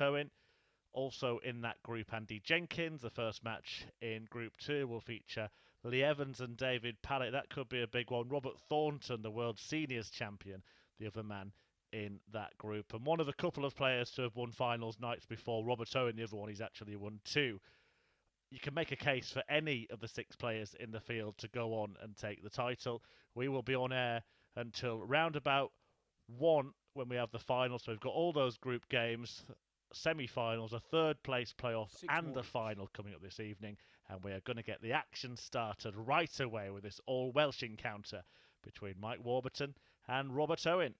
Owen. Also in that group, Andy Jenkins. The first match in Group 2 will feature Lee Evans and David Pallett. That could be a big one. Robert Thornton, the World Seniors Champion, the other man in that group. And one of the couple of players to have won finals nights before, Robert Owen, the other one, he's actually won 2. You can make a case for any of the 6 players in the field to go on and take the title. We will be on air until round about 1 when we have the final. So we've got all those group games, semi-finals, a third place playoff and a final coming up this evening, and we are going to get the action started right away with this all Welsh encounter between Mike Warburton and Robert Owen.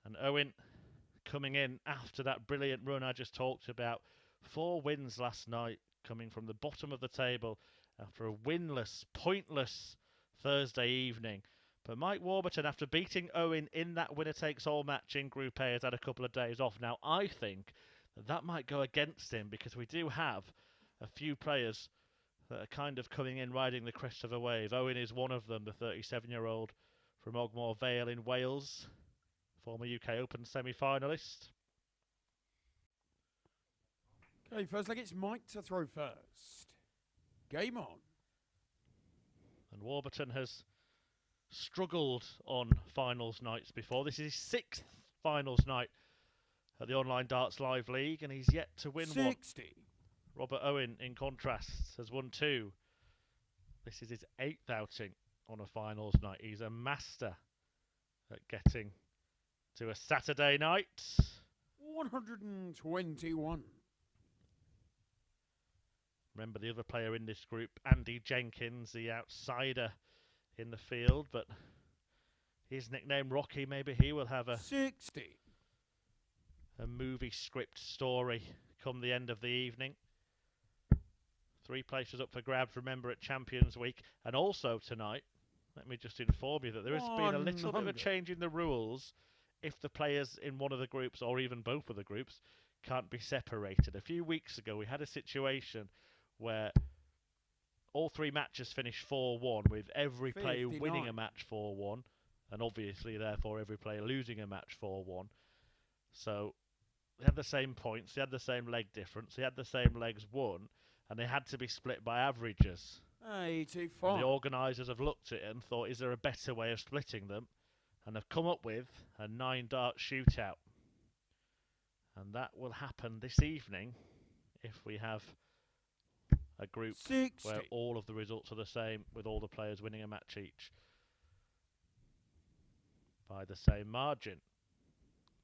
And Owen coming in after that brilliant run I just talked about. 4 wins last night, coming from the bottom of the table after a winless, pointless Thursday evening. But Mike Warburton, after beating Owen in that winner-takes-all match in Group A, has had a couple of days off. Now, I think that might go against him because we do have a few players that are kind of coming in riding the crest of a wave. Owen is one of them, the 37-year-old from Ogmore Vale in Wales, former UK Open semi-finalist. Okay, first leg, it's Mike to throw first. Game on. And Warburton has struggled on finals nights before. This is his 6th finals night at the Online Darts Live League, and he's yet to win 60. one. Robert Owen, in contrast, has won 2. This is his 8th outing on a finals night. He's a master at getting to a Saturday night. 121. Remember the other player in this group, Andy Jenkins, the outsider in the field, but his nickname Rocky, maybe he will have a 60. A movie script story come the end of the evening. 3 places up for grabs, remember, at Champions Week. And also tonight, let me just inform you that there has been a little bit of a change in the rules if the players in one of the groups, or even both of the groups, can't be separated. A few weeks ago, we had a situation where all 3 matches finished 4-1, with every player winning a match 4-1, and obviously, therefore, every player losing a match 4-1. So they had the same points, they had the same leg difference, they had the same legs won, and they had to be split by averages. 85. And the organisers have looked at it and thought, is there a better way of splitting them? And have come up with a 9-dart shootout. And that will happen this evening if we have a group 60. where all of the results are the same, with all the players winning a match each by the same margin.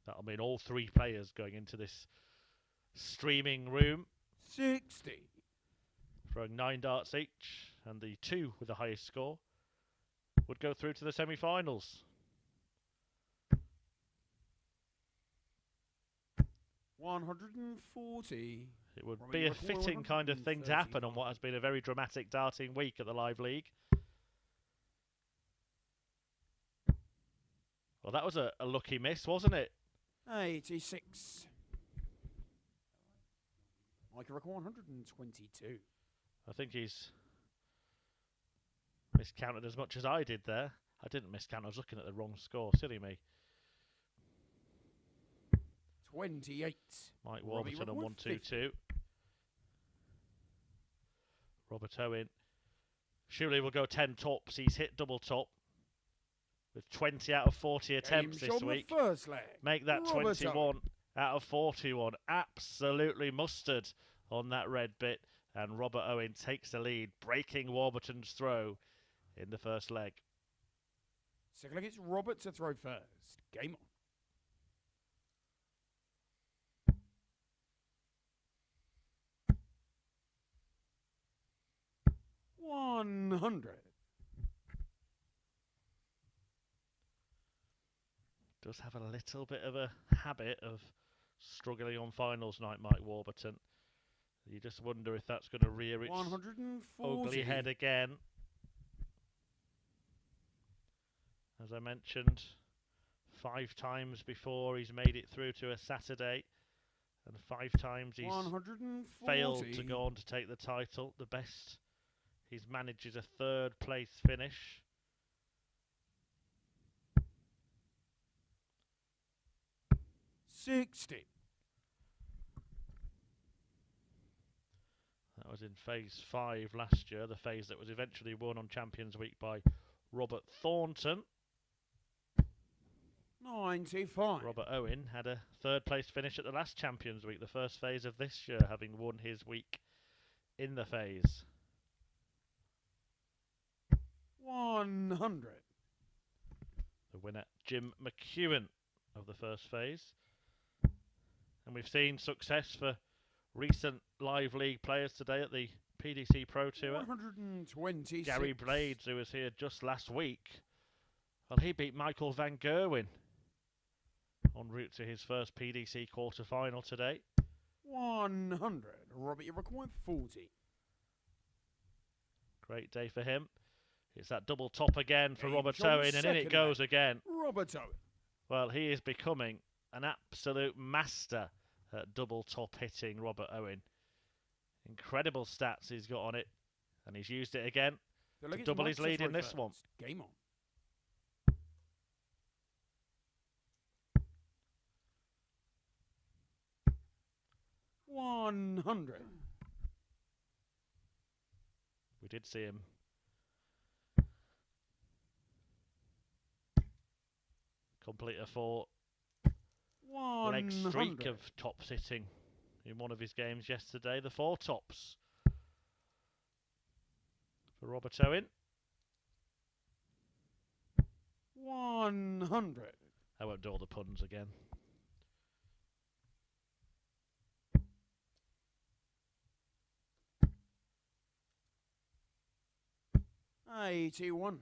That'll mean all 3 players going into this streaming room 60. throwing 9 darts each, and the 2 with the highest score would go through to the semi-finals. 140. It would be a fitting kind of thing to happen on what has been a very dramatic darting week at the Live League. Well, that was a lucky miss, wasn't it? 86. Mike record 122. I think he's miscounted as much as I did there. I didn't miscount, I was looking at the wrong score. Silly me. 28. Mike Warburton on 122. Robert Owen. Surely will go 10 tops. He's hit double top with 20 out of 40 attempts this week. First leg. Make that 21 out of 41. Absolutely mustard on that red bit. And Robert Owen takes the lead, breaking Warburton's throw in the first leg. Second leg, it's Robert to throw first. Game on. 100. Does have a little bit of a habit of struggling on finals night, Mike Warburton. You just wonder if that's going to rear its ugly head again. As I mentioned, 5 times before he's made it through to a Saturday, and 5 times he's failed to go on to take the title. The best he's managed is a 3rd place finish. 60. That was in phase 5 last year, the phase that was eventually won on Champions Week by Robert Thornton. 95. Robert Owen had a third place finish at the last Champions Week, the first phase of this year, having won his week in the phase. 100. The winner, Jim McEwen, of the first phase. And we've seen success for recent Live League players today at the PDC Pro Tour. 126. Gary Blades, who was here just last week, well, he beat Michael Van Gerwen en route to his first PDC quarter-final today. 100. Robert, you require 40. Great day for him. It's that double top again for James Robert on Owen, and in it second goes leg. again. Robert Owen. Well, he is becoming an absolute master at double top hitting, Robert Owen. Incredible stats he's got on it, and he's used it again to double his lead in this one. Game on. $100. We did see him complete a 4-leg streak of tops hitting in one of his games yesterday. The 4 tops for Robert Owen. 100. I won't do all the puns again. $81.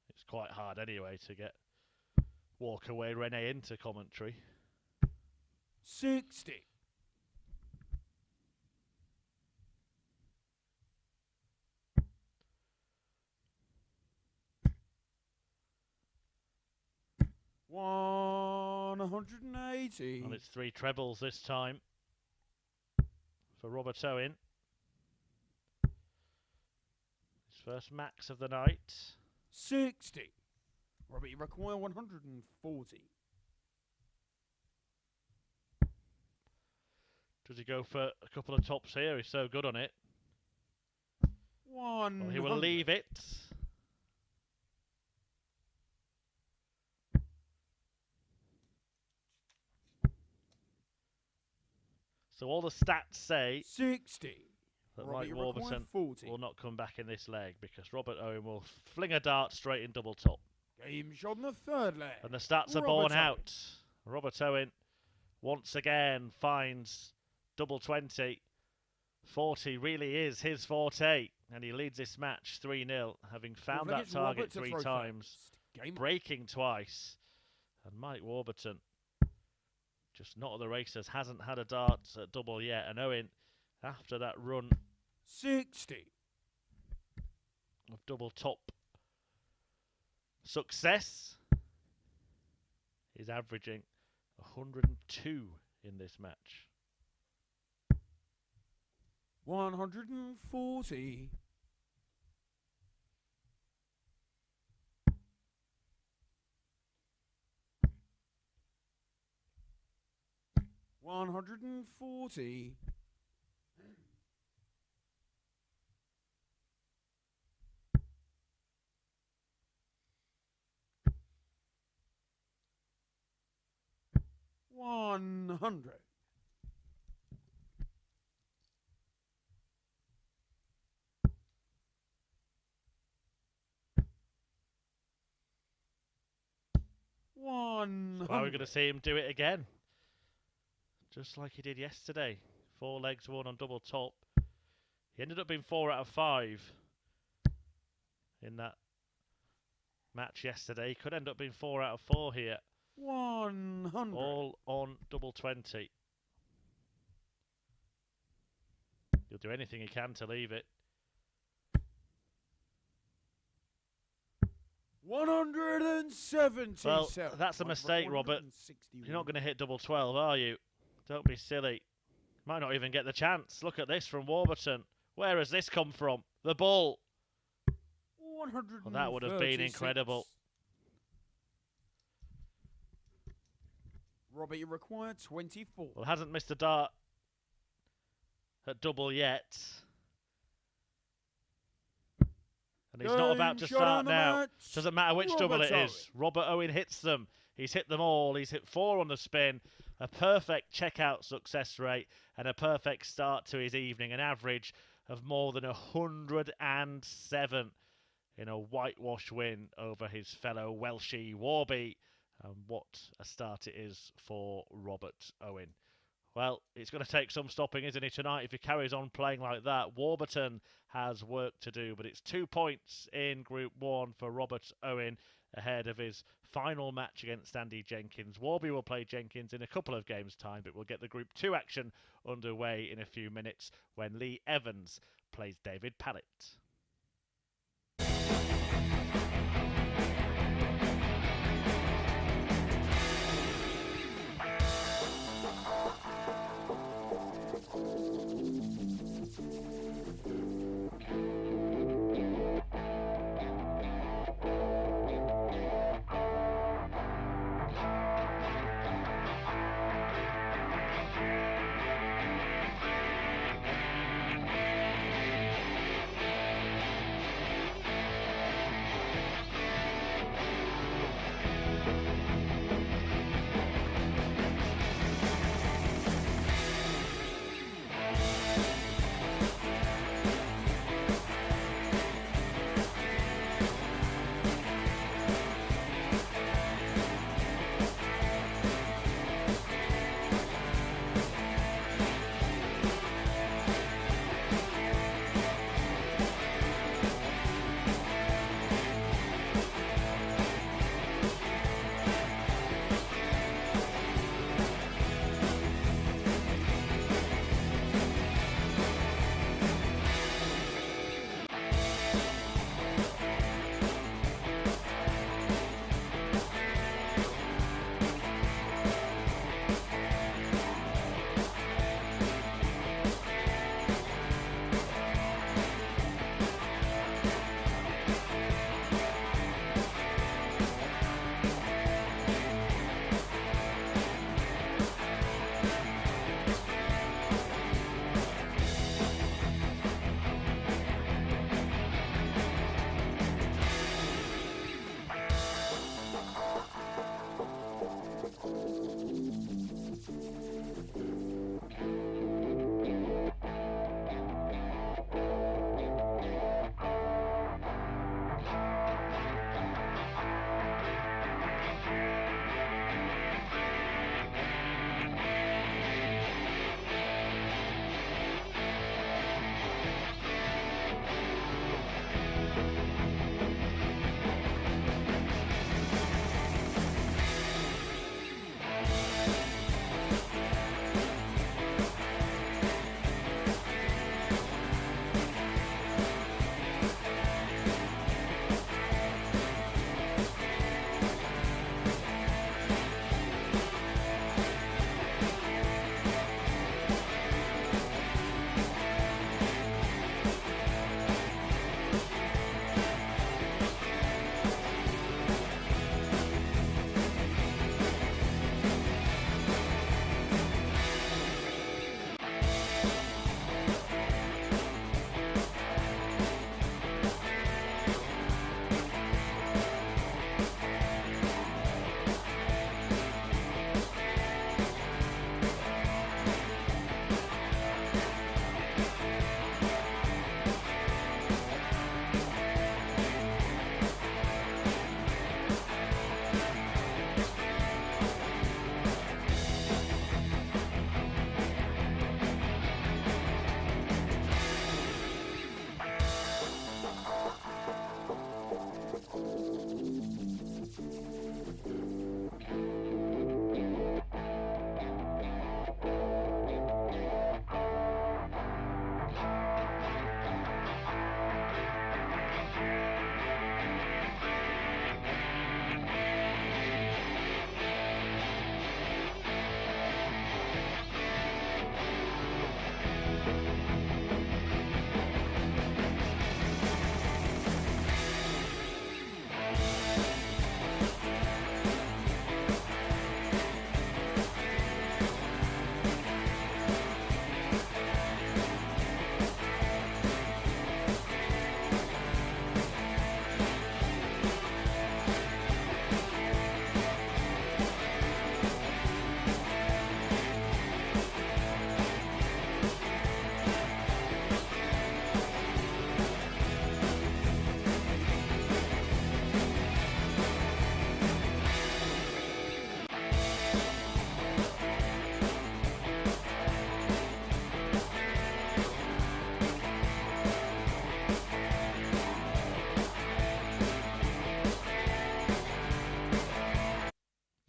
It's quite hard anyway to get walk away Renee into commentary. 60. $180. And it's 3 trebles this time for Robert Owen. His first max of the night. 60. Robert, you require 140. Does he go for a couple of tops here? He's so good on it. Well, he will leave it. So all the stats say 60. that Robert, Mike Warburton 40. will not come back in this leg because Robert Owen will fling a dart straight in double top. Game shot in the third leg. And the stats are borne out. Robert Owen once again finds double 20. 40 really is his forte. And he leads this match 3-0, having found that target 3 times, breaking twice. And Mike Warburton, just not of the racers, hasn't had a darts at double yet. And Owen, after that run 60 of double top success, is averaging 102 in this match. 140. 140. 100. 100. Well, we're going to see him do it again, just like he did yesterday. 4 legs, 1 on double top. He ended up being 4 out of 5 in that match yesterday. He could end up being 4 out of 4 here. 100. All on double 20. He'll do anything he can to leave it. 177. Well, that's a mistake, Robert. You're not going to hit double 12, are you? Don't be silly. Might not even get the chance. Look at this from Warburton. Where has this come from? The bull. Well, that would have been incredible. Robert, you require 24. Well, hasn't missed a dart at double yet. And he's not about to start now. Doesn't matter which double it is. Robert Owen hits them. He's hit them all. He's hit 4 on the spin. A perfect checkout success rate and a perfect start to his evening. An average of more than 107 in a whitewash win over his fellow Welshie Warby. And what a start it is for Robert Owen. Well, it's going to take some stopping, isn't it, tonight, if he carries on playing like that. Warburton has work to do, but it's 2 points in Group 1 for Robert Owen ahead of his final match against Andy Jenkins. Warby will play Jenkins in a couple of games' time, but we'll get the Group 2 action underway in a few minutes when Lee Evans plays David Pallett.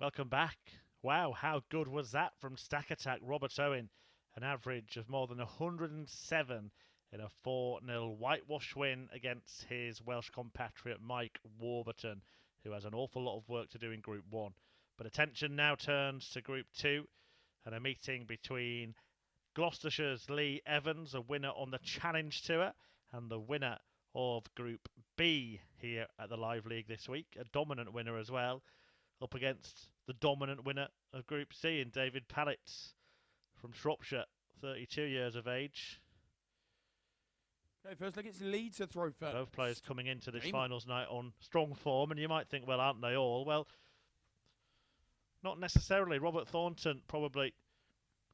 Welcome back. Wow, how good was that from Stack Attack Robert Owen? An average of more than 107 in a 4-0 whitewash win against his Welsh compatriot Mike Warburton, who has an awful lot of work to do in Group 1. But attention now turns to Group 2 and a meeting between Gloucestershire's Lee Evans, a winner on the Challenge Tour, and the winner of Group B here at the Live League this week, a dominant winner as well, up against the dominant winner of Group C in David Pallett from Shropshire, 32 years of age. Okay, first leg, it's Lee to throw first. Both players coming into this finals night on strong form, and you might think, well, aren't they all? Well, not necessarily. Robert Thornton probably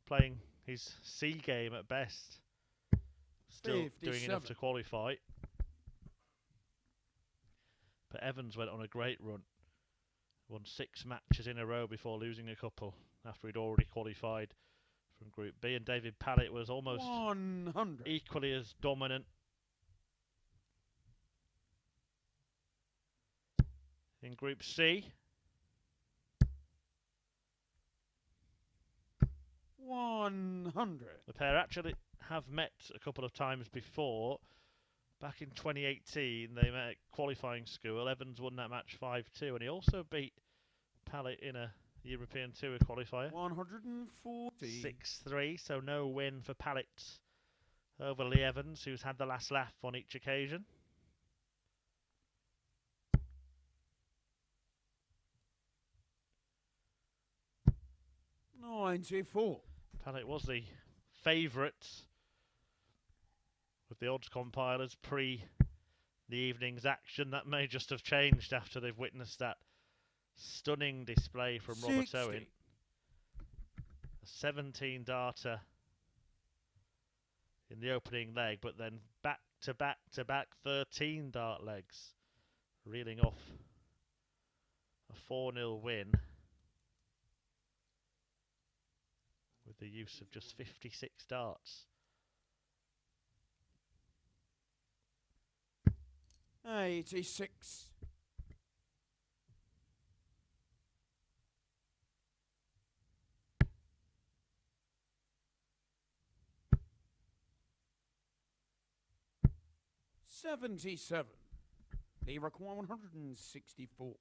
playing his C game at best. Still 57. doing enough to qualify. But Evans went on a great run. Won 6 matches in a row before losing a couple after he'd already qualified from Group B. And David Pallett was almost 100. equally as dominant. In Group C. 100. The pair actually have met a couple of times before. Back in 2018, they met at qualifying school. Evans won that match 5-2, and he also beat Pallett in a European Tour qualifier. 140. 6-3, so no win for Pallett over Lee Evans, who's had the last laugh on each occasion. $94. Pallett was the favourite with the odds compilers pre the evening's action. That may just have changed after they've witnessed that stunning display from 60. Robert Owen. A 17 darter in the opening leg, but then back to back 13 dart legs, reeling off a 4-0 win with the use of just 56 darts. 86. 77. They require 164.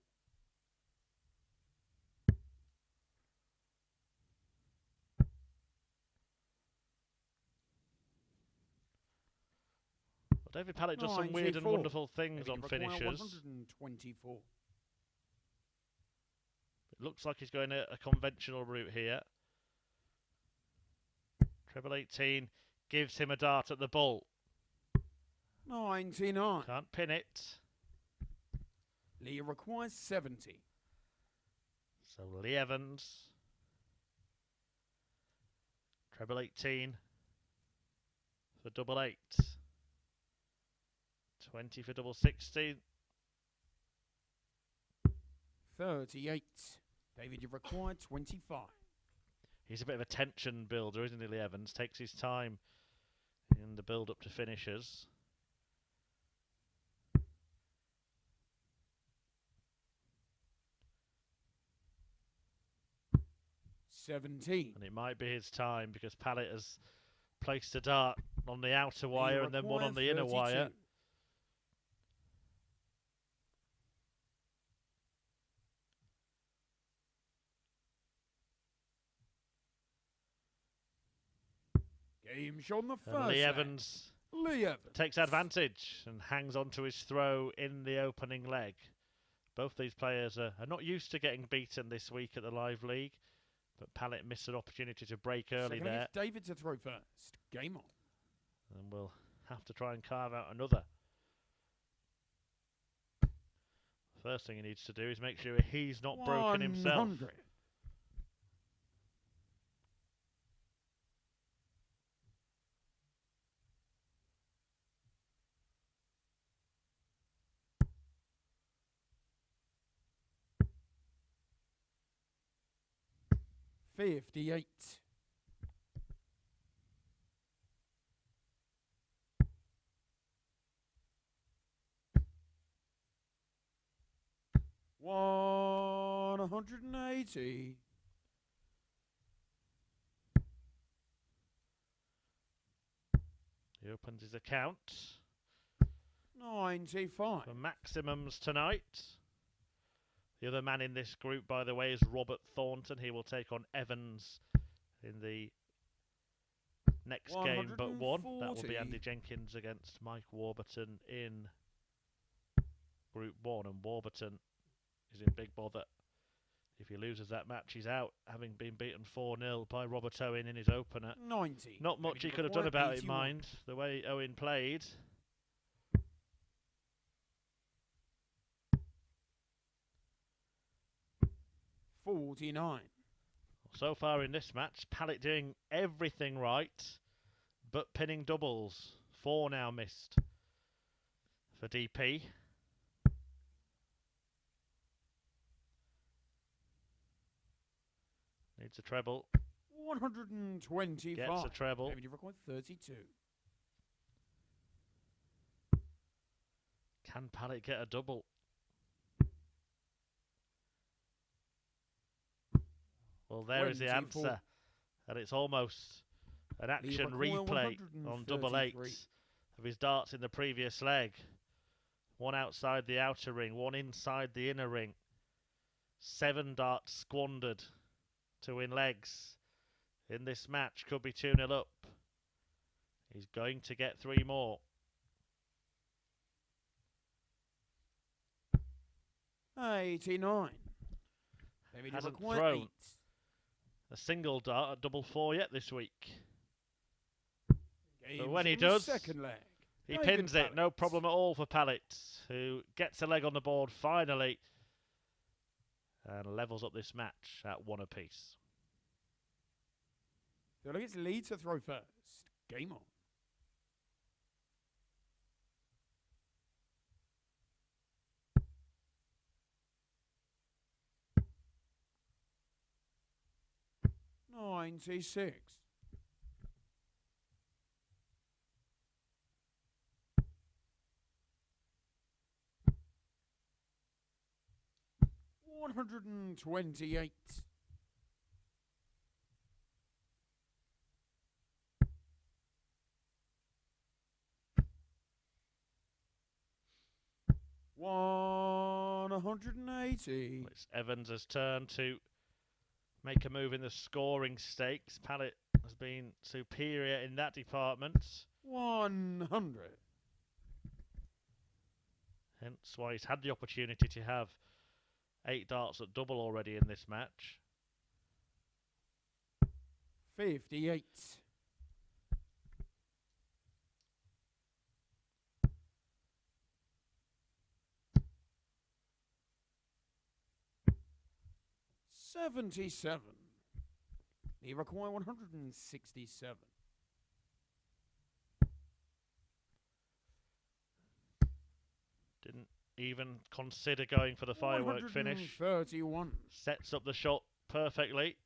Well, David Pallett does some weird and wonderful things on finishes. 124. It looks like he's going a conventional route here. Treble 18 gives him a dart at the bull. 99. Can't pin it. Lee requires 70. So Lee Evans. Treble 18 for double 8. 20 for double 16. 38. David, you require 25. He's a bit of a tension builder, isn't he, Lee Evans? Takes his time in the build-up to finishes. And it might be his time because Pallett has placed a dart on the outer wire and then one on the inner wire. Game shot on the first. And Lee Evans takes advantage and hangs onto his throw in the opening leg. Both these players are not used to getting beaten this week at the Live League. But Pallett missed an opportunity to break early there. David to throw first. Game on. And we'll have to try and carve out another. First thing he needs to do is make sure he's not broken himself. 100. $58. 100. 180. He opens his account 95. for maximums tonight. The other man in this group, by the way, is Robert Thornton. He will take on Evans in the next game but one. That will be Andy Jenkins against Mike Warburton in Group 1. And Warburton is in big bother. If he loses that match, he's out, having been beaten 4-0 by Robert Owen in his opener. 90. Not much he could have done about it, mind, the way Owen played. $49. So far in this match, Pallett doing everything right, but pinning doubles. 4 now missed for DP. Needs a treble. 125. Gets a treble. Maybe you require 32. Can Pallett get a double? Well, there is the 24. answer. And it's almost an action replay on double eights of his darts in the previous leg. One outside the outer ring, one inside the inner ring. 7 darts squandered to win legs in this match. Could be 2-0 up. He's going to get 3 more. 89. Maybe Hasn't require thrown 8. a single dart at double 4 yet this week. Games But when he on the does, second leg. he David pins it. No Pallett. problem at all for Pallett, who gets a leg on the board finally and levels up this match at 1 apiece. So look, it's lead to throw first. Game on. $96. $128. $180. It's Evans' turn to make a move in the scoring stakes. Pallett has been superior in that department. 100. Hence why he's had the opportunity to have 8 darts at double already in this match. 58. $77. They require 167. Didn't even consider going for the firework finish. 131. Sets up the shot perfectly.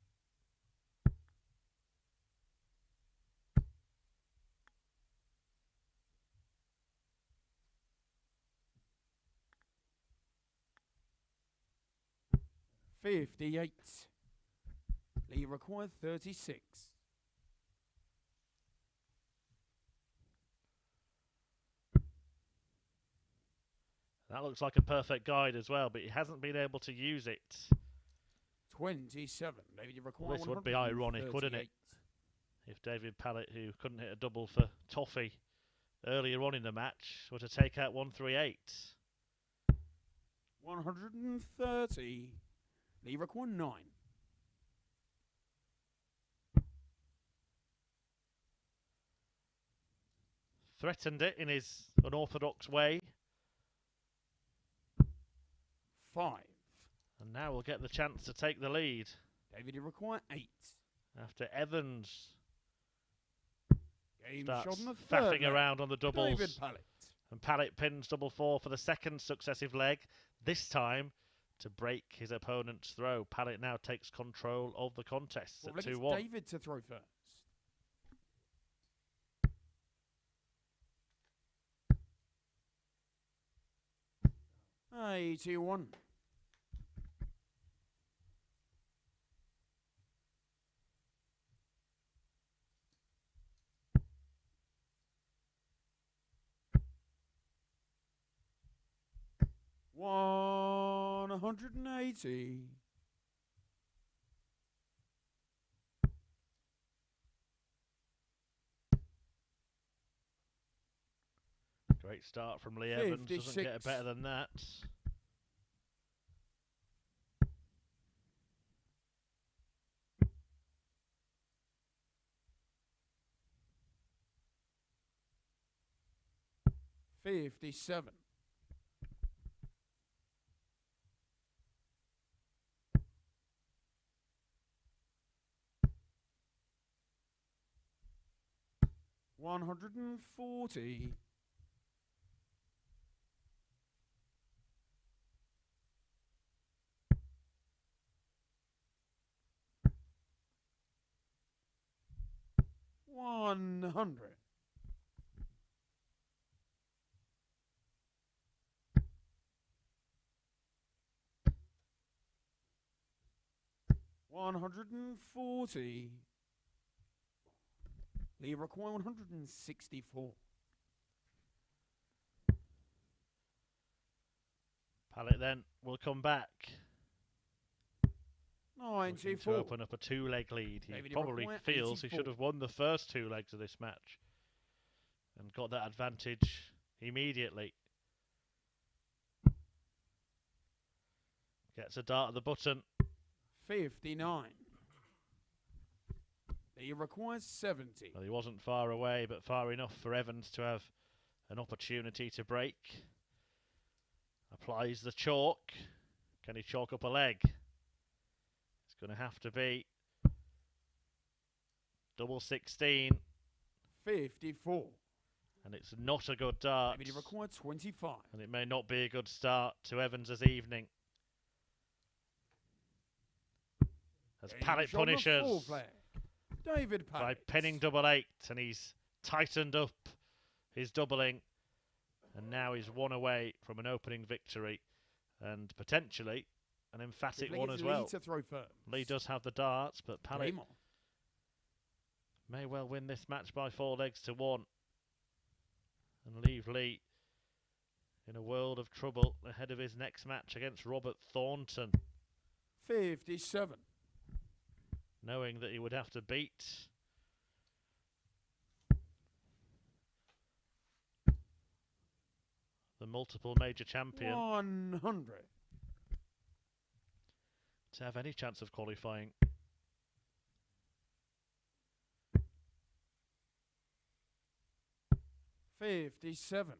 $58. Lee required 36. That looks like a perfect guide as well, but he hasn't been able to use it. 27. Maybe you require This would be ironic, wouldn't it? 138. If David Pallett, who couldn't hit a double for Toffee earlier on in the match, were to take out 138. 130. Lee required 9. Threatened it in his unorthodox way. 5. And now we'll get the chance to take the lead. David, you require 8. After Evans Game starts shot on the third faffing leg. around on the doubles. David Pallett. And Pallett pins double 4 for the second successive leg. This time to break his opponent's throw. Pallett now takes control of the contest Well, at look, 2-1. it's David to throw first. $81. 180. Great start from Lee Evans. Doesn't get better than that. $57. $140. $100. $140. Lee require 164. Pallett then will come back. 94. To open up a two-leg lead. He probably feels 84. he should have won the first two legs of this match and got that advantage immediately. Gets a dart at the button. 59. He requires 70. Well, he wasn't far away, but far enough for Evans to have an opportunity to break. Applies the chalk. Can he chalk up a leg? It's going to have to be double 16. 54. And it's not a good dart. Maybe he required 25. And it may not be a good start to Evans' evening. As Pallett punishes David Pallett by pinning double 8, and he's tightened up his doubling, and now he's one away from an opening victory and potentially an emphatic one as well. Lee to throw first. Lee does have the darts, but Pallett may well win this match by 4 legs to 1 and leave Lee in a world of trouble ahead of his next match against Robert Thornton. 57. Knowing that he would have to beat the multiple major champion 100 to have any chance of qualifying. $57.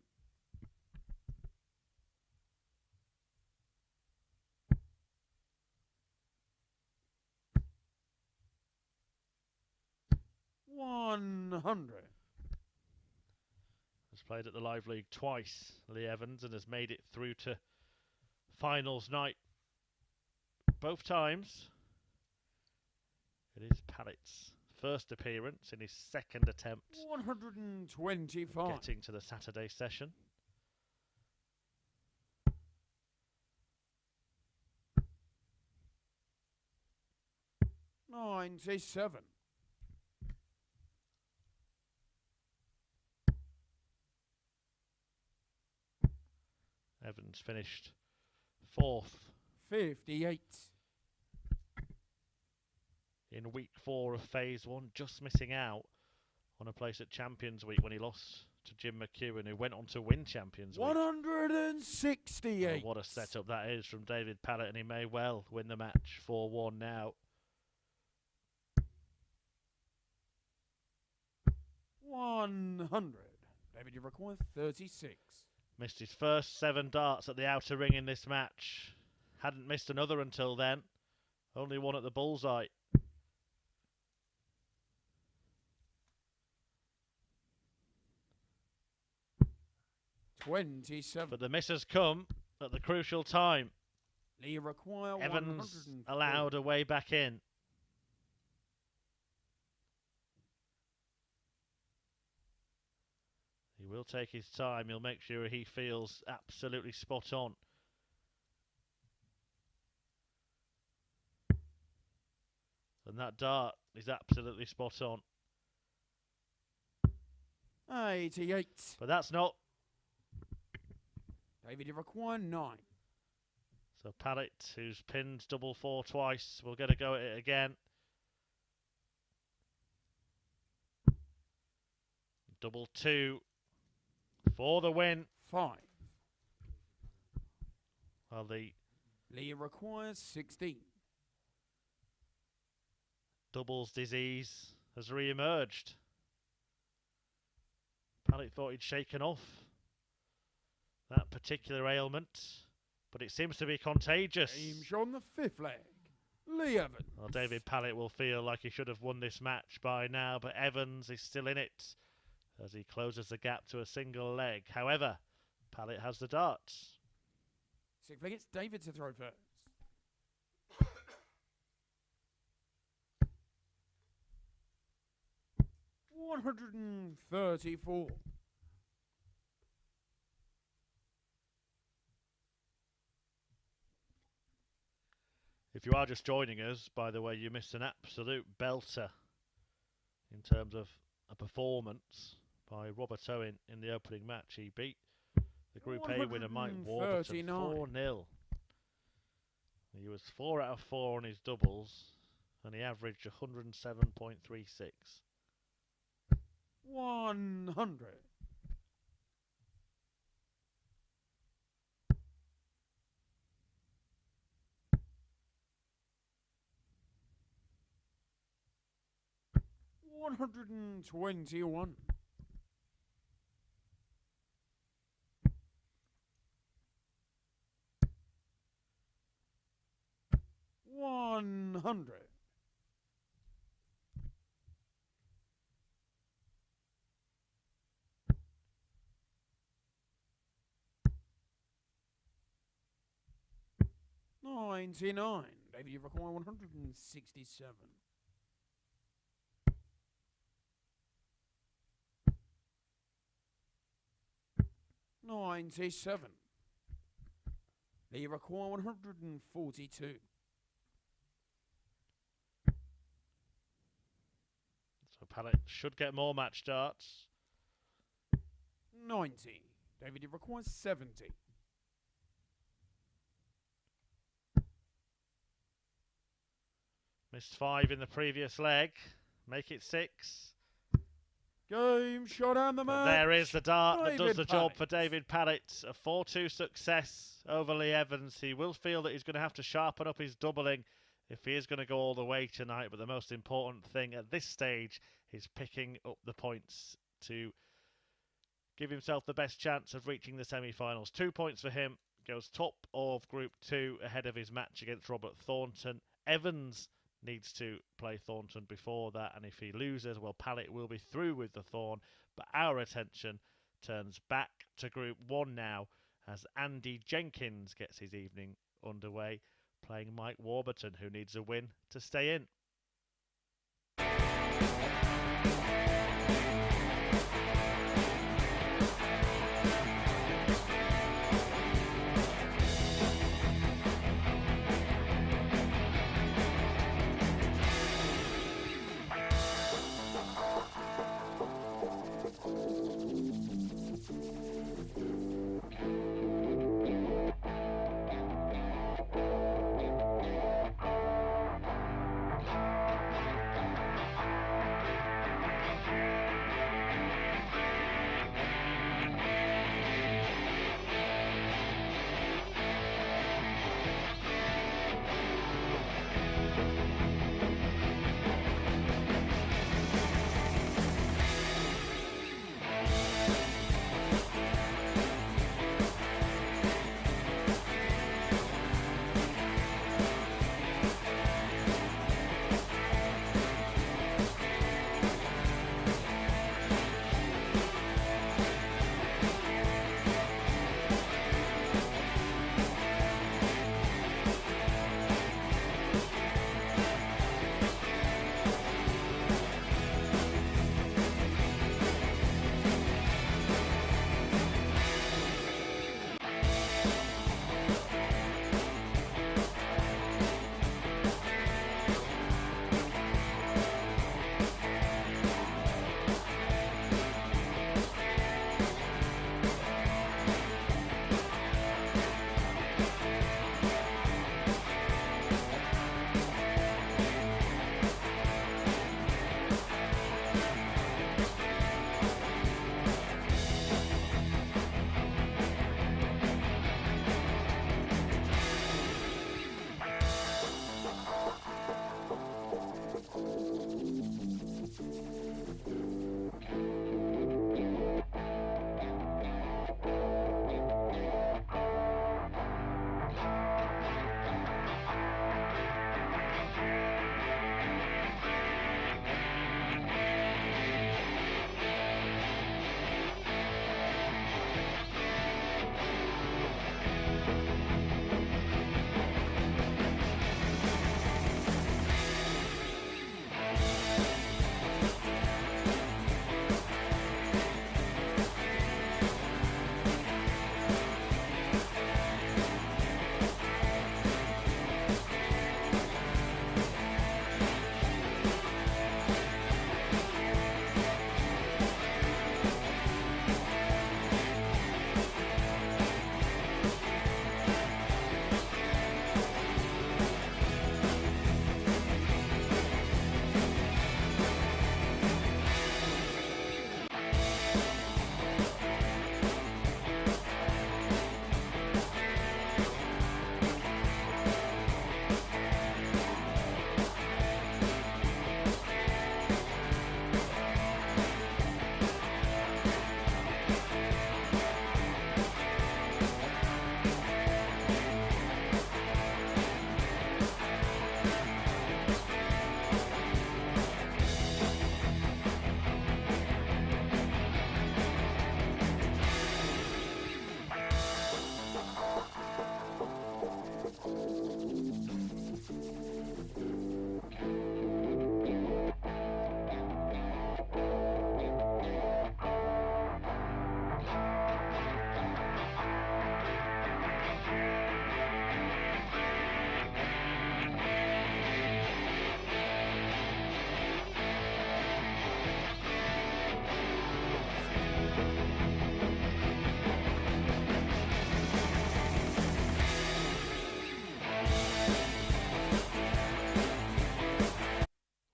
$100. Has played at the Live League twice, Lee Evans, and has made it through to finals night both times. It is Pallett's first appearance in his second attempt 125. getting to the Saturday session. $97. Evans finished 4th. 58. In week 4 of phase 1, just missing out on a place at Champions Week when he lost to Jim McEwen, who went on to win Champions Week. 168. Oh, what a setup that is from David Pallett, and he may well win the match 4-1 now. 100. David, you require 36. Missed his first 7 darts at the outer ring in this match. Hadn't missed another until then. Only one at the bullseye. $27. But the miss has come at the crucial time. Lee require Evans 104. allowed a way back in. He will take his time. He'll make sure he feels absolutely spot on. And that dart is absolutely spot on. 88. But that's not. David, you require 9. So Pallett, who's pinned double 4 twice, will get a go at it again. Double 2 for the win. 5. Well, the Leah requires 16. doubles disease has re-emerged. Pallett thought he'd shaken off that particular ailment, but it seems to be contagious. Game shot on the 5th leg. Lee Evans. Well, David Pallett will feel like he should have won this match by now, but Evans is still in it as he closes the gap to a single leg. However, Pallett has the darts. 6th leg, it's David to throw first. $134. If you are just joining us, by the way, you missed an absolute belter in terms of a performance by Robert Owen in the opening match. He beat the Group A winner Mike Warburton 4-0. He was 4 out of 4 on his doubles, and he averaged 107.36. 100. $121. 100. $99. David, you require 167. $97. You require 142. So Pallett should get more match darts. 90. David, you require 70. Missed 5 in the previous leg. Make it 6. Game shot and the match. There is the dart that does the job Pallett. for David Pallett. A 4-2 success over Lee Evans. He will feel that he's going to have to sharpen up his doubling if he is going to go all the way tonight. But the most important thing at this stage is picking up the points to give himself the best chance of reaching the semi-finals. 2 points for him. Goes top of Group 2 ahead of his match against Robert Thornton. Evans needs to play Thornton before that, and if he loses, well, Pallett will be through with the Thorn. But our attention turns back to Group 1 now as Andy Jenkins gets his evening underway, playing Mike Warburton, who needs a win to stay in.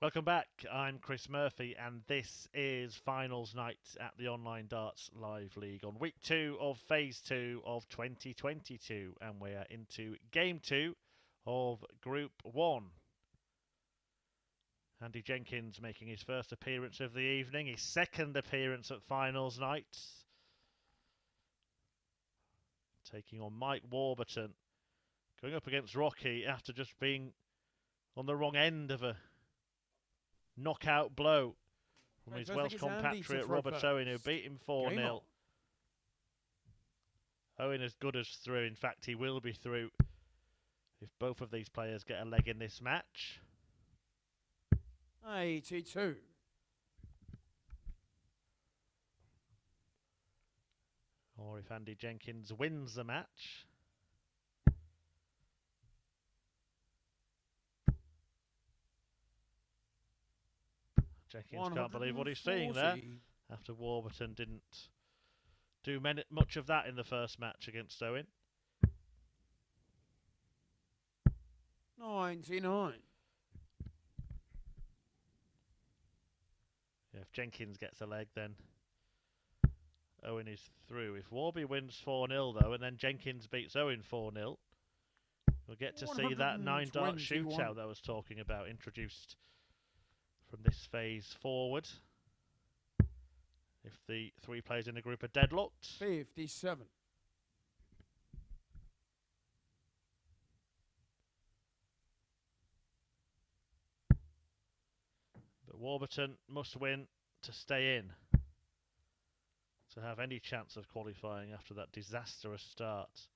Welcome back. I'm Chris Murphy, and this is finals night at the Online Darts Live League on week 2 of phase 2 of 2022, and we are into game 2 of Group 1. Andy Jenkins making his first appearance of the evening, his second appearance at finals night, taking on Mike Warburton, going up against Rocky after just being on the wrong end of a knockout blow from his Welsh compatriot Robert Owen, who beat him 4-0. Owen as good as through. In fact, he will be through if both of these players get a leg in this match. 82. Or if Andy Jenkins wins the match. Jenkins can't believe what he's seeing there, after Warburton didn't do much of that in the first match against Owen. 99. Yeah, if Jenkins gets a leg, then Owen is through. If Warby wins 4-0 though, and then Jenkins beats Owen 4-0, we'll get to see that 9-dart shootout that I was talking about introduced from this phase forward. If the three players in the group are deadlocked. 57. But Warburton must win to stay in, to have any chance of qualifying after that disastrous start.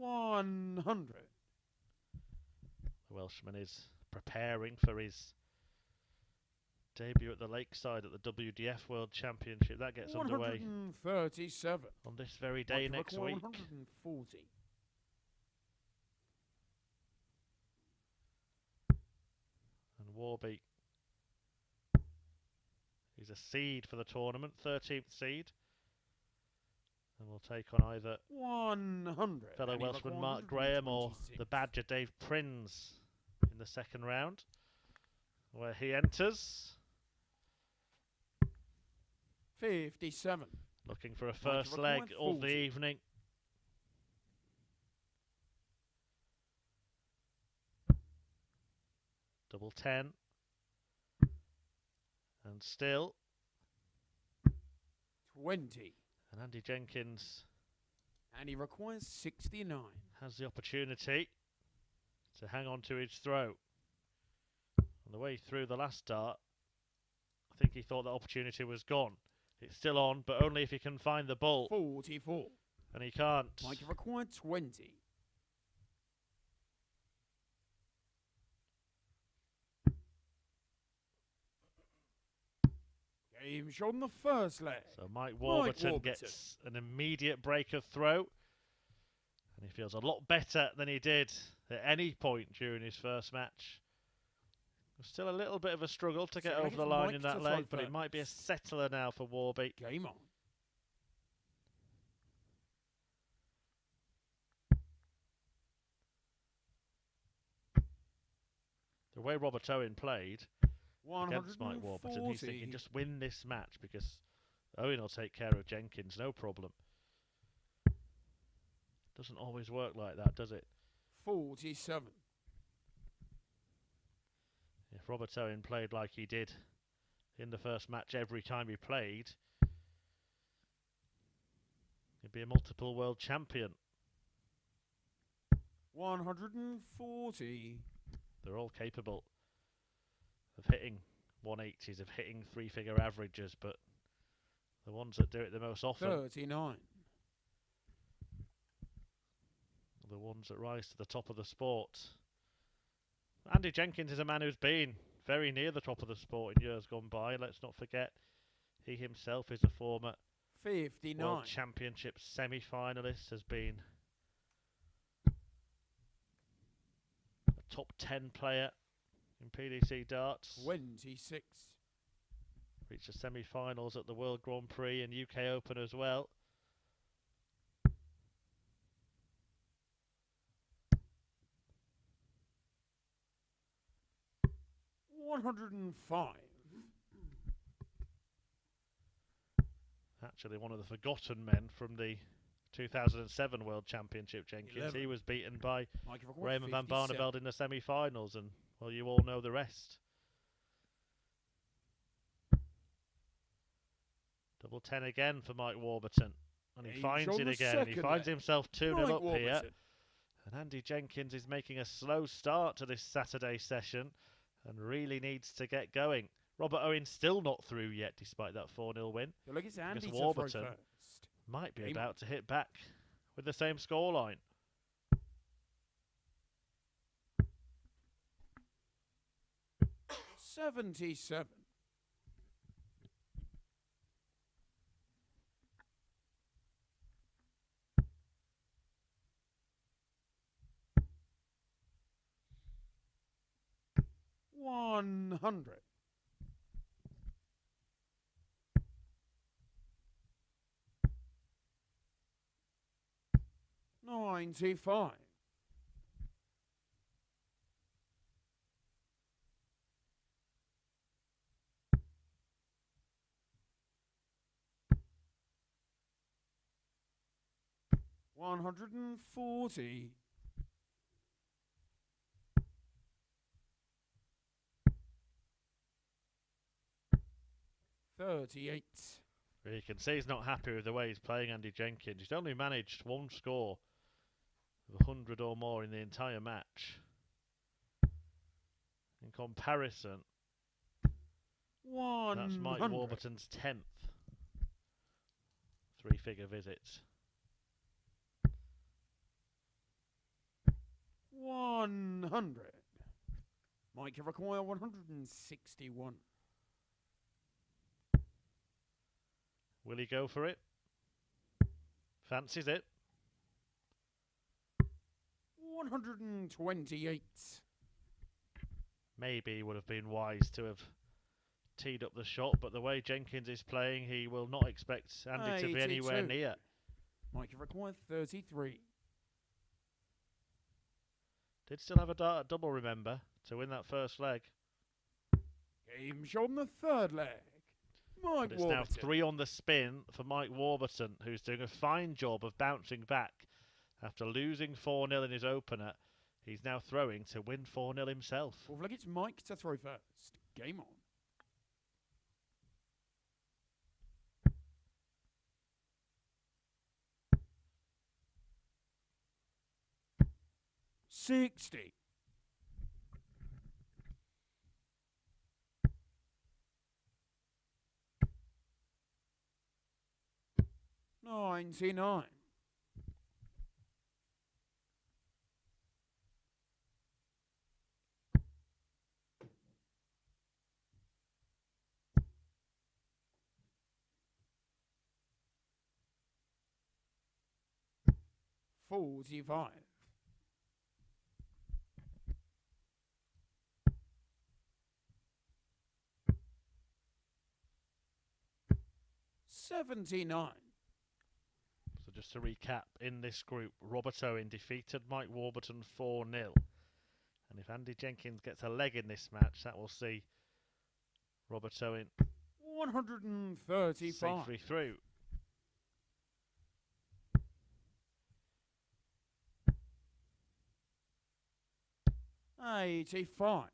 $100. The Welshman is preparing for his debut at the Lakeside at the WDF World Championship. That gets underway 137 on this very day next week. 140. And Warby is a seed for the tournament, 13th seed. And we'll take on either 100 fellow Welshman Mark Graham or the Badger Dave Prinz in the second round, where he enters. 57. Looking for a first leg of the evening. Double 10. And still 20. And Andy Jenkins, and he requires 69. Has the opportunity to hang on to his throw. On the way through the last dart, I think he thought that opportunity was gone. It's still on, but only if he can find the ball. 44. And he can't. Mike required 20. Game shot on the first leg. So Mike Warburton gets an immediate break of throw. And he feels a lot better than he did at any point during his first match. There's still a little bit of a struggle to get over the line in that leg, but it might be a settler now for Warby. Game on. The way Robert Owen played against Mike 140. Warburton, he's thinking just win this match because Owen will take care of Jenkins, no problem. Doesn't always work like that, does it? 47. If Robert Owen played like he did in the first match every time he played, he'd be a multiple world champion. 140. They're all capable of hitting 180s, of hitting three-figure averages, but the ones that do it the most often 39. are the ones that rise to the top of the sport. Andy Jenkins is a man who's been very near the top of the sport in years gone by. Let's not forget, he himself is a former 59. World Championship semi-finalist, has been a top 10 player in PDC darts. 26. Reached the semi-finals at the World Grand Prix and UK Open as well. 105. Actually, one of the forgotten men from the 2007 World Championship, Jenkins. 11. He was beaten by Mike Record, Raymond van 57. Barneveld in the semi-finals, and, well, you all know the rest. Double 10 again for Mike Warburton. And he finds it again. He finds himself 2-0 up here. And Andy Jenkins is making a slow start to this Saturday session and really needs to get going. Robert Owen still not through yet, despite that 4-0 win. Look, it's Andy because Warburton might be about to hit back with the same scoreline. $77. $100. $95. $140. $38. You can see he's not happy with the way he's playing, Andy Jenkins. He's only managed one score of 100 or more in the entire match. In comparison, that's Mike Warburton's 10th three-figure visits. 100. Mike require 161. Will he go for it? Fancies it. 128. Maybe he would have been wise to have teed up the shot, but the way Jenkins is playing, he will not expect Andy to be anywhere near. Mike require 33. Did still have a dart double, remember, to win that first leg. Game shot on the third leg. But it's now 3 on the spin for Mike Warburton, who's doing a fine job of bouncing back. After losing 4-0 in his opener, he's now throwing to win 4-0 himself. Well, look, it's Mike to throw first. Game on. $60. $99. $45. $79. So just to recap, in this group, Robert Owen defeated Mike Warburton 4-0. And if Andy Jenkins gets a leg in this match, that will see Robert Owen 135. safely through. $85.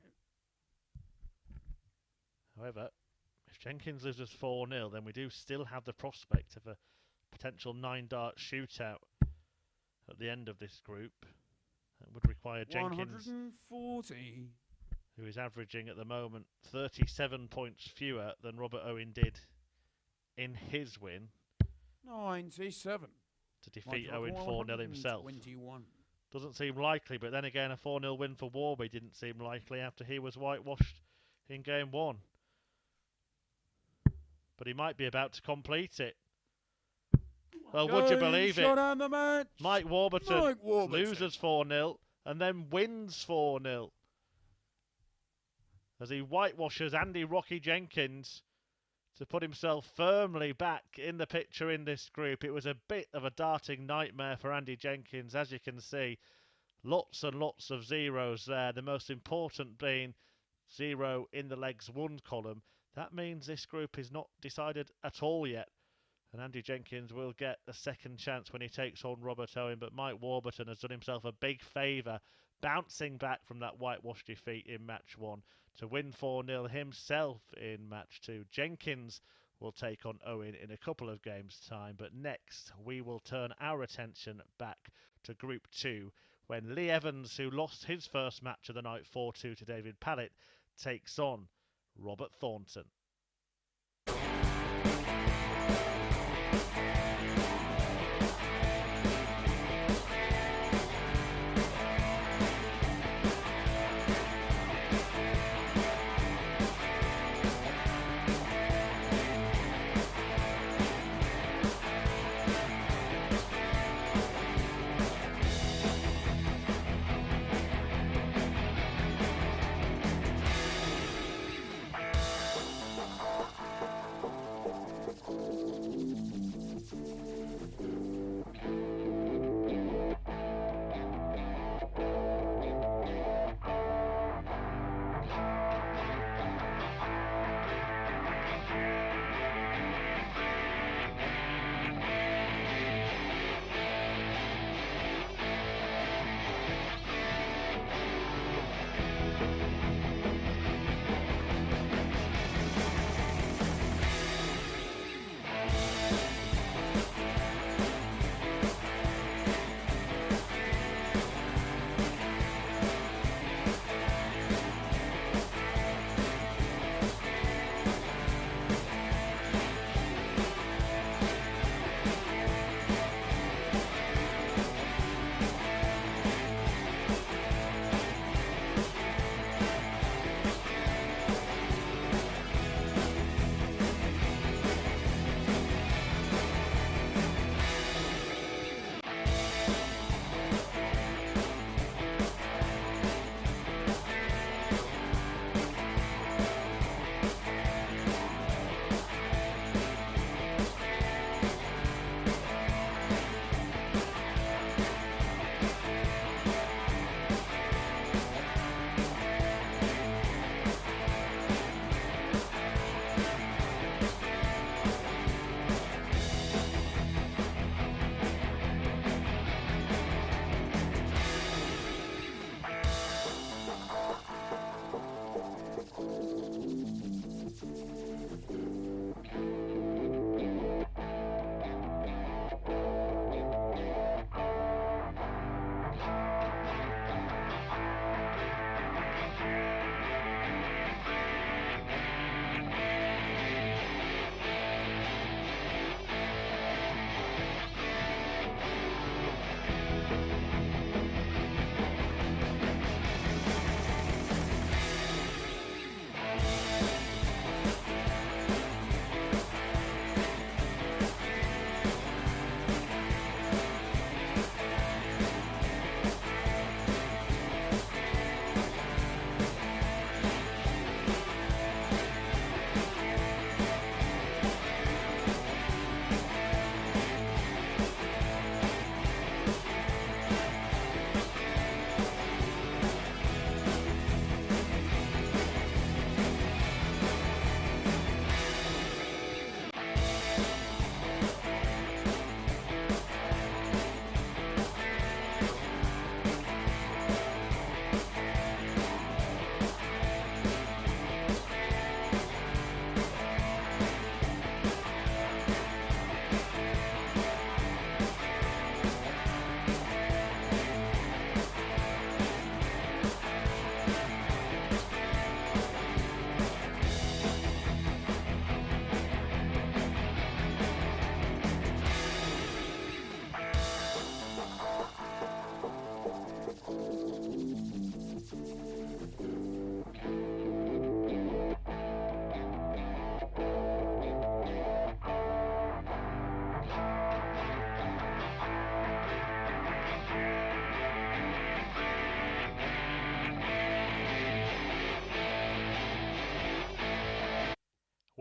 However, if Jenkins loses 4-0, then we do still have the prospect of a potential 9-dart shootout at the end of this group. That would require Jenkins, 140. who is averaging at the moment 37 points fewer than Robert Owen did in his win, 97. to defeat Owen 4-0 himself. 21. Doesn't seem likely, but then again, a 4-0 win for Warby didn't seem likely after he was whitewashed in game 1. But he might be about to complete it. Well, would you believe it? Mike Warburton loses 4-0 and then wins 4-0 as he whitewashes Andy Rocky Jenkins to put himself firmly back in the picture in this group. It was a bit of a darting nightmare for Andy Jenkins, as you can see. Lots and lots of zeros there, the most important being 0 in the legs 1 column. That means this group is not decided at all yet. And Andy Jenkins will get a second chance when he takes on Robert Owen, but Mike Warburton has done himself a big favour, bouncing back from that whitewash defeat in match 1 to win 4-0 himself in match 2. Jenkins will take on Owen in a couple of games' time, but next we will turn our attention back to Group 2 when Lee Evans, who lost his first match of the night 4-2 to David Pallett, takes on Robert Thornton.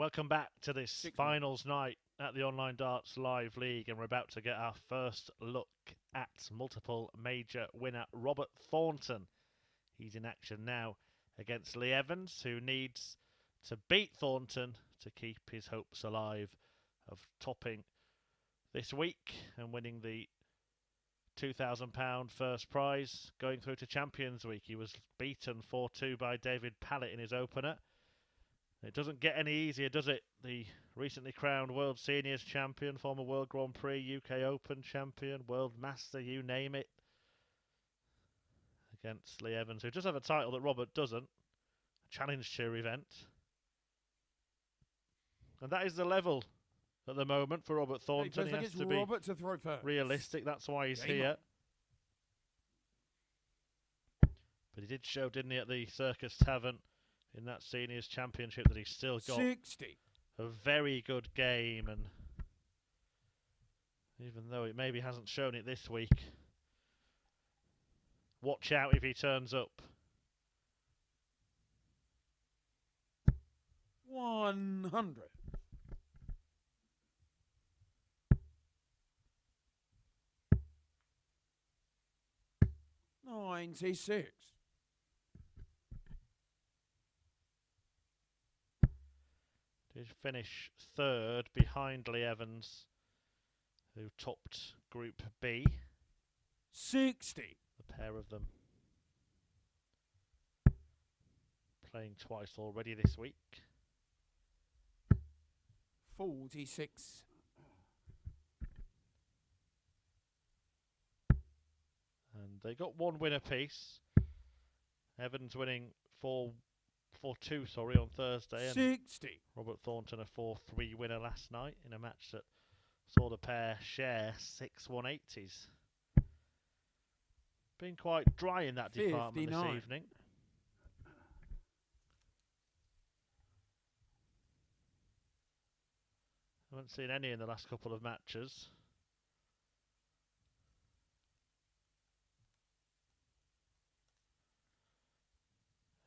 Welcome back to this finals night at the Online Darts Live League, and we're about to get our first look at multiple major winner Robert Thornton. He's in action now against Lee Evans, who needs to beat Thornton to keep his hopes alive of topping this week and winning the £2,000 first prize going through to Champions Week. He was beaten 4-2 by David Pallett in his opener. It doesn't get any easier, does it? The recently crowned World Seniors Champion, former World Grand Prix, UK Open Champion, World Master, you name it, against Lee Evans, who does have a title that Robert doesn't. A Challenge Tour event. And that is the level at the moment for Robert Thornton. He has to be Robert to throw first. Realistic, that's why he's here. But he did show, didn't he, at the Circus Tavern in that Seniors Championship that he's still got 60. A very good game, and even though it maybe hasn't shown it this week, watch out if he turns up. 100. $96. Did finish third behind Lee Evans, who topped Group B. 60. The pair of them playing twice already this week. 46. And they got one win apiece. Evans winning 4-2 on Thursday. 60. And Robert Thornton a 4-3 winner last night in a match that saw the pair share 6 180s. Been quite dry in that department 59. this evening. Haven't seen any in the last couple of matches.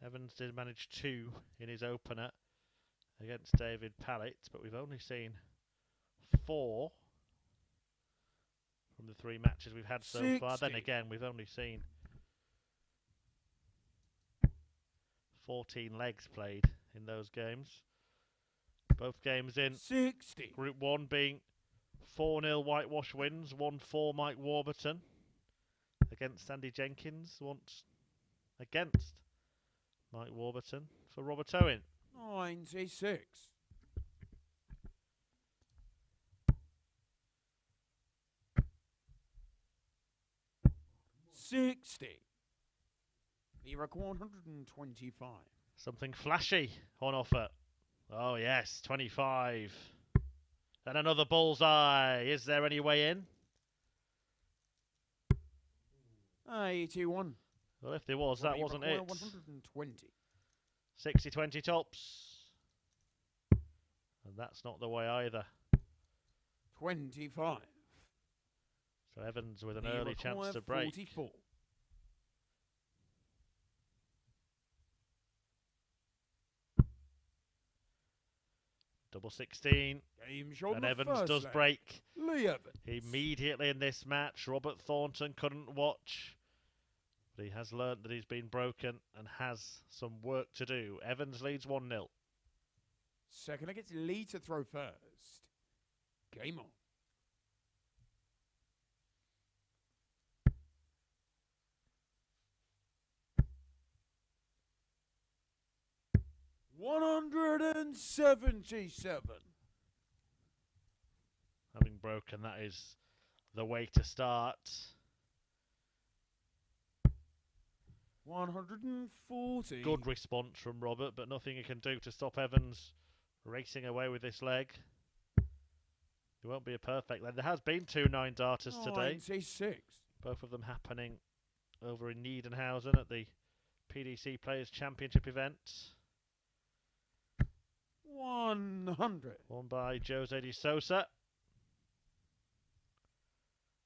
Evans did manage 2 in his opener against David Pallett, but we've only seen 4 from the 3 matches we've had so 60. far. Then again, we've only seen 14 legs played in those games. Both games in 60. Group 1 being 4-0 whitewash wins, 1-4 Mike Warburton against Andy Jenkins, once against Mike Warburton for Robert Owen. 96. $60. Lyric 125. Something flashy on offer. Oh yes, 25. And another bullseye. Is there any way in? 81. Well, if there was, that wasn't it. 120. 60-20 tops. And that's not the way either. 25. So Evans with an early chance to break. 44. Double 16. Game shot And Evans does leg. break. Lee Evans. Immediately in this match, Robert Thornton couldn't watch. But he has learnt that he's been broken and has some work to do. Evans leads 1-0. Second leg, it's Lee to throw first. Game on. $177. Having broken, that is the way to start. 140. Good response from Robert, but nothing he can do to stop Evans racing away with this leg. It won't be a perfect leg. There has been 2 9 darters today. 96. Both of them happening over in Niedenhausen at the PDC Players Championship event. 100. Won by Jose de Sousa,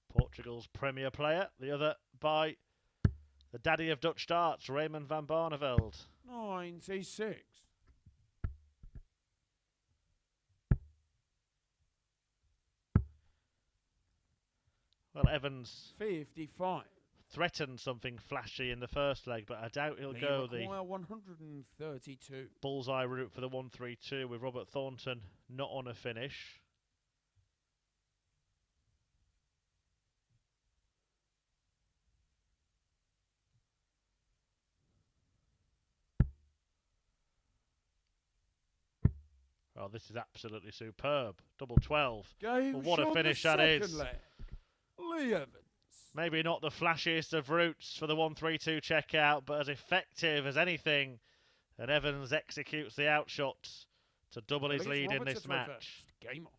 Portugal's premier player. The other by the daddy of Dutch darts, Raymond van Barneveld. 96. Well, Evans 55. threatened something flashy in the first leg, but I doubt he'll go the 132 bullseye route for the 1-3-2 with Robert Thornton not on a finish. Oh, this is absolutely superb. Double 12. Game Well, what a shot finish the that is. second leg. Lee Evans. Maybe not the flashiest of routes for the 1-3-2 checkout, but as effective as anything. And Evans executes the outshot to double his lead in this match. Game on.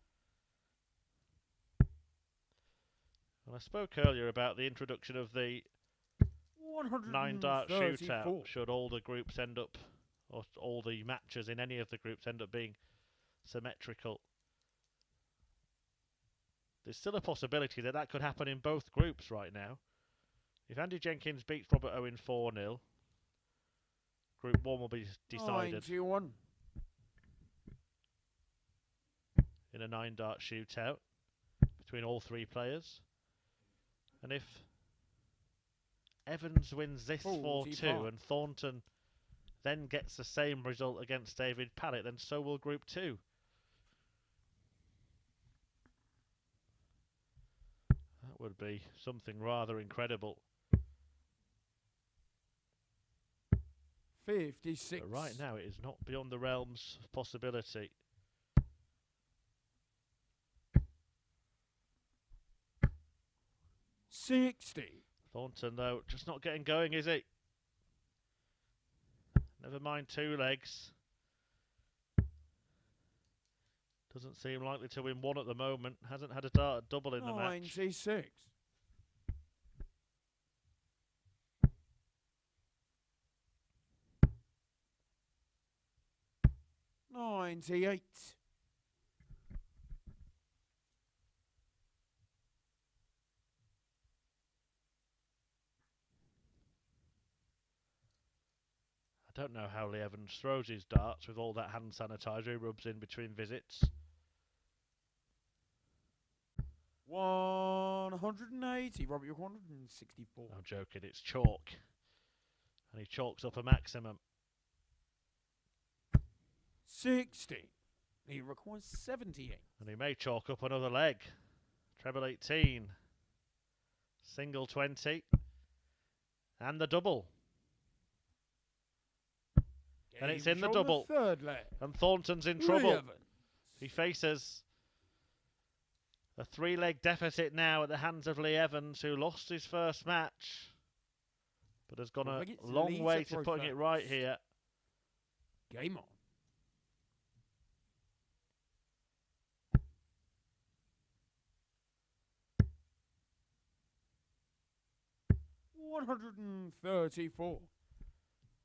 And I spoke earlier about the introduction of the 9-dart shootout. Should all the groups end up, or all the matches in any of the groups end up being symmetrical. There's still a possibility that that could happen in both groups right now. If Andy Jenkins beats Robert Owen 4-0, Group 1 will be decided 9-1 in a 9-dart shootout between all three players. And if Evans wins this 4-2 and Thornton then gets the same result against David Pallett, then so will Group 2. That would be something rather incredible. 56. But right now it is not beyond the realms of possibility. Thornton, though, just not getting going, is he? Never mind 2 legs. Doesn't seem likely to win 1 at the moment. Hasn't had a dart double in the match. 96. 98. I don't know how Lee Evans throws his darts with all that hand sanitizer he rubs in between visits. 180. Robert, you're 164. I'm joking, it's chalk. And he chalks up a maximum. 60. He requires 78. And he may chalk up another leg. Treble 18. Single 20. And the double. And it's in the double. Third leg. And Thornton's in trouble. He faces a 3-leg deficit now at the hands of Lee Evans, who lost his first match, but has gone a long way to putting it right here. Game on. 134.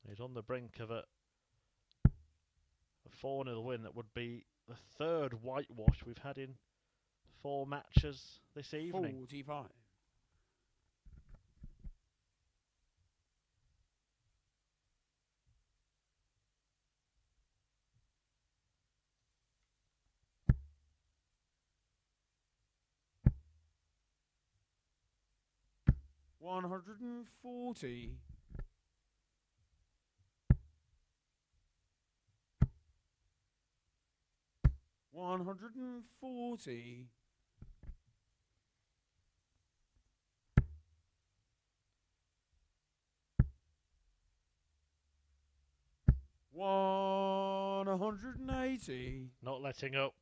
He's on the brink of a 4-0 win that would be the 3rd whitewash we've had in 4 matches this evening. 45. $140. 140. 180. Not letting up.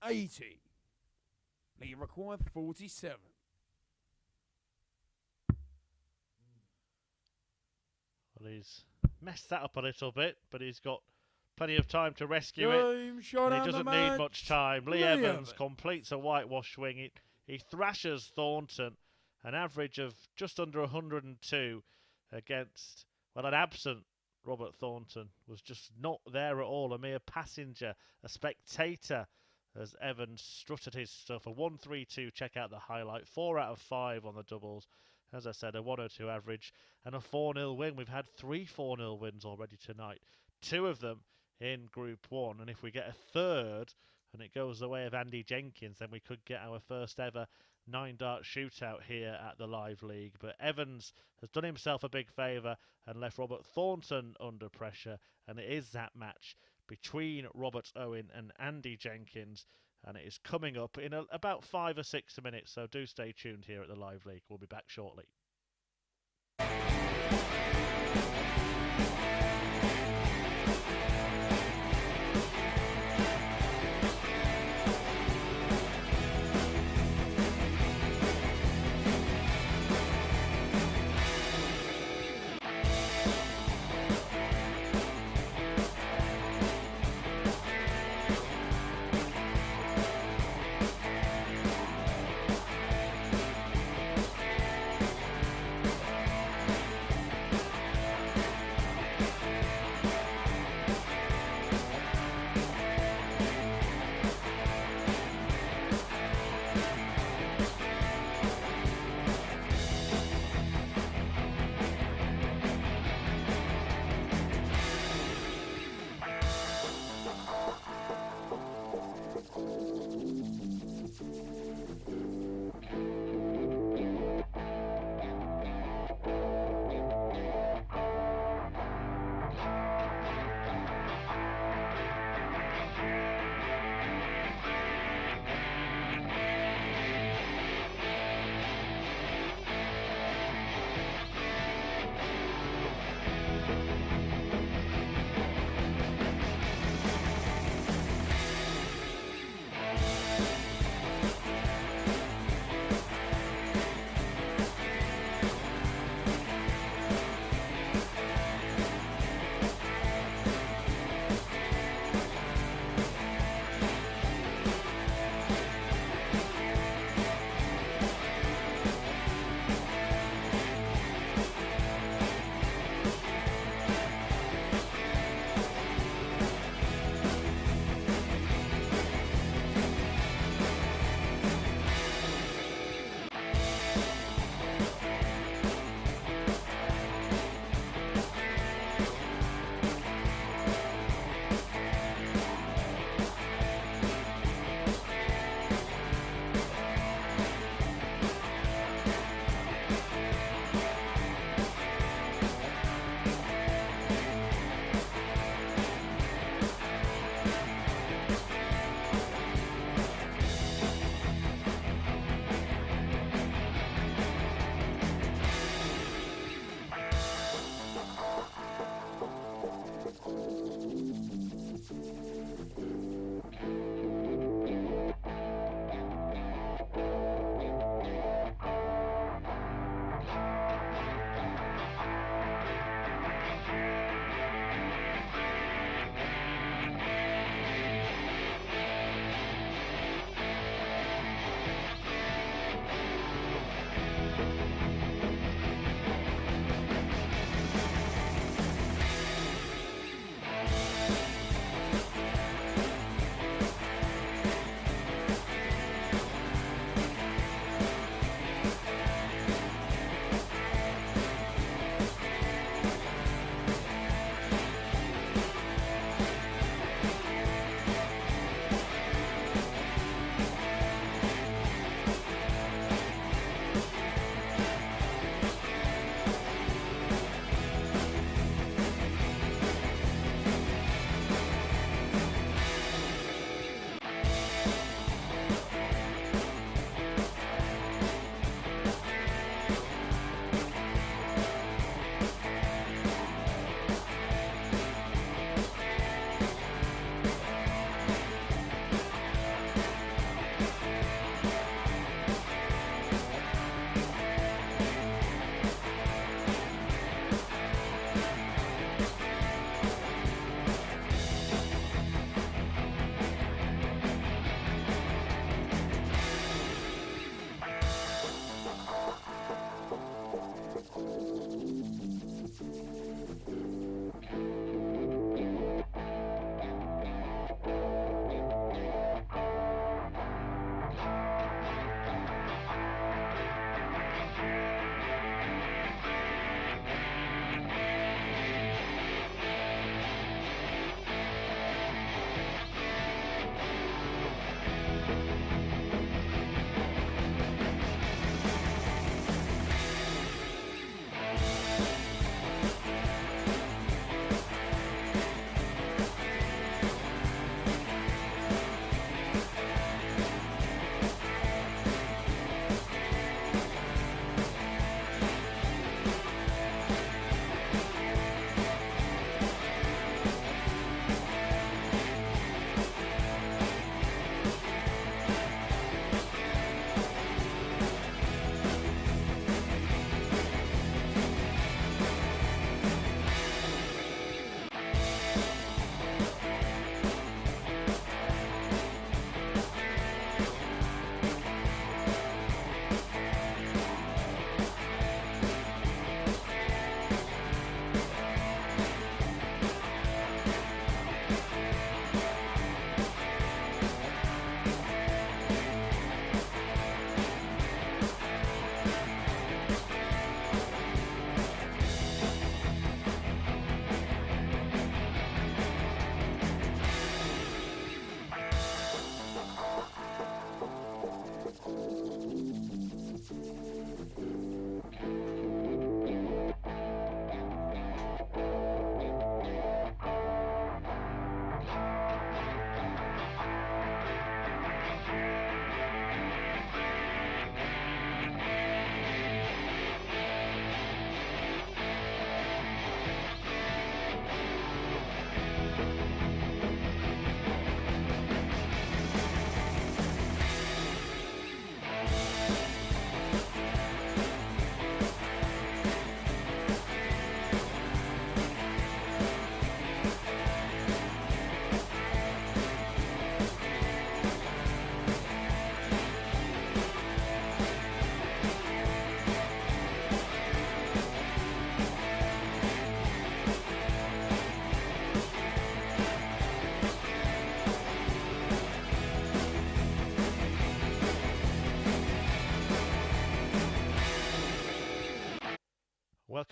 80. He required 47. Well, he's messed that up a little bit, but he's got plenty of time to rescue it. And he doesn't need much time. Lee Evans completes a whitewash swing. He thrashes Thornton, an average of just under 102 against, well, an absent Robert Thornton. Was just not there at all, a mere passenger, a spectator, as Evans strutted his stuff. A 1-3-2, check out the highlight. 4 out of 5 on the doubles. As I said, a 102 average and a 4-0 win. We've had 3 4-0 wins already tonight. 2 of them in Group 1. And if we get a third and it goes the way of Andy Jenkins, then we could get our first ever 9-dart shootout here at the Live League. But Evans has done himself a big favour and left Robert Thornton under pressure. And it is that match between Robert Owen and Andy Jenkins. And it is coming up in about 5 or 6 minutes. So do stay tuned here at the Live League. We'll be back shortly.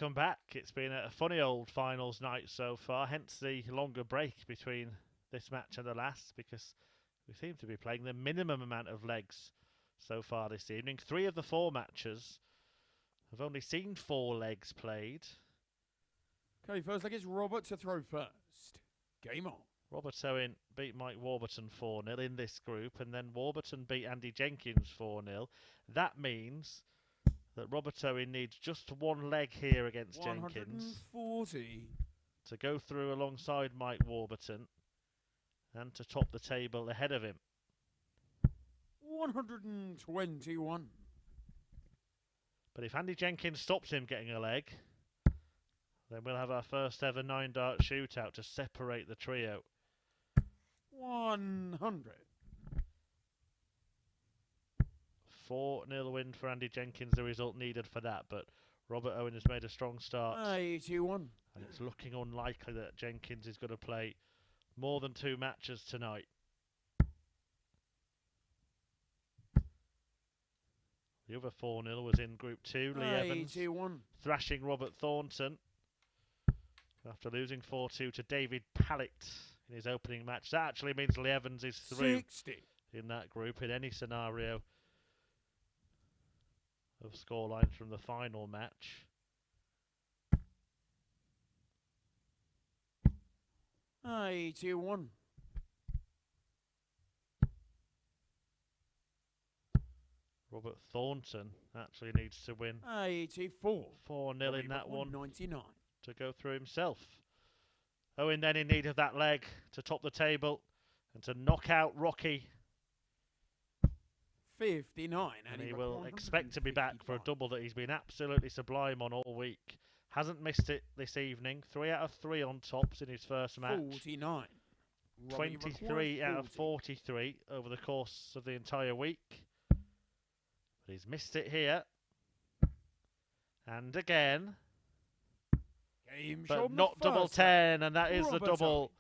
welcome back. It's been a funny old finals night so far, hence the longer break between this match and the last, because we seem to be playing the minimum amount of legs so far this evening. 3 of the 4 matches have only seen 4 legs played. Okay, first leg is Robert to throw first. Game on. Robert Owen beat Mike Warburton 4-0 in this group, and then Warburton beat Andy Jenkins 4-0. That means that Robert Owen needs just 1 leg here against Jenkins 140 to go through alongside Mike Warburton and to top the table ahead of him. 121. But if Andy Jenkins stops him getting a leg, then we'll have our first ever 9-dart shootout to separate the trio. 100. 4-0 win for Andy Jenkins, the result needed for that, but Robert Owen has made a strong start. 81. And it's looking unlikely that Jenkins is going to play more than 2 matches tonight. The other 4-0 was in Group 2. Lee Evans thrashing Robert Thornton after losing 4-2 to David Pallett in his opening match. That actually means Lee Evans is through 60 in that group in any scenario of scorelines from the final match. 81. Robert Thornton actually needs to win 84. 4-0 in that one 99. to go through himself. Owen then in need of that leg to top the table and to knock out Rocky. 59. And he will expect to be back for a double that he's been absolutely sublime on all week. Hasn't missed it this evening. 3 out of 3 on tops in his first match. 49. 23 out of 43 over the course of the entire week. But he's missed it here. And again. But not double 10, and that is the double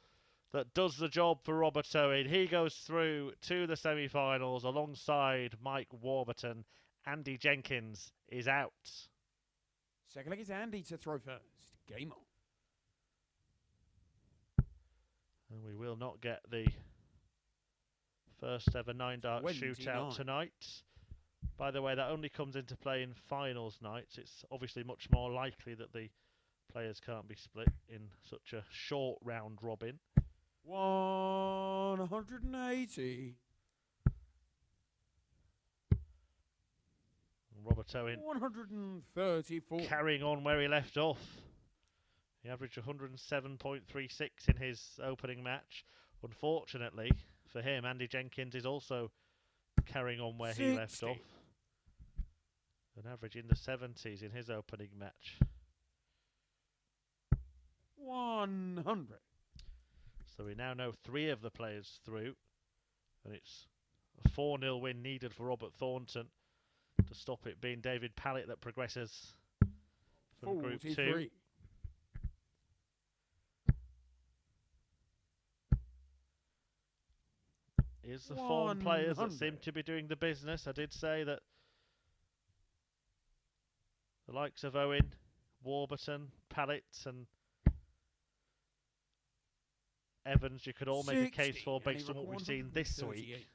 that does the job for Robert Owen. He goes through to the semi-finals alongside Mike Warburton. Andy Jenkins is out. Second leg is Andy to throw first. Game on. And we will not get the first ever 9-dart shootout tonight. By the way, that only comes into play in finals nights. It's obviously much more likely that the players can't be split in such a short round robin. 180. Robert Owen 134. carrying on where he left off. He averaged 107.36 in his opening match. Unfortunately for him, Andy Jenkins is also carrying on where 60. he left off. An average in the 70s in his opening match. 100. So we now know 3 of the players through, and it's a 4-0 win needed for Robert Thornton to stop it being David Pallett that progresses from Group 2. Is the form players that seem to be doing the business. I did say that the likes of Owen, Warburton, Pallett and Evans, you could all make a case for based on what we've seen this week.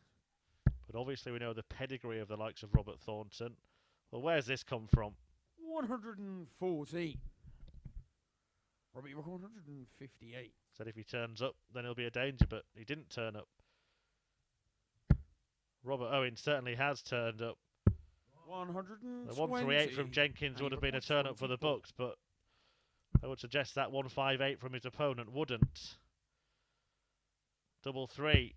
But obviously we know the pedigree of the likes of Robert Thornton. Well, where's this come from? 114. Robbie, 158. Said if he turns up, then he'll be a danger, but he didn't turn up. Robert Owen certainly has turned up. 120. The 138 from Jenkins would have been a turn up for the books, but I would suggest that 158 from his opponent wouldn't. Double 3.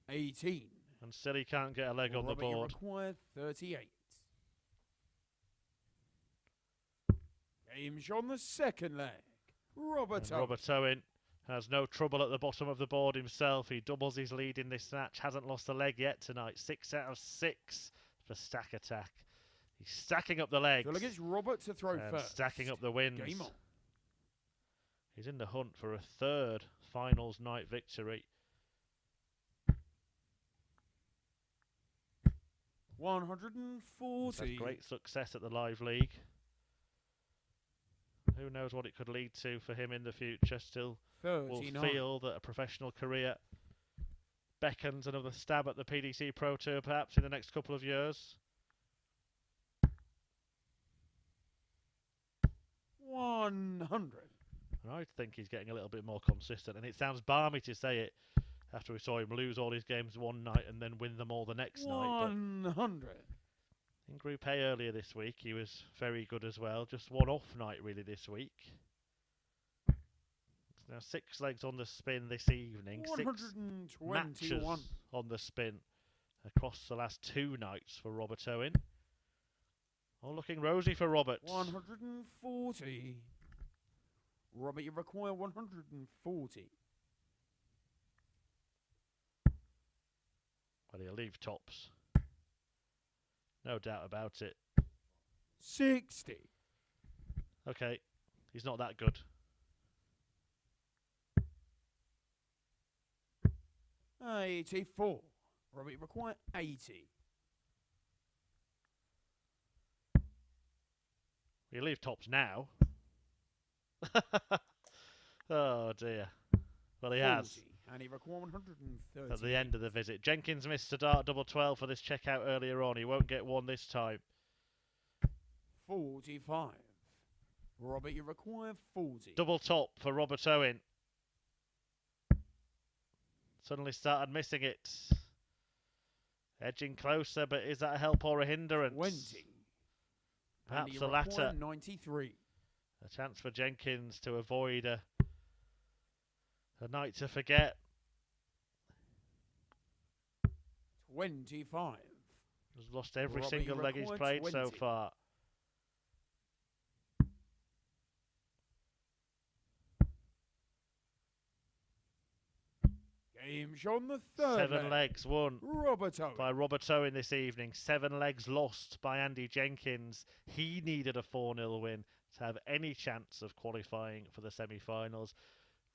18. And still he can't get a leg on the board. Required 38. Games on the second leg. Robert Owen has no trouble at the bottom of the board himself. He doubles his lead in this match. Hasn't lost a leg yet tonight. 6 out of 6 for stack attack. He's stacking up the legs. So it's Robert to throw and first. Stacking up the wins. Game on. He's in the hunt for a 3rd finals night victory. 140. That's great success at the Live League. Who knows what it could lead to for him in the future. Still will 39. feel that a professional career beckons another stab at the PDC Pro Tour perhaps in the next couple of years. 100. I think he's getting a little bit more consistent, and it sounds balmy to say it after we saw him lose all his games one night and then win them all the next night. 100. In Group A earlier this week, he was very good as well. Just one off night really this week. It's now 6 legs on the spin this evening. 6 matches on the spin across the last 2 nights for Robert Owen. All looking rosy for Robert. 140. Robert, you require 140. Well, he'll leave tops. No doubt about it. 60. Okay, he's not that good. 84. Robert, you require 80. You leave tops now. Oh dear. Well, he 40. has. And he requires 130. At the end of the visit. Jenkins missed a dart double 12 for this checkout earlier on. He won't get one this time. 45. Robert, you require 40. Double top for Robert Owen. Suddenly started missing it. Edging closer, but is that a help or a hindrance? 20. Perhaps the latter. 93. A chance for Jenkins to avoid a night to forget. 25. Has lost every Robert, single you leg he's require played 20. so far. Game shown the third 7 legs won Robert Owen. by Robert Owen this evening. 7 legs lost by Andy Jenkins. He needed a 4-0 win to have any chance of qualifying for the semi-finals.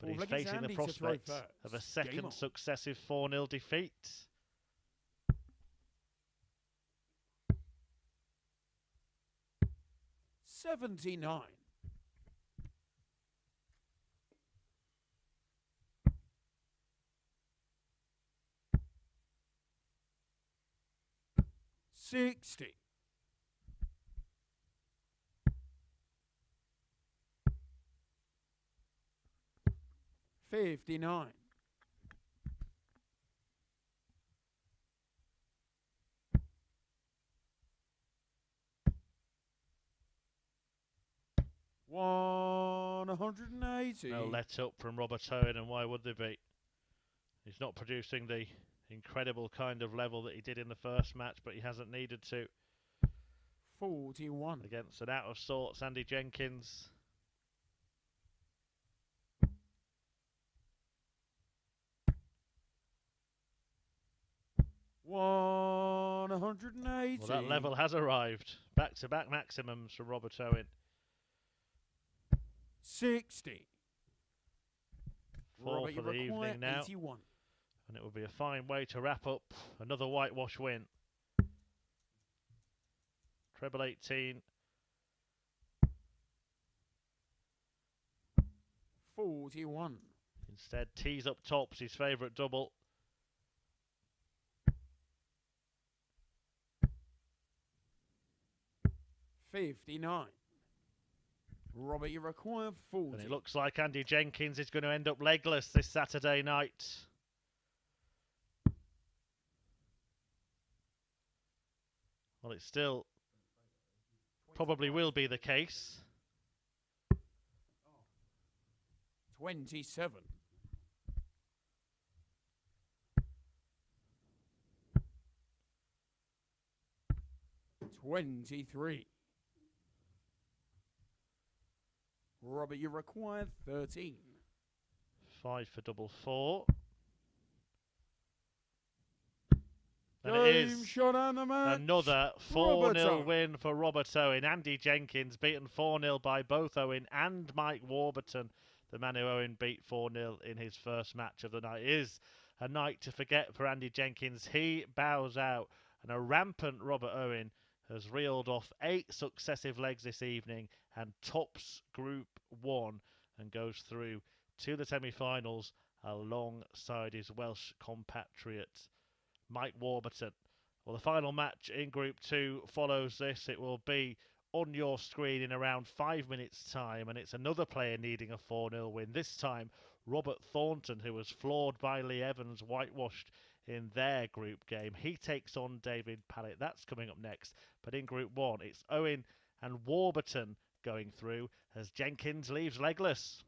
But he's facing the prospect of a second successive 4-0 defeat. $79. 60. 59. 180. No let up from Robert Owen, and why would there be? He's not producing the incredible kind of level that he did in the first match, but he hasn't needed to. 41. Against an out of sorts Andy Jenkins. $180. Well, that level has arrived. Back-to-back maximums from Robert Owen. 60. 4 Robert, for the evening now. 81. And it will be a fine way to wrap up another whitewash win. Treble 18. 41. Instead, tees up tops, his favourite double. $59. Robert, you require 40. And it looks like Andy Jenkins is going to end up legless this Saturday night. Well, it still probably will be the case. 27. 23. Robert, you require 13. 5 for double 4. And it is shot on the match. another 4-0 win for Robert Owen. Andy Jenkins beaten 4-0 by both Owen and Mike Warburton, the man who Owen beat 4-0 in his first match of the night. It is a night to forget for Andy Jenkins. He bows out, and a rampant Robert Owen has reeled off 8 successive legs this evening and tops Group 1 and goes through to the semi-finals alongside his Welsh compatriot Mike Warburton. Well, the final match in Group 2 follows this. It will be on your screen in around 5 minutes' time, and it's another player needing a 4-0 win. This time, Robert Thornton, who was floored by Lee Evans, whitewashed in their group game. He takes on David Pallett. That's coming up next. But in Group 1, it's Owen and Warburton going through as Jenkins leaves legless.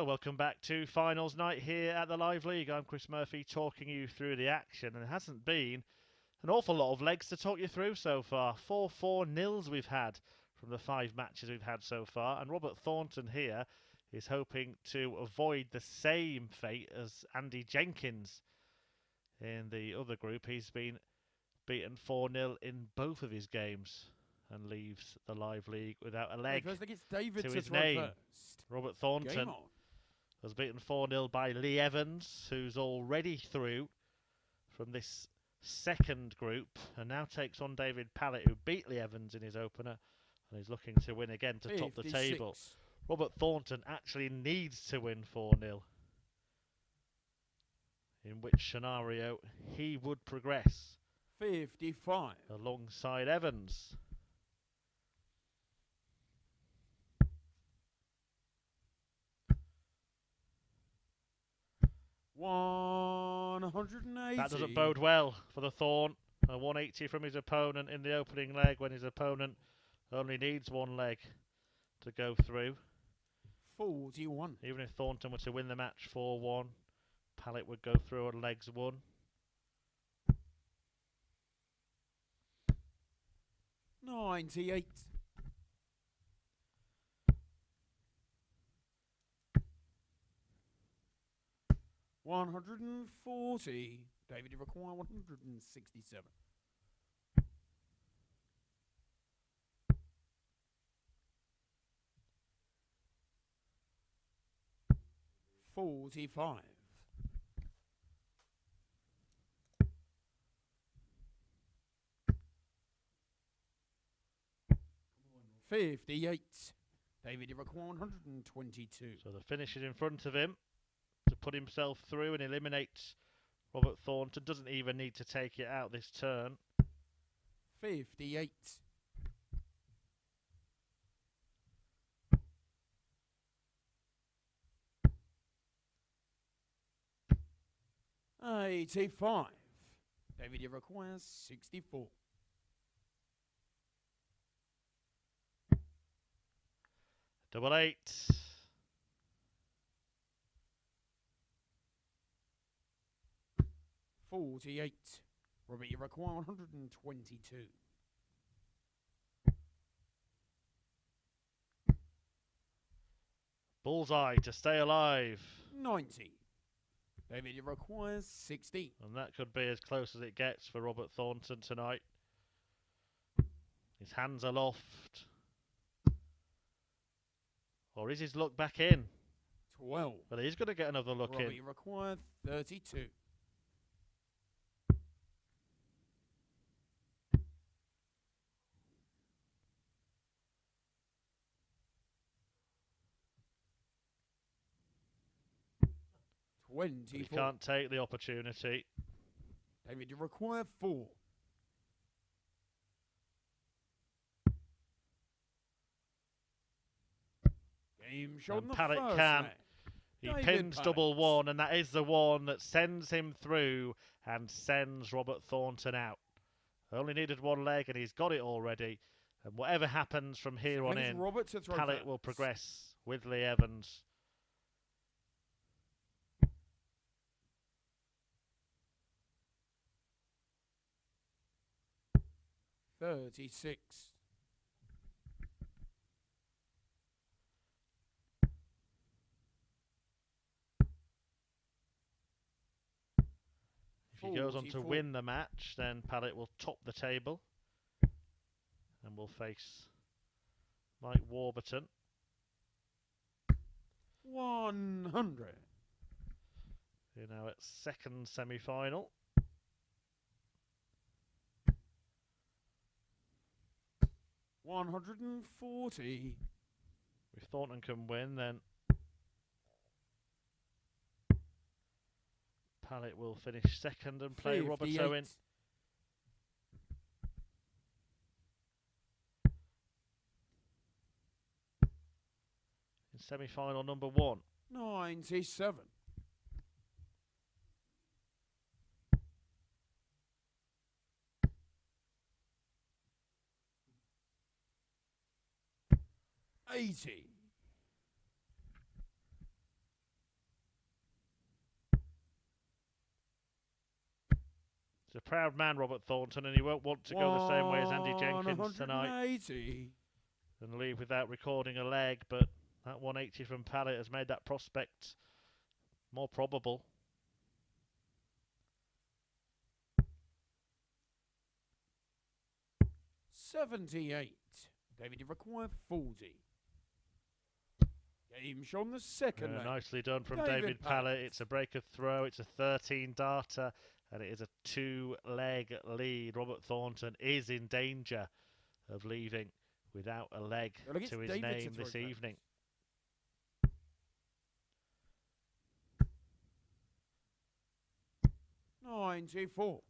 Well, welcome back to finals night here at the Live League. I'm Chris Murphy, talking you through the action, and it hasn't been an awful lot of legs to talk you through so far. 4-4 nils we've had from the 5 matches we've had so far, and Robert Thornton here is hoping to avoid the same fate as Andy Jenkins in the other group. He's been beaten 4-0 in both of his games and leaves the Live League without a leg First, it's David to to his throw name. first. Robert Game Thornton on. was beaten 4-0 by Lee Evans, who's already through from this second group, and now takes on David Pallett, who beat Lee Evans in his opener, and is looking to win again to top the 56. table. Robert Thornton actually needs to win 4-0, in which scenario he would progress 55. alongside Evans. $180. That doesn't bode well for the Thorn. A 180 from his opponent in the opening leg, when his opponent only needs one leg to go through. 41. Even if Thornton were to win the match 4-1, Pallett would go through on legs 1. $98. $140. David, you require 167. $45. $58. David, you require 122. So the finish is in front of him to put himself through and eliminate Robert Thornton. Doesn't even need to take it out this turn. 58. $85. David, you require 64. Double 8. $48. Robert, you require 122. Bullseye to stay alive. 90. David, you require 60. And that could be as close as it gets for Robert Thornton tonight. His hands aloft. Or is his luck back in? 12. Well, he's going to get another look Robert, in. you require 32. But he can't take the opportunity. David, you require 4. Game showed in the Pallett first can. leg. He David pins Pallett. double 1, and that is the one that sends him through and sends Robert Thornton out. Only needed one leg, and he's got it already. And whatever happens from here on in, Robert to throw Pallett first. will progress with Lee Evans. $36. If he goes on to win the match, then Pallett will top the table and will face Mike Warburton. 100. You're now at second semi-final. $140. If Thornton can win, then Pallett will finish second and play Robert 58. Owen. In semi-final number 1. 97. $80. He's a proud man, Robert Thornton, and he won't want to go the same way as Andy Jenkins tonight 180. and leave without recording a leg, but that 180 from Pallett has made that prospect more probable. $78. David, you require 40. Game shown the second leg. Nicely done from David Pallett. It's a break of throw. It's a 13 darter, and it is a 2-leg lead. Robert Thornton is in danger of leaving without a leg to his name this evening. $94.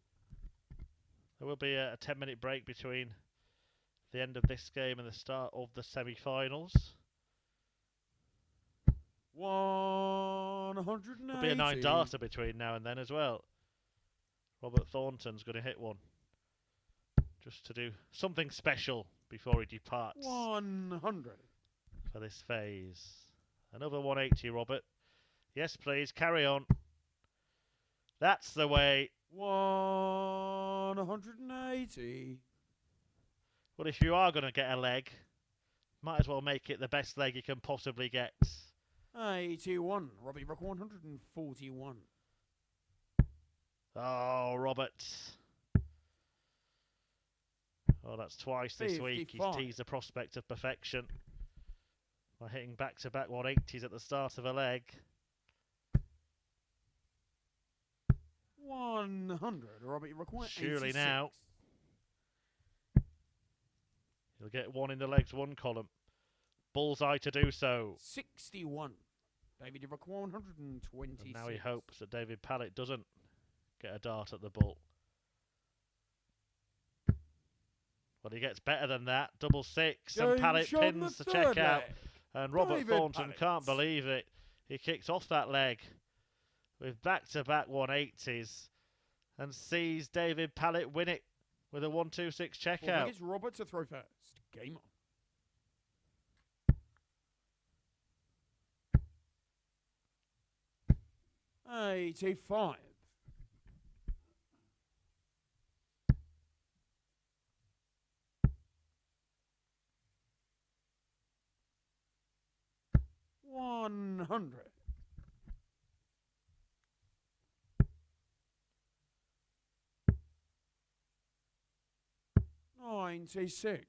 There will be a 10-minute break between the end of this game and the start of the semi-finals. 180. There'll be a 9 darter between now and then as well. Robert Thornton's going to hit one just to do something special before he departs 100 for this phase. Another 180, Robert. Yes, please, carry on. That's the way. 180. Well, if you are going to get a leg, might as well make it the best leg you can possibly get. 81. Robbie Brook 141. Oh, Robert. Oh, that's twice this 55. week. He's teased the prospect of perfection by hitting back-to-back 180s at the start of a leg. 100. Robbie Brook 86. Surely now he'll get one in the legs one column. Bullseye to do so. 61. David Brook 126. And now he hopes that David Pallett doesn't get a dart at the bull. Well, he gets better than that. Double six, and Pallett pins the check out. And Robert Thornton can't believe it. He kicks off that leg with back-to-back 180s and sees David Pallett win it with a 1-2-6 check out. It's Robert to throw first. Game on. $85. $100. $96.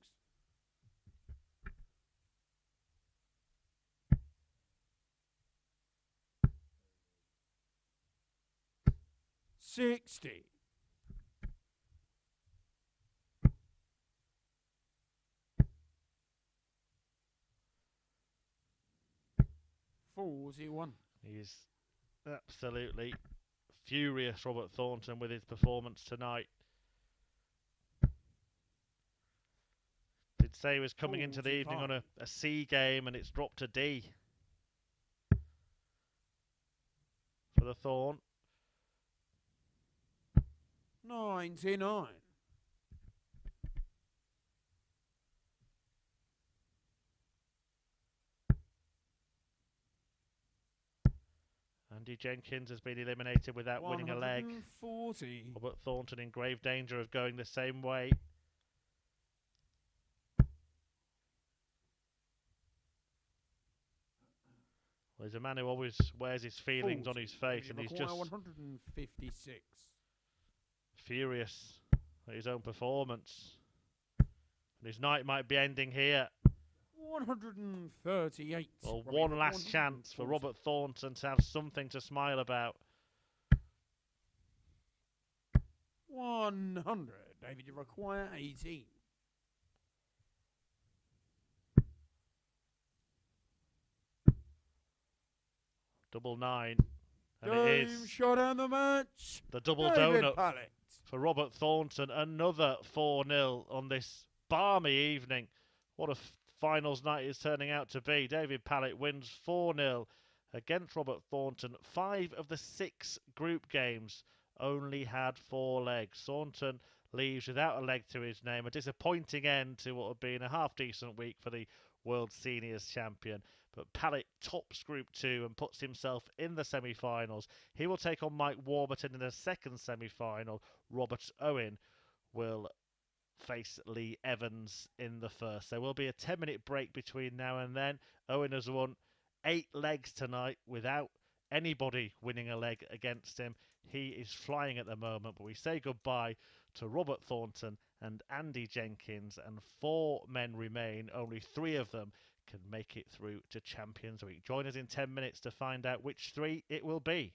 $60. $41. He's absolutely furious, Robert Thornton, with his performance tonight. Did say he was coming into the evening on a C game, and it's dropped to D for the Thorn. 99. Andy Jenkins has been eliminated without winning a leg. 140. Robert Thornton in grave danger of going the same way. Well, he's a man who always wears his feelings on his face, and he's just 156. Furious at his own performance. And his night might be ending here. 138. Well, one last chance for Robert Thornton to have something to smile about. 100. David, you require 18. Double 9. And it is shot out the match. the double David donut Pallett. for Robert Thornton. Another 4-0 on this balmy evening. What a finals night is turning out to be. David Pallett wins 4-0 against Robert Thornton. 5 of the 6 group games only had 4 legs. Thornton leaves without a leg to his name. A disappointing end to what had been a half-decent week for the World Seniors champion. But Pallett tops Group 2 and puts himself in the semi-finals. He will take on Mike Warburton in the second semi-final. Robert Owen will face Lee Evans in the first. There will be a 10-minute break between now and then. Owen has won 8 legs tonight without anybody winning a leg against him. He is flying at the moment, but we say goodbye to Robert Thornton and Andy Jenkins, and 4 men remain. Only 3 of them can make it through to Champions Week. Join us in 10 minutes to find out which 3 it will be.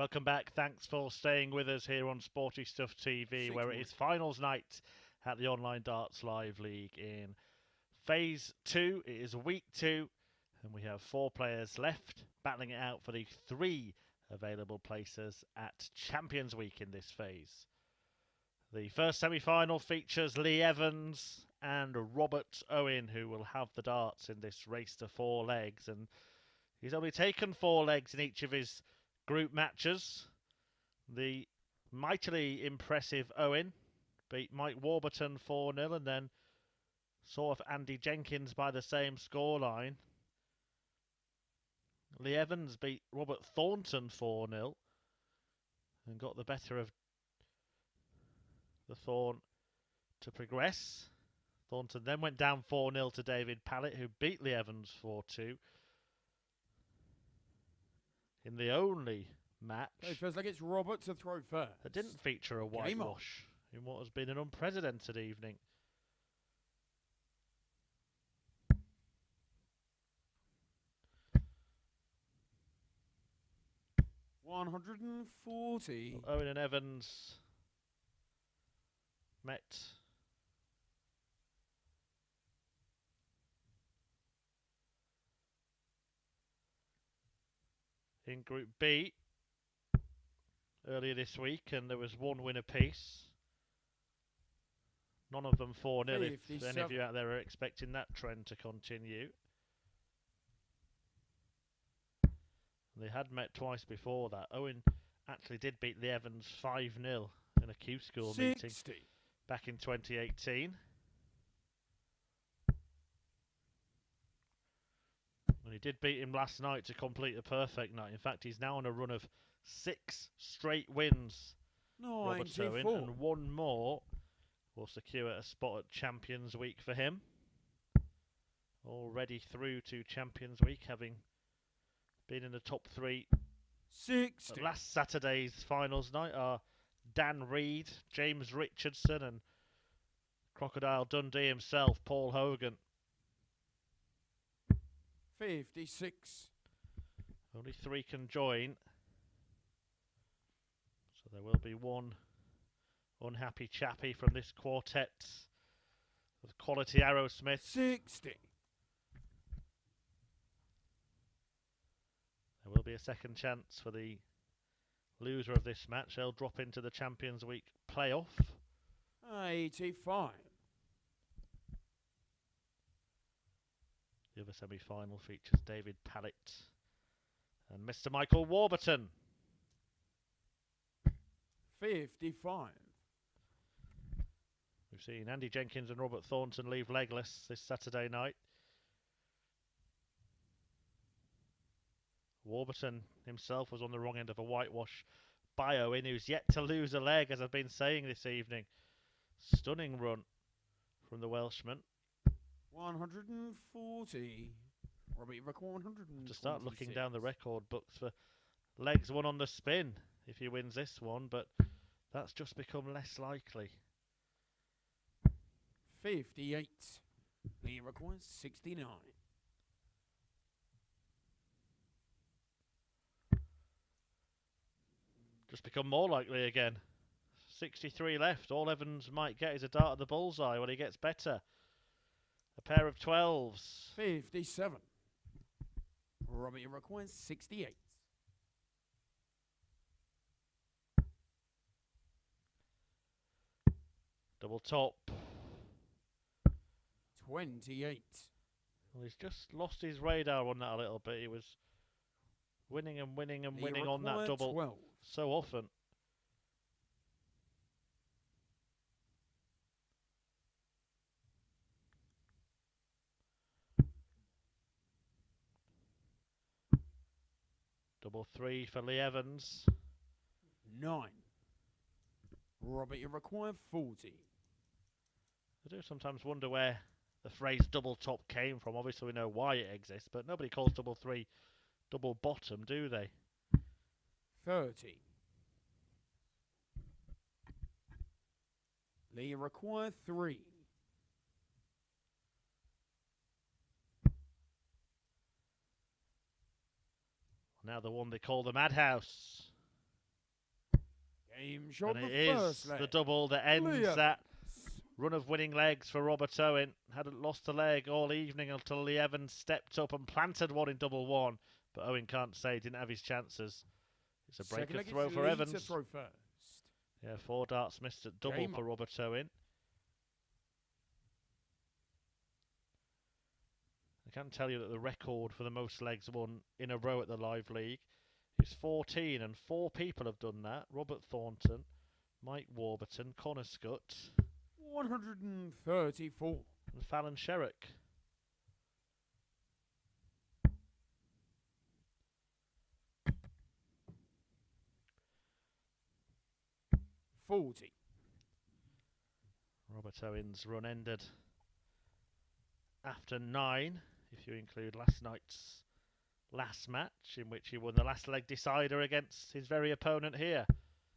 Welcome back. Thanks for staying with us here on Sporty Stuff TV, where it is finals night at the Online Darts Live League in Phase 2. It is week 2, and we have 4 players left, battling it out for the 3 available places at Champions Week in this phase. The first semi-final features Lee Evans and Robert Owen, who will have the darts in this race to 4 legs, and he's only taken 4 legs in each of his group matches. The mightily impressive Owen beat Mike Warburton 4-0 and then saw Andy Jenkins by the same scoreline. Lee Evans beat Robert Thornton 4-0 and got the better of the Thorn to progress. Thornton then went down 4-0 to David Pallett, who beat Lee Evans 4-2. In the only match it feels like it's Robert to throw first. That didn't feature a whitewash in what has been an unprecedented evening. $140. Owen and Evans met in Group B earlier this week, and there was 1 win apiece. None of them 4-0, if any of you out there are expecting that trend to continue. They had met twice before that. Owen actually did beat Lee Evans 5-0 in a Q-School meeting back in 2018. And he did beat him last night to complete a perfect night. In fact, he's now on a run of 6 straight wins, Robert Owen, and 1 more will secure a spot at Champions Week for him. Already through to Champions Week, having been in the top 3 at last Saturday's finals night, are Dan Reed, James Richardson, and Crocodile Dundee himself, Paul Hogan. 56. Only 3 can join, so there will be 1 unhappy chappie from this quartet of quality Aerosmith. 60. There will be a second chance for the loser of this match. They'll drop into the Champions Week playoff. 85. The other semi-final features David Pallett and Mr. Michael Warburton. 55. We've seen Andy Jenkins and Robert Thornton leave legless this Saturday night. Warburton himself was on the wrong end of a whitewash by Owen, who's yet to lose a leg, as I've been saying this evening. Stunning run from the Welshman. 140. Robbie, record 100. To start looking down the record books for legs won on the spin if he wins this one, but that's just become less likely. 58. Lee records 69. Just become more likely again. 63 left. All Evans might get is a dart at the bullseye when he gets better. A pair of 12s. 57. Robbie records 68. Double top. 28. Well, he's just lost his radar on that a little bit. He was winning and winning and winning on that double 12. so often. Double 3 for Lee Evans. 9. Robert, you require 40. I do sometimes wonder where the phrase double top came from. Obviously we know why it exists, but nobody calls double 3 double bottom, do they? 30. Lee require 3. Now the one they call the Madhouse. Game shot And the it first is leg. the double that ends Clear. that run of winning legs for Robert Owen. Hadn't lost a leg all evening until Lee Evans stepped up and planted one in double one. But Owen can't say, didn't have his chances. It's a break of throw for Evans. To throw first. Yeah, 4 darts missed at double for Robert Owen. I can tell you that the record for the most legs won in a row at the Live League is 14, and 4 people have done that. Robert Thornton, Mike Warburton, Connor Scott, 134. and Fallon Sherrick. Robert Owen's run ended after 9, if you include last night's last match, in which he won the last leg decider against his very opponent here.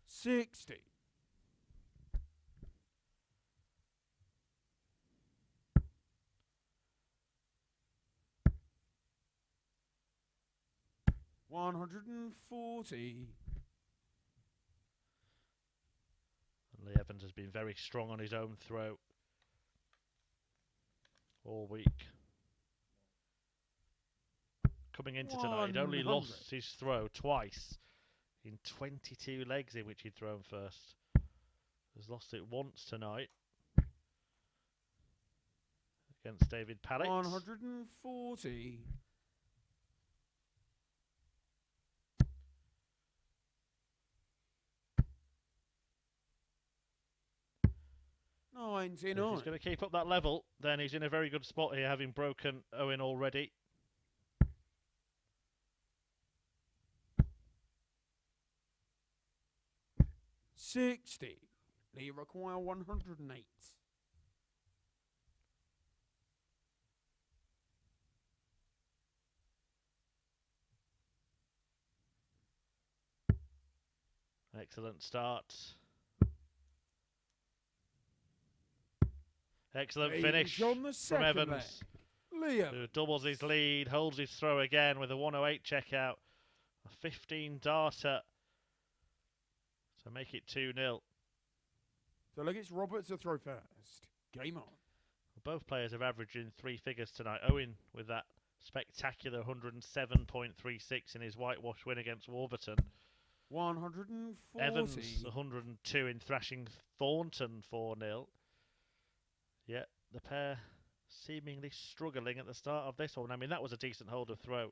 60. $140. And Lee Evans has been very strong on his own throw all week. Coming into tonight, he'd only lost his throw twice in 22 legs in which he'd thrown first. Has lost it once tonight against David Pallett. 140. 99. If he's going to keep up that level, then he's in a very good spot here, having broken Owen already. $60. They require 108. Excellent start. Excellent finish from Evans, who doubles his lead, holds his throw again with a 108 checkout. A 15 darter to make it 2-0. So look, it's Robert to throw first. Game on. Both players have averaged in 3 figures tonight. Owen with that spectacular 107.36 in his whitewash win against Warburton. 140. Evans 102 in thrashing Thornton 4-0. Yet the pair seemingly struggling at the start of this one. I mean, that was a decent hold of throw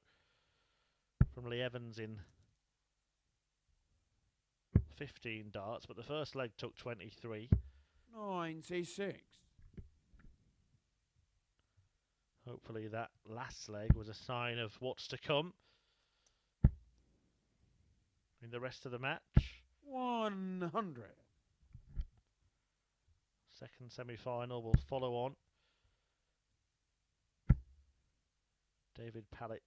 from Lee Evans in 15 darts, but the first leg took 23. 96. Hopefully that last leg was a sign of what's to come in the rest of the match. 100. Second semi-final will follow on. David Pallett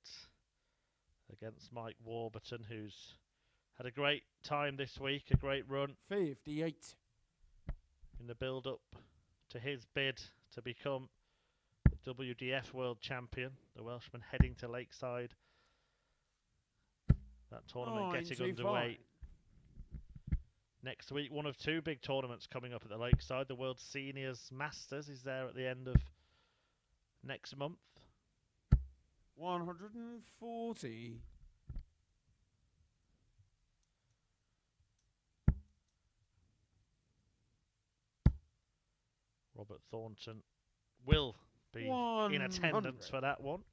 against Mike Warburton, who's had a great time this week, a great run 58 in the build-up to his bid to become the WDF World Champion. The Welshman heading to Lakeside. That tournament getting underway next week. One of 2 big tournaments coming up at the Lakeside. The World Seniors Masters is there at the end of next month. 140. Robert Thornton will be in attendance for that one.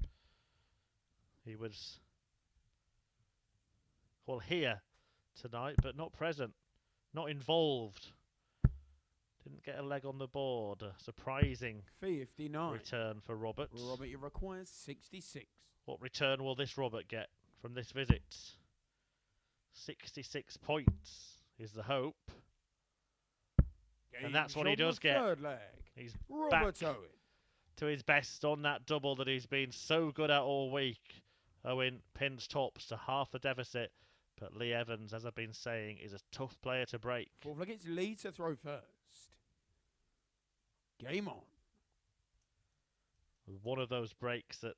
He was, well, here tonight, but not present, not involved. Didn't get a leg on the board. A surprising 59 return for Robert. Robert, you requires 66. What return will this Robert get from this visit? 66 points is the hope. And that's what he does get. Third leg. He's Robert back Owen to his best on that double that he's been so good at all week. Owen pins tops to half the deficit, but Lee Evans, as I've been saying, is a tough player to break. Fourth leg, it's Lee to throw first. Game on. One of those breaks that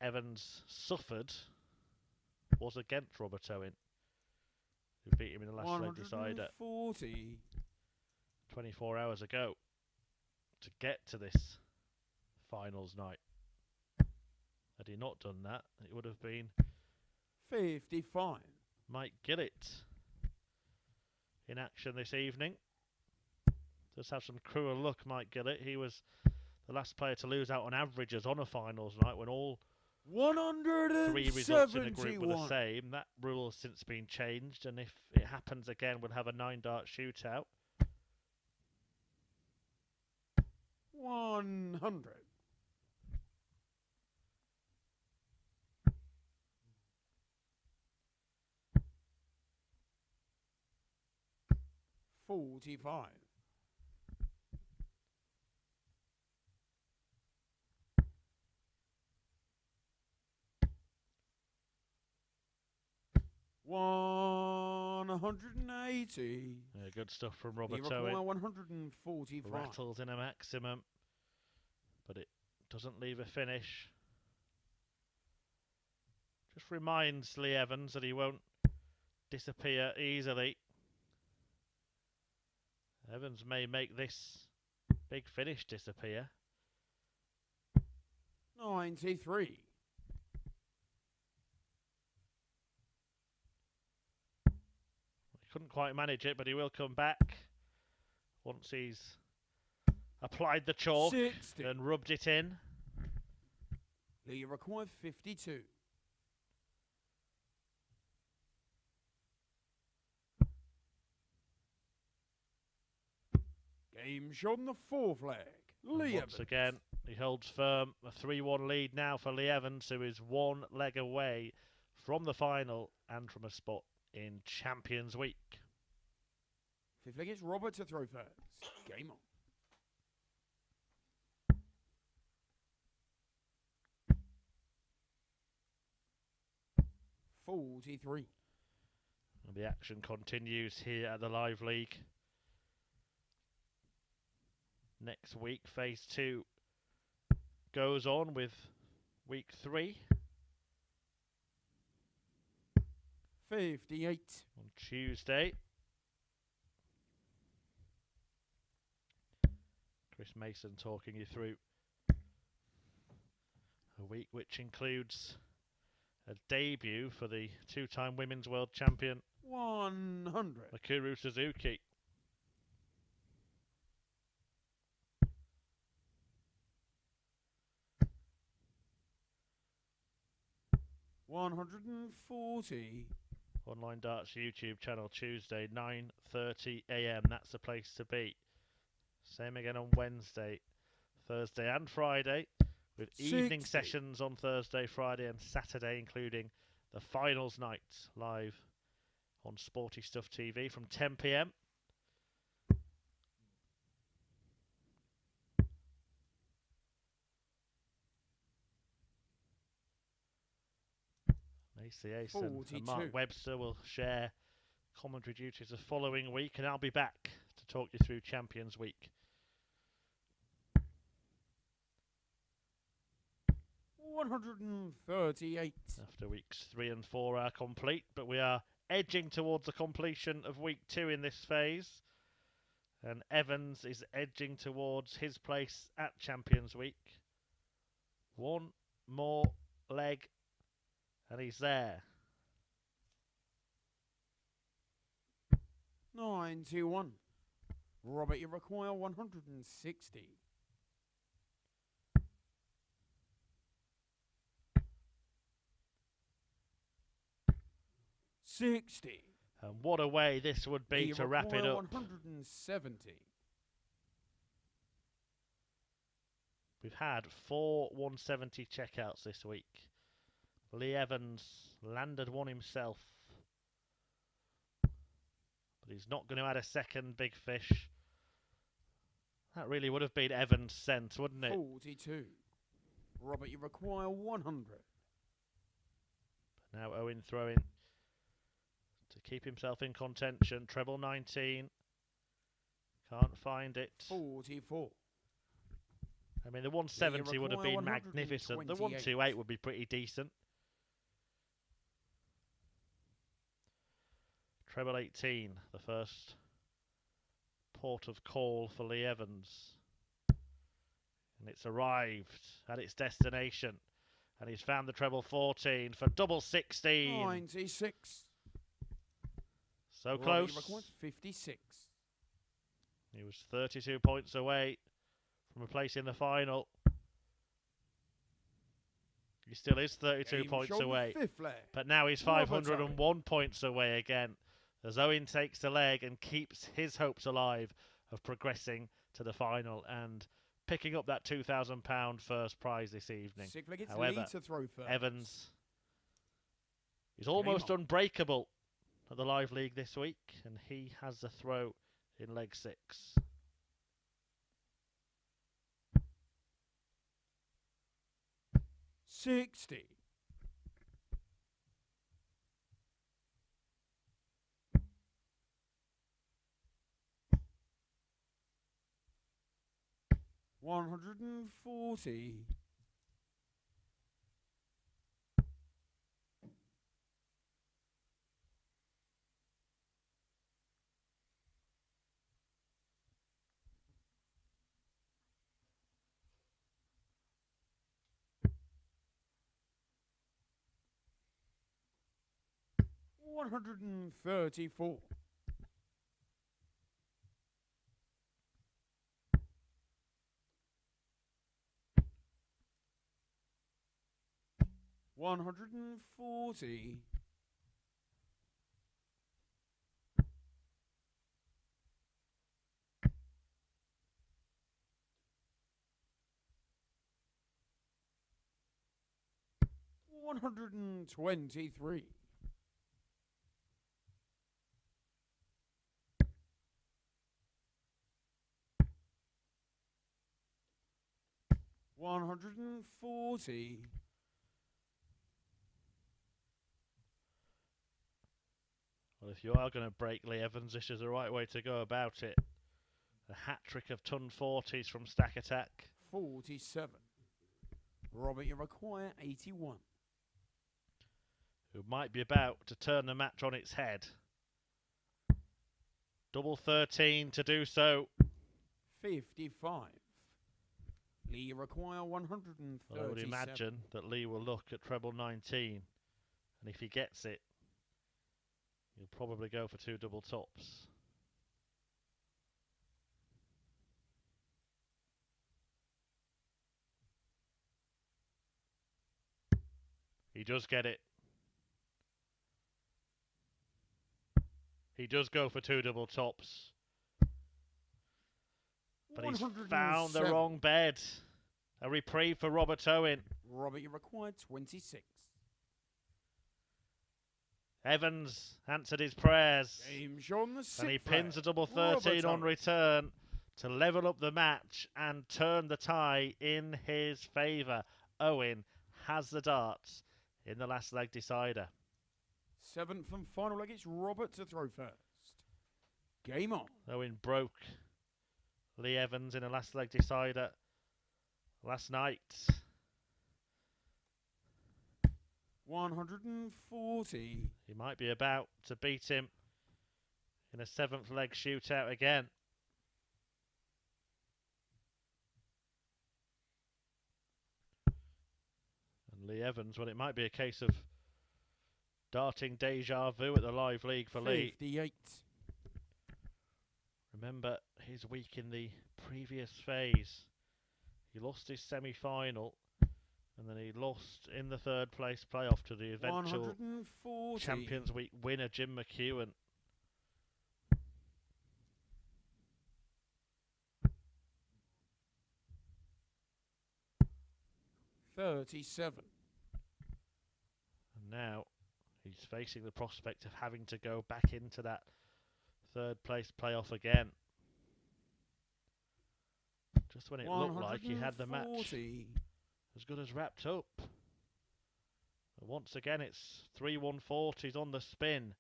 Evans suffered was against Robert Owen, who beat him in the last leg decider 140. 24 hours ago to get to this finals night. Had he not done that, it would have been 55. Mike Gillett in action this evening. Does have some cruel luck, Mike Gillett. He was the last player to lose out on averages on a finals night when all 3 results in a group were the same. That rule has since been changed, and if it happens again, we'll have a 9-dart shootout. 100. 45. 180. Yeah, good stuff from Robert You require Owen. 145. Rattles in a maximum, but it doesn't leave a finish. Just reminds Lee Evans that he won't disappear easily. Evans may make this big finish disappear. 93. He couldn't quite manage it, but he will come back once he's applied the chalk 60. and rubbed it in. You require 52. Game shot on the 4th leg. Lee Once Evans. again, he holds firm. A 3-1 lead now for Lee Evans, who is 1 leg away from the final and from a spot in Champions Week. 5th leg is Robert to throw first. Game on. 43. And the action continues here at the Live League. Next week, phase 2 goes on with week 3. 58. On Tuesday. Chris Mason talking you through a week which includes a debut for the 2-time Women's World Champion 100. Mikuru Suzuki. 140. Online Darts YouTube channel Tuesday 9:30 AM. That's the place to be. Same again on Wednesday, Thursday and Friday, with evening 60. sessions on Thursday, Friday and Saturday, including the finals night live on Sporty Stuff TV from 10 PM. Macy Asen and Mark 42. Webster will share commentary duties the following week, and I'll be back to talk you through Champions Week. 138. After weeks 3 and 4 are complete, but we are edging towards the completion of week 2 in this phase. And Evans is edging towards his place at Champions Week. One more leg, and he's there. 91. Robert, you require 160. 60. And what a way this would be You to wrap it require up. 170. We've had 4 170 checkouts this week. Lee Evans landed one himself. But he's not going to add a second big fish. That really would have been Evans' scent, wouldn't it? 42. Robert, you require 100. But now Owen throwing to keep himself in contention. Treble 19. Can't find it. 44. I mean, the 170 would have been magnificent. The 128 would be pretty decent. Treble 18, the first port of call for Lee Evans. And it's arrived at its destination. And he's found the treble 14 for double 16. 96. So close. 56. He was 32 points away from a place in the final. He still is 32 points away. But now he's 501 points away again, as Owen takes the leg and keeps his hopes alive of progressing to the final and picking up that £2,000 first prize this evening. However, Evans is almost unbreakable at the Live League this week, and he has the throw in leg 6. $60. $140. $134. $140. $123. $140. Well, if you are going to break Lee Evans, this is the right way to go about it. A hat-trick of ton 40s from Stack Attack. 47. Robert, you require 81. Who might be about to turn the match on its head. Double 13 to do so. 55. Lee, you require 137. Well, I would imagine that Lee will look at treble 19. And if he gets it, he'll probably go for 2 double tops. He does get it. He does go for 2 double tops. But he's found the wrong bed. A reprieve for Robert Owen. Robert, you require 26. Evans answered his prayers. And he pins a double 13 on return to level up the match and turn the tie in his favour. Owen has the darts in the last leg decider. 7th and final leg, it's Robert to throw first. Game on. Owen broke Lee Evans in a last leg decider last night. 140. He might be about to beat him in a 7th leg shootout again. And Lee Evans, well, it might be a case of darting deja vu at the Live League for 58. Lee. Remember his week in the previous phase. He lost his semi-final, and then he lost in the 3rd place playoff to the eventual Champions Week winner, Jim McEwen. $37. And now he's facing the prospect of having to go back into that 3rd place playoff again. Just when it looked like he had the match as good as wrapped up. But once again, it's 3 140s on the spin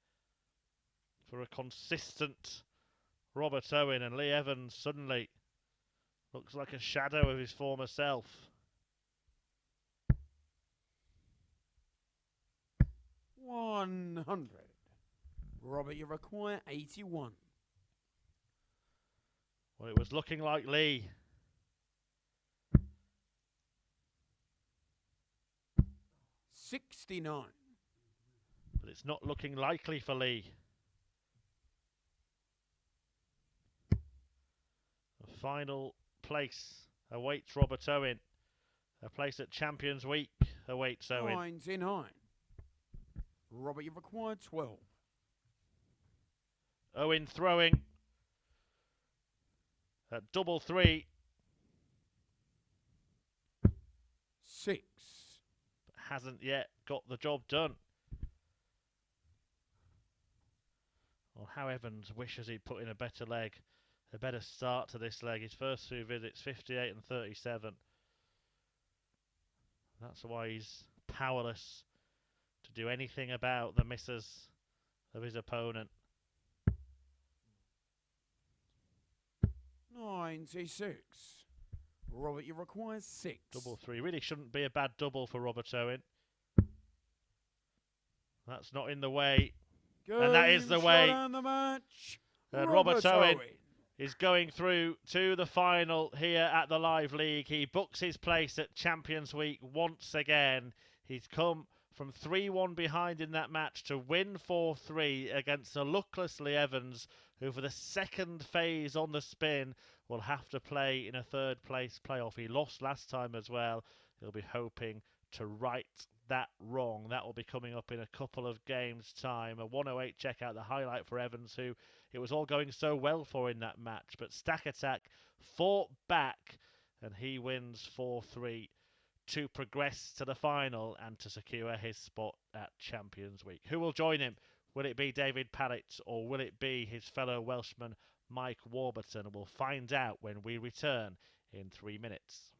for a consistent Robert Owen, and Lee Evans suddenly looks like a shadow of his former self. $100. Robert, you require 81. Well, it was looking like Lee. 69. But it's not looking likely for Lee. The final place awaits Robert Owen. A place at Champions Week awaits Owen. 99. Robert, you've acquired 12. Owen throwing at double three. 6. But hasn't yet got the job done. Well, how Evans wishes he'd put in a better leg. A better start to this leg. His first 2 visits, 58 and 37. That's why he's powerless to do anything about the misses of his opponent. 96. Robert, you require 6. Double three. Really shouldn't be a bad double for Robert Owen. That's not in the way. And that is the way. The match. And Robert Owen is going through to the final here at the Live League. He books his place at Champions Week once again. He's come from 3-1 behind in that match to win 4-3 against a luckless Lee Evans, who for the second phase on the spin will have to play in a third place playoff. He lost last time as well. He'll be hoping to right that wrong. That will be coming up in a couple of games' time. A 108 checkout, the highlight for Evans, who it was all going so well for in that match. But Stack Attack fought back and he wins 4-3 to progress to the final and to secure his spot at Champions Week. Who will join him? Will it be David Pallett or will it be his fellow Welshman Mike Warburton? We'll find out when we return in 3 minutes.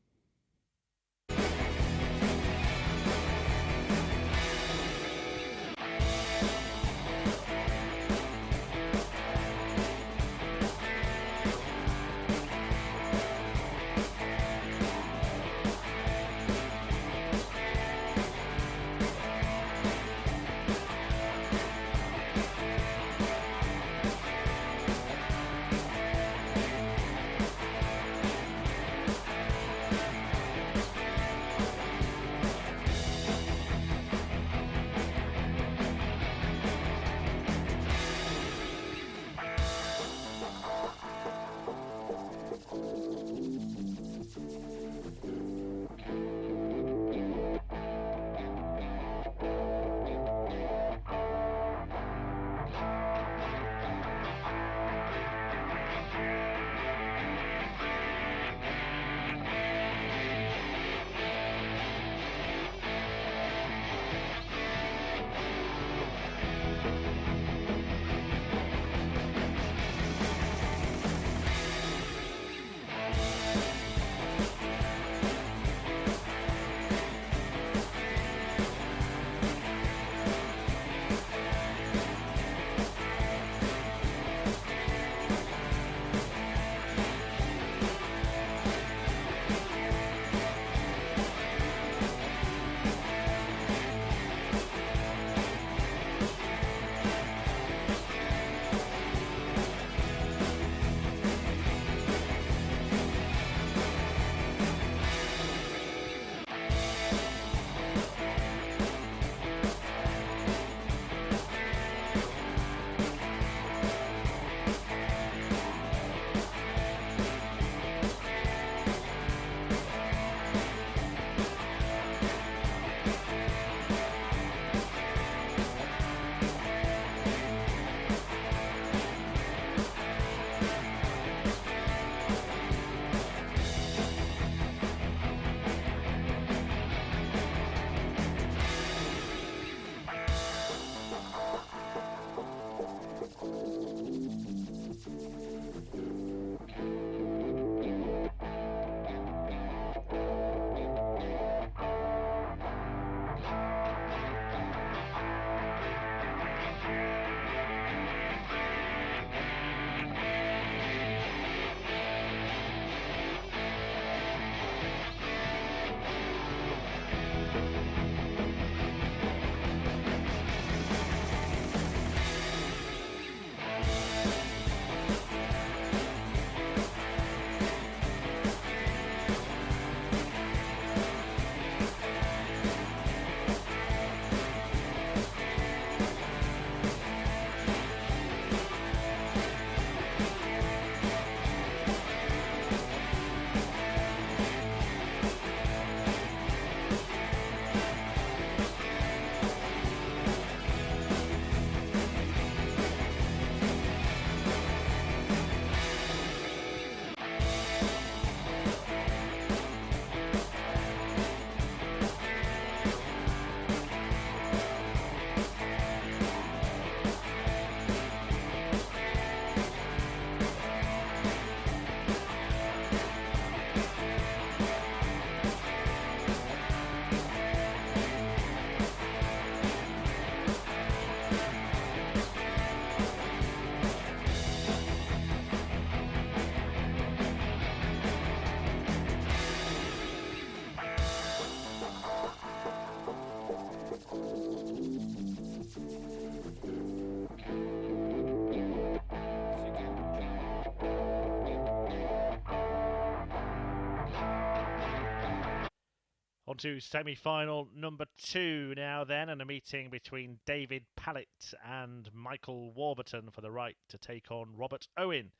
On to semi-final number 2 now then, and a meeting between David Pallett and Michael Warburton for the right to take on Robert Owen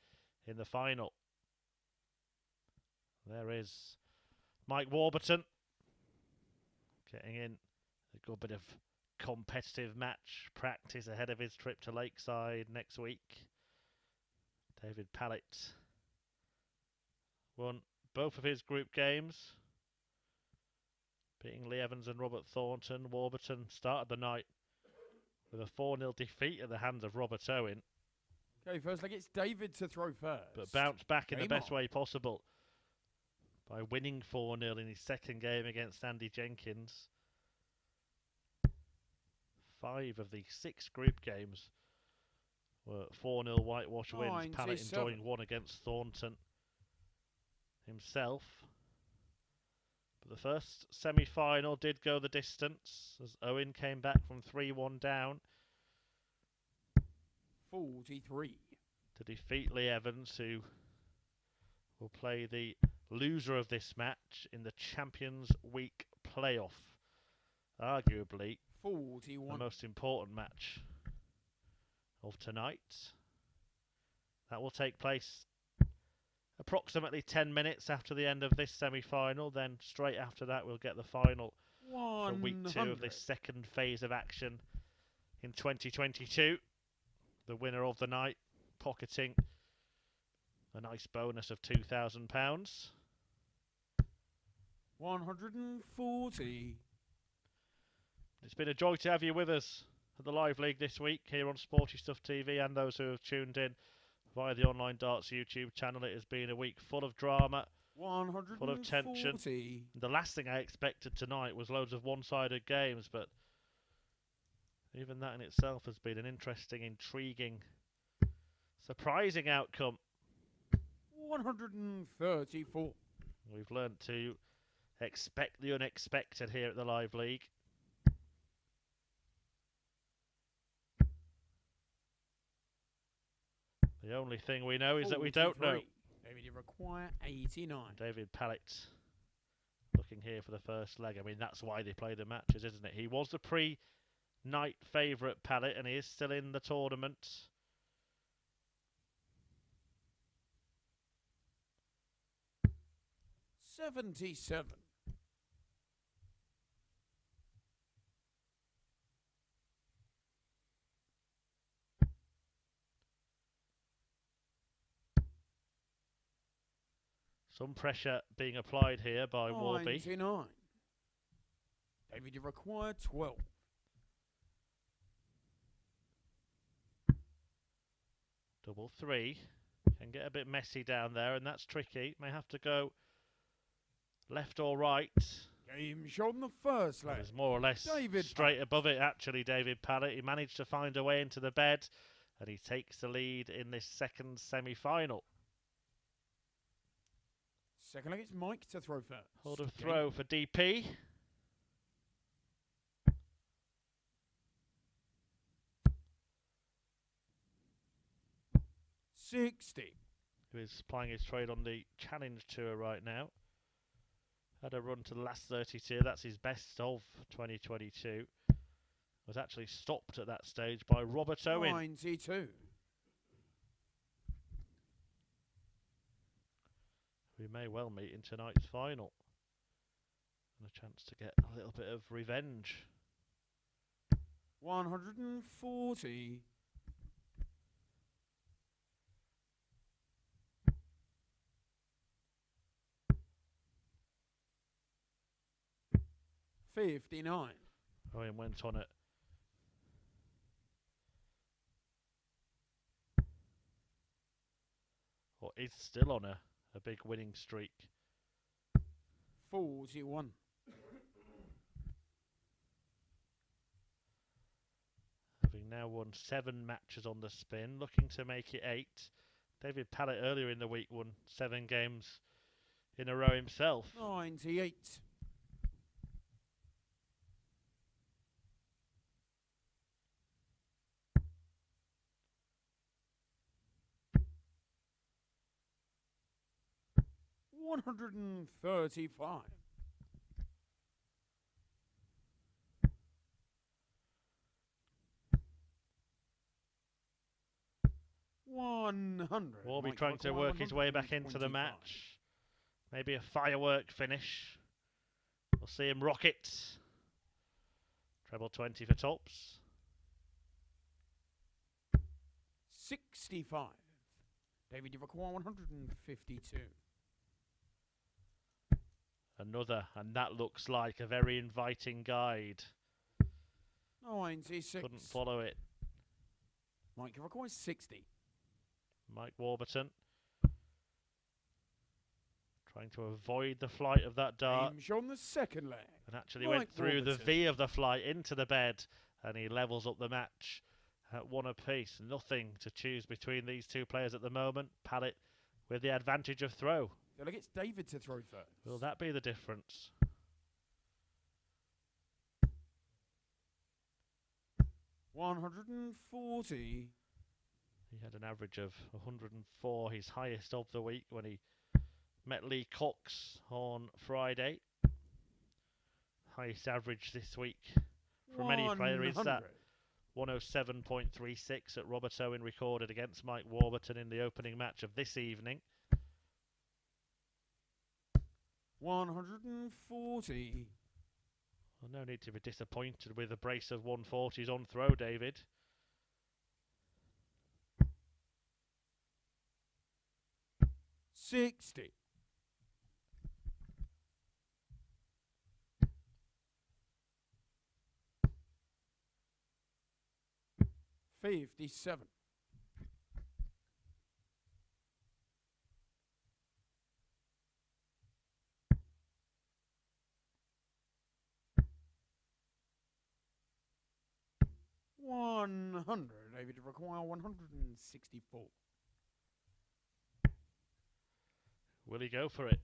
in the final. There is Mike Warburton getting in a good bit of competitive match practice ahead of his trip to Lakeside next week. David Pallett won both of his group games, beating Lee Evans and Robert Thornton. Warburton started the night with a 4-0 defeat at the hands of Robert Owen. Okay, first leg, it's David to throw first. But bounced back in the best on. way possible by winning 4-0 in his second game against Andy Jenkins. 5 of the 6 group games were 4-0 whitewash wins. Pallett enjoying one against Thornton himself. But the first semi-final did go the distance as Owen came back from 3-1 down 43 to defeat Lee Evans, who will play the loser of this match in the Champions Week playoff. Arguably 41. the most important match of tonight. That will take place approximately 10 minutes after the end of this semi-final. Then straight after that we'll get the final for week 2 of this second phase of action in 2022. The winner of the night pocketing a nice bonus of £2,000. 140. It's been a joy to have you with us at the Live League this week here on Sporty Stuff TV, and those who have tuned in via the Online Darts YouTube channel. It has been a week full of drama, full of tension. The last thing I expected tonight was loads of one-sided games, but even that in itself has been an interesting, intriguing, surprising outcome. 134. We've learned to expect the unexpected here at the Live League. The only thing we know is that we don't know. David, you require 89. David Pallett looking here for the first leg. I mean, that's why they play the matches, isn't it? He was the pre-night favourite, Pallett, and he is still in the tournament. $77. Some pressure being applied here by Warby. 99. David, you require 12. Double 3. Can get a bit messy down there, and that's tricky. May have to go left or right. Game shot in the first leg. It's more or less straight above it, actually, David Pallett. He managed to find a way into the bed, and he takes the lead in this second semi-final. Second leg, it's Mike to throw first. Hold of throw for DP. $60. Who is plying his trade on the Challenge Tour right now. Had a run to the last 32. That's his best of 2022. Was actually stopped at that stage by Robert Owen. 92. We may well meet in tonight's final. And a chance to get a little bit of revenge. 140. $59. Owen went on it. Or is still on a big winning streak. 41. Having now won 7 matches on the spin, looking to make it 8. David Pallett earlier in the week won 7 games in a row himself. 98. $135. 100. Warby Mike, trying to require work his way back into the 125. match. Maybe a firework finish. We'll see him rocket. Treble 20 for tops. 65. David, you require 152. Another, and that looks like a very inviting guide. 96. Couldn't follow it. Mike, you require 60. Mike Warburton trying to avoid the flight of that dart. Aim on the second leg. And actually Mike went through Warburton. the V of the flight into the bed, and he levels up the match at one apiece. Nothing to choose between these two players at the moment. Pallett with the advantage of throw. So look, it's David to throw first. Will that be the difference? $140. He had an average of 104, his highest of the week, when he met Lee Cox on Friday. Highest average this week from any player is that 107.36 that Robert Owen recorded against Mike Warburton in the opening match of this evening. 140. Well, no need to be disappointed with a brace of 140s on throw, David. $60. $57. $100. David, you require 164. Will he go for it?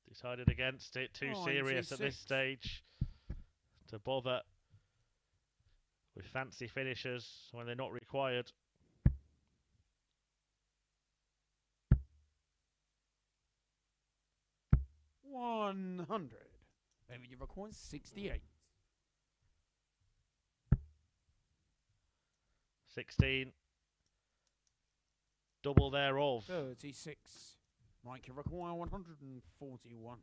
Decided against it. Too serious at this 96. stage to bother with fancy finishers when they're not required. $100. David, you require 68. 16. Double thereof. 36. Mike, you require 141.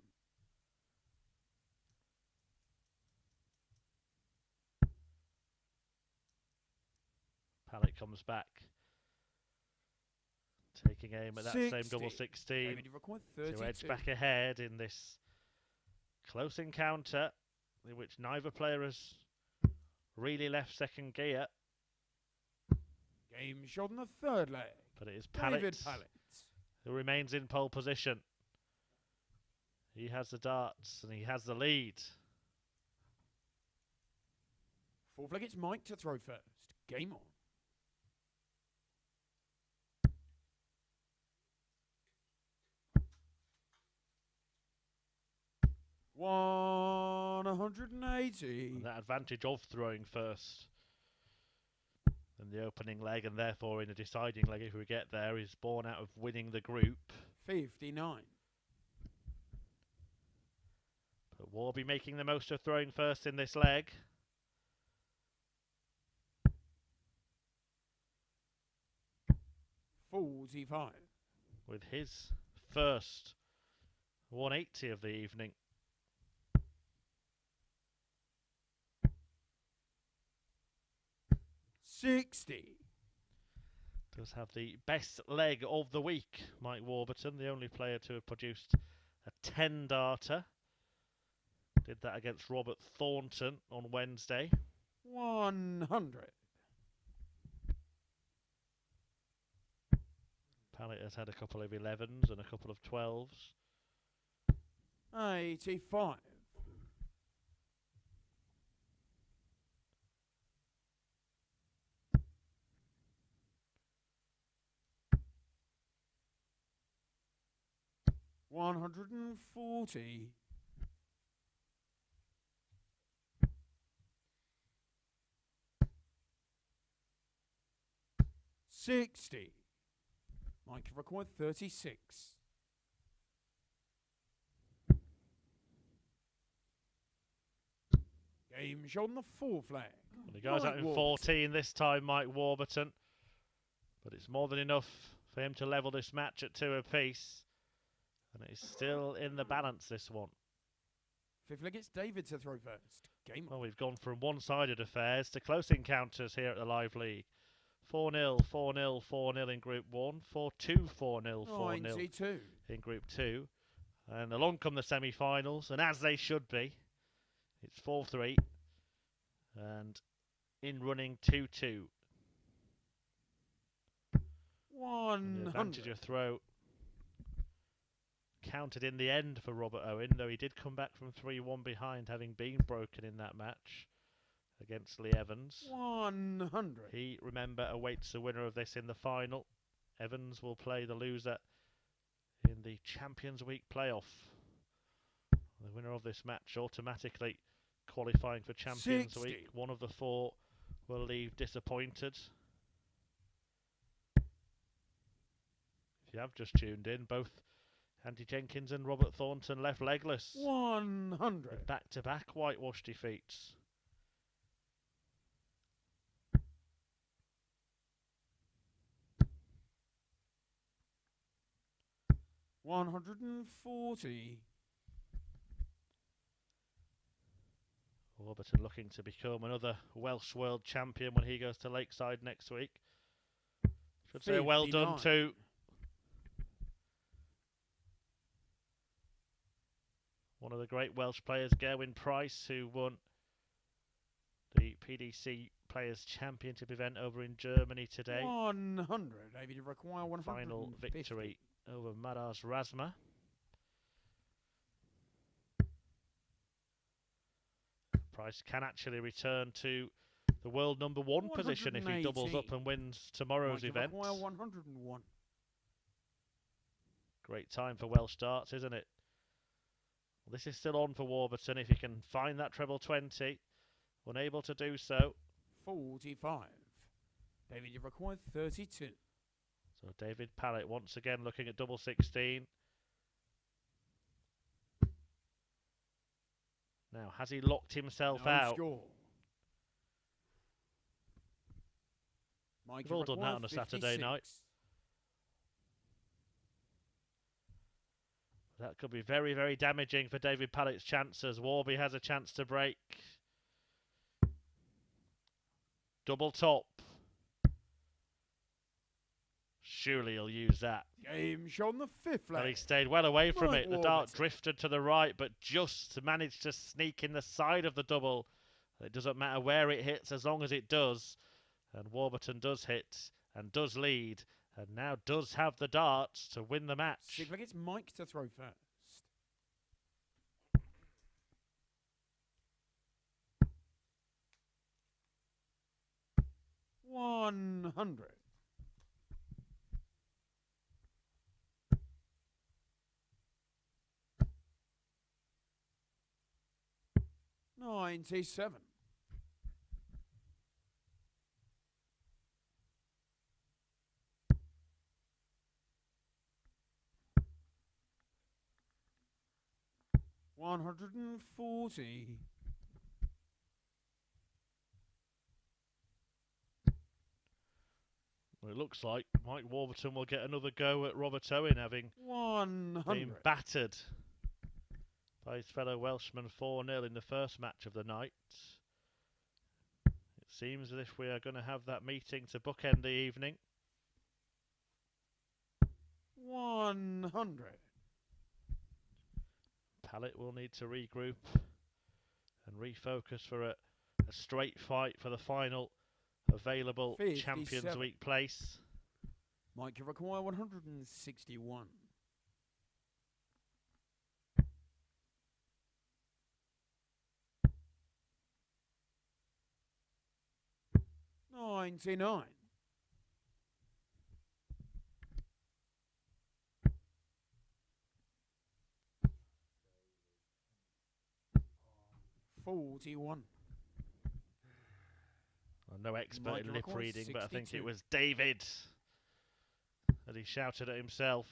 Pallett comes back. Taking aim at that same double 16 David, you require 32. to edge back ahead in this close encounter in which neither player has really left second gear. Game shot in the third leg. But it is David Pallett Pallett. who remains in pole position. He has the darts and he has the lead. Fourth leg, it's Mike to throw first. Game on. $180. And that advantage of throwing first in the opening leg, and therefore in a deciding leg if we get there, is born out of winning the group. 59. But Warby making the most of throwing first in this leg. $45. With his first 180 of the evening. $60. Does have the best leg of the week, Mike Warburton, the only player to have produced a 10 darter. Did that against Robert Thornton on Wednesday. 100. Pallett has had a couple of 11s and a couple of 12s. 85. $140. $60. Mike required 36. Game shot on the fourth flag. And he goes out in 14 this time, Mike Warburton. But it's more than enough for him to level this match at 2 apiece. And it's still in the balance, this one. Fifth leg, it's David to throw first. Game on. Well, we've gone from one-sided affairs to close encounters here at the Live League. 4-0, 4-0, 4-0 in Group 1. 4-2, 4-0, 4-0 92. in Group 2. And along come the semi-finals, and as they should be, it's 4-3. And in running 2-2. 100. The advantage of throw counted in the end for Robert Owen, though he did come back from 3-1 behind, having been broken in that match against Lee Evans. 100. He, remember, awaits the winner of this in the final. Evans will play the loser in the Champions Week playoff. The winner of this match automatically qualifying for Champions 60. Week. One of the 4 will leave disappointed. If you have just tuned in, both Andy Jenkins and Robert Thornton left legless. 100. Back-to-back whitewash defeats. $140. Warburton looking to become another Welsh world champion when he goes to Lakeside next week. Should say well done 59. to one of the great Welsh players, Gerwyn Price, who won the PDC Players Championship event over in Germany today. 100. David, you require 150. Final victory over Maras Razma. Price can actually return to the world number 1 position if he doubles up and wins tomorrow's event. 101. Great time for Welsh darts, isn't it? Well, this is still on for Warburton if he can find that treble 20. Unable to do so. 45. David, you require 32. So David Pallett once again looking at double 16. Now, has he locked himself out? Score. Mike, We've all done that on a Saturday night. That could be very, very damaging for David Pallett's chances. Warby has a chance to break. Double top. Surely he'll use that. Game shown the 5th leg. But he stayed well away from Mike it. The dart Warburton. drifted to the right, but just managed to sneak in the side of the double. It doesn't matter where it hits as long as it does. And Warburton does hit and does lead and now does have the darts to win the match. Seems like it's Mike to throw first. $100. $97. $140. Well, it looks like Mike Warburton will get another go at Robert Owen, having 100. been battered by his fellow Welshman 4-0 in the first match of the night. It seems as if we are going to have that meeting to bookend the evening. 100. Pallett will need to regroup and refocus for a straight fight for the final available 57. Champions Week place. Mike, you require 161. $99. $41. I'm no expert Mike, in you lip record reading, but I think it 62. was David that he shouted at himself.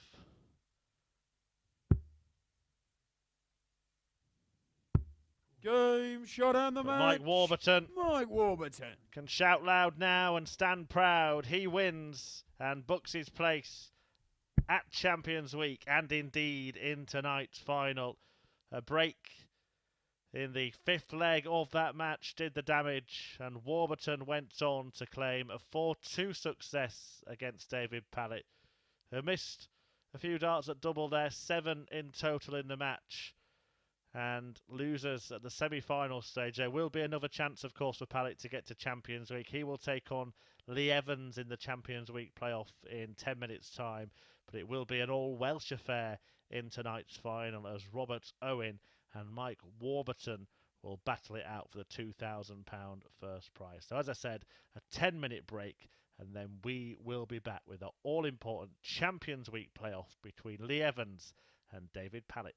Game shot on the But match. Mike Warburton Mike Warburton. can shout loud now and stand proud. He wins and books his place at Champions Week and indeed in tonight's final. A break in the fifth leg of that match did the damage, and Warburton went on to claim a 4-2 success against David Pallett, who missed a few darts at double there, 7 in total in the match. And losers at the semi-final stage. There will be another chance, of course, for Pallett to get to Champions Week. He will take on Lee Evans in the Champions Week playoff in 10 minutes' time. But it will be an all-Welsh affair in tonight's final, as Robert Owen and Mike Warburton will battle it out for the £2,000 first prize. So as I said, a 10-minute break, and then we will be back with the all-important Champions Week playoff between Lee Evans and David Pallett.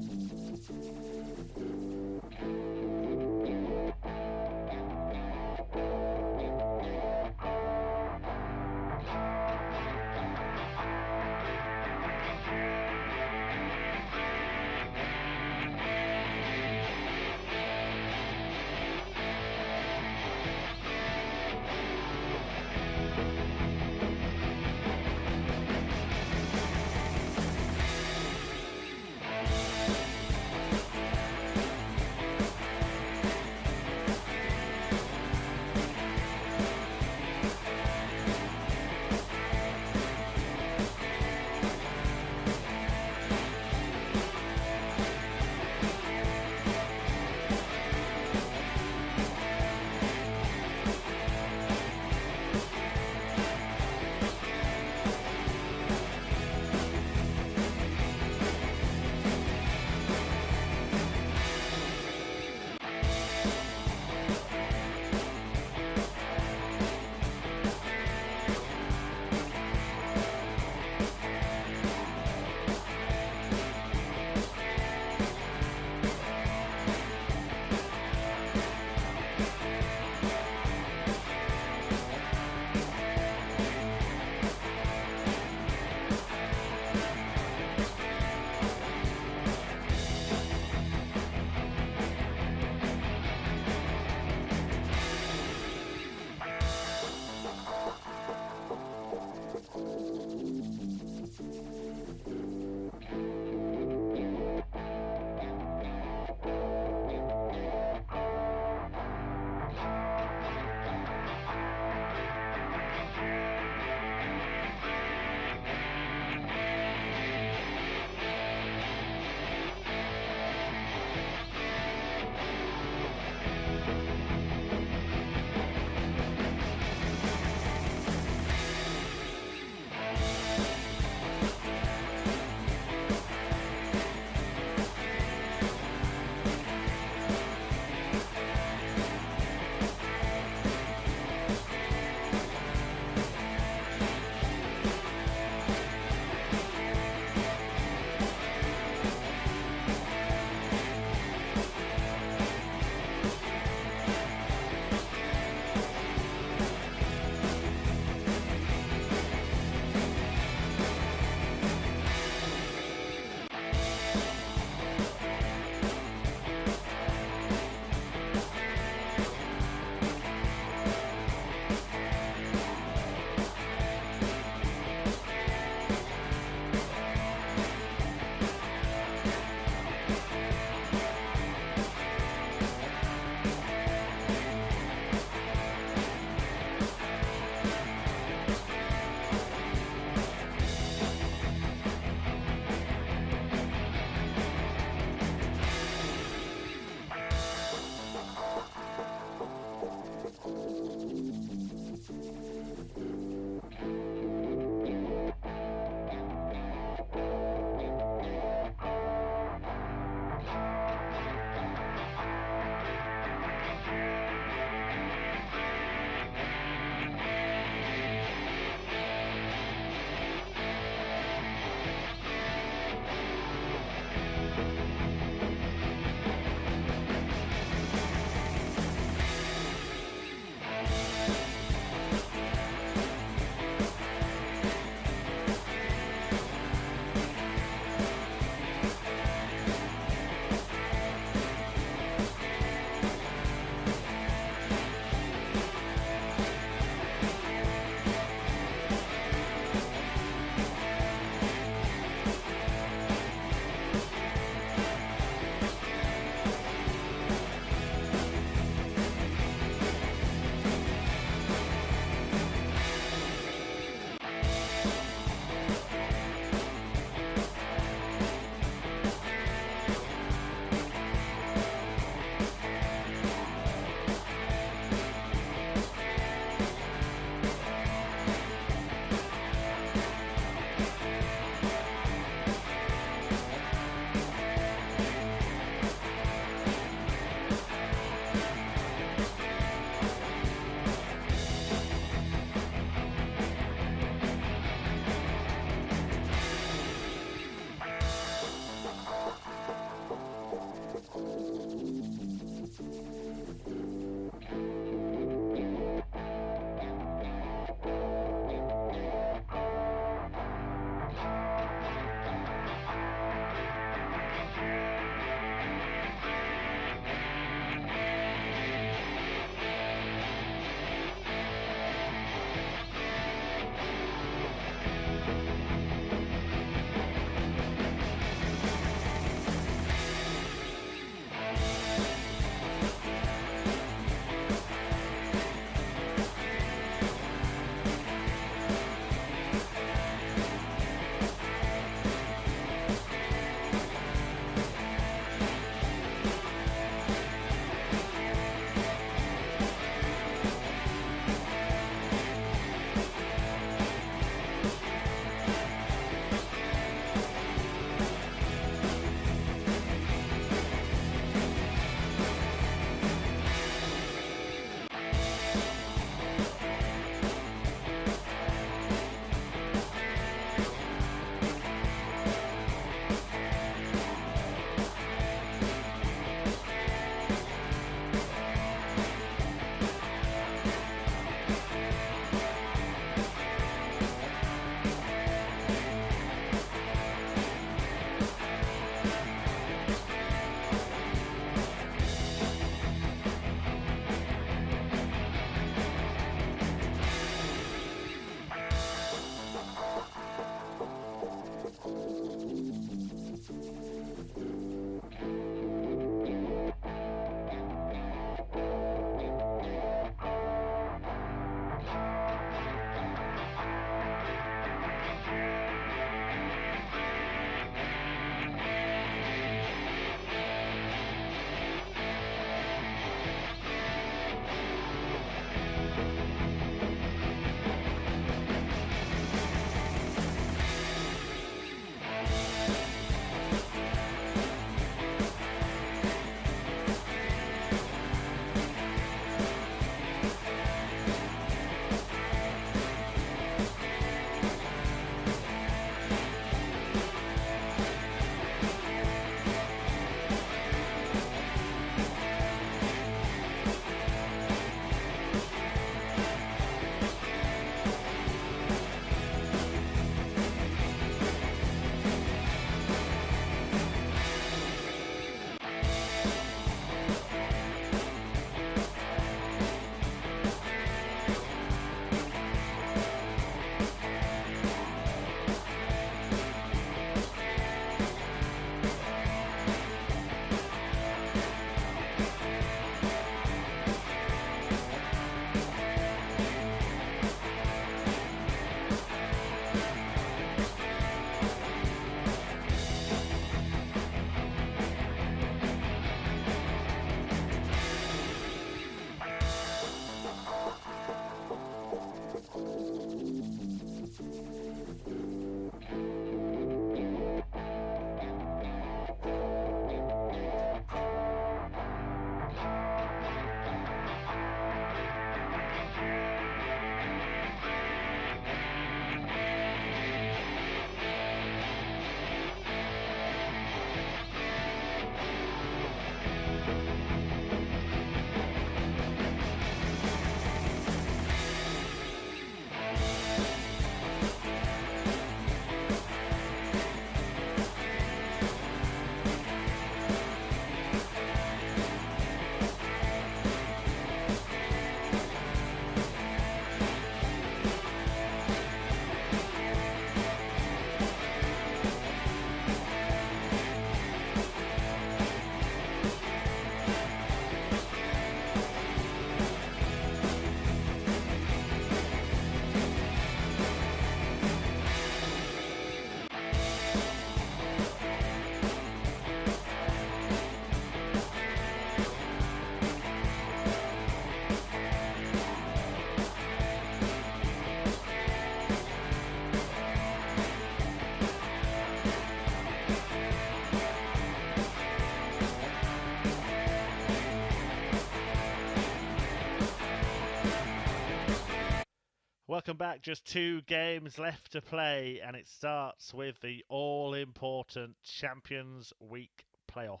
Welcome back. Just 2 games left to play, and it starts with the all-important Champions Week playoff.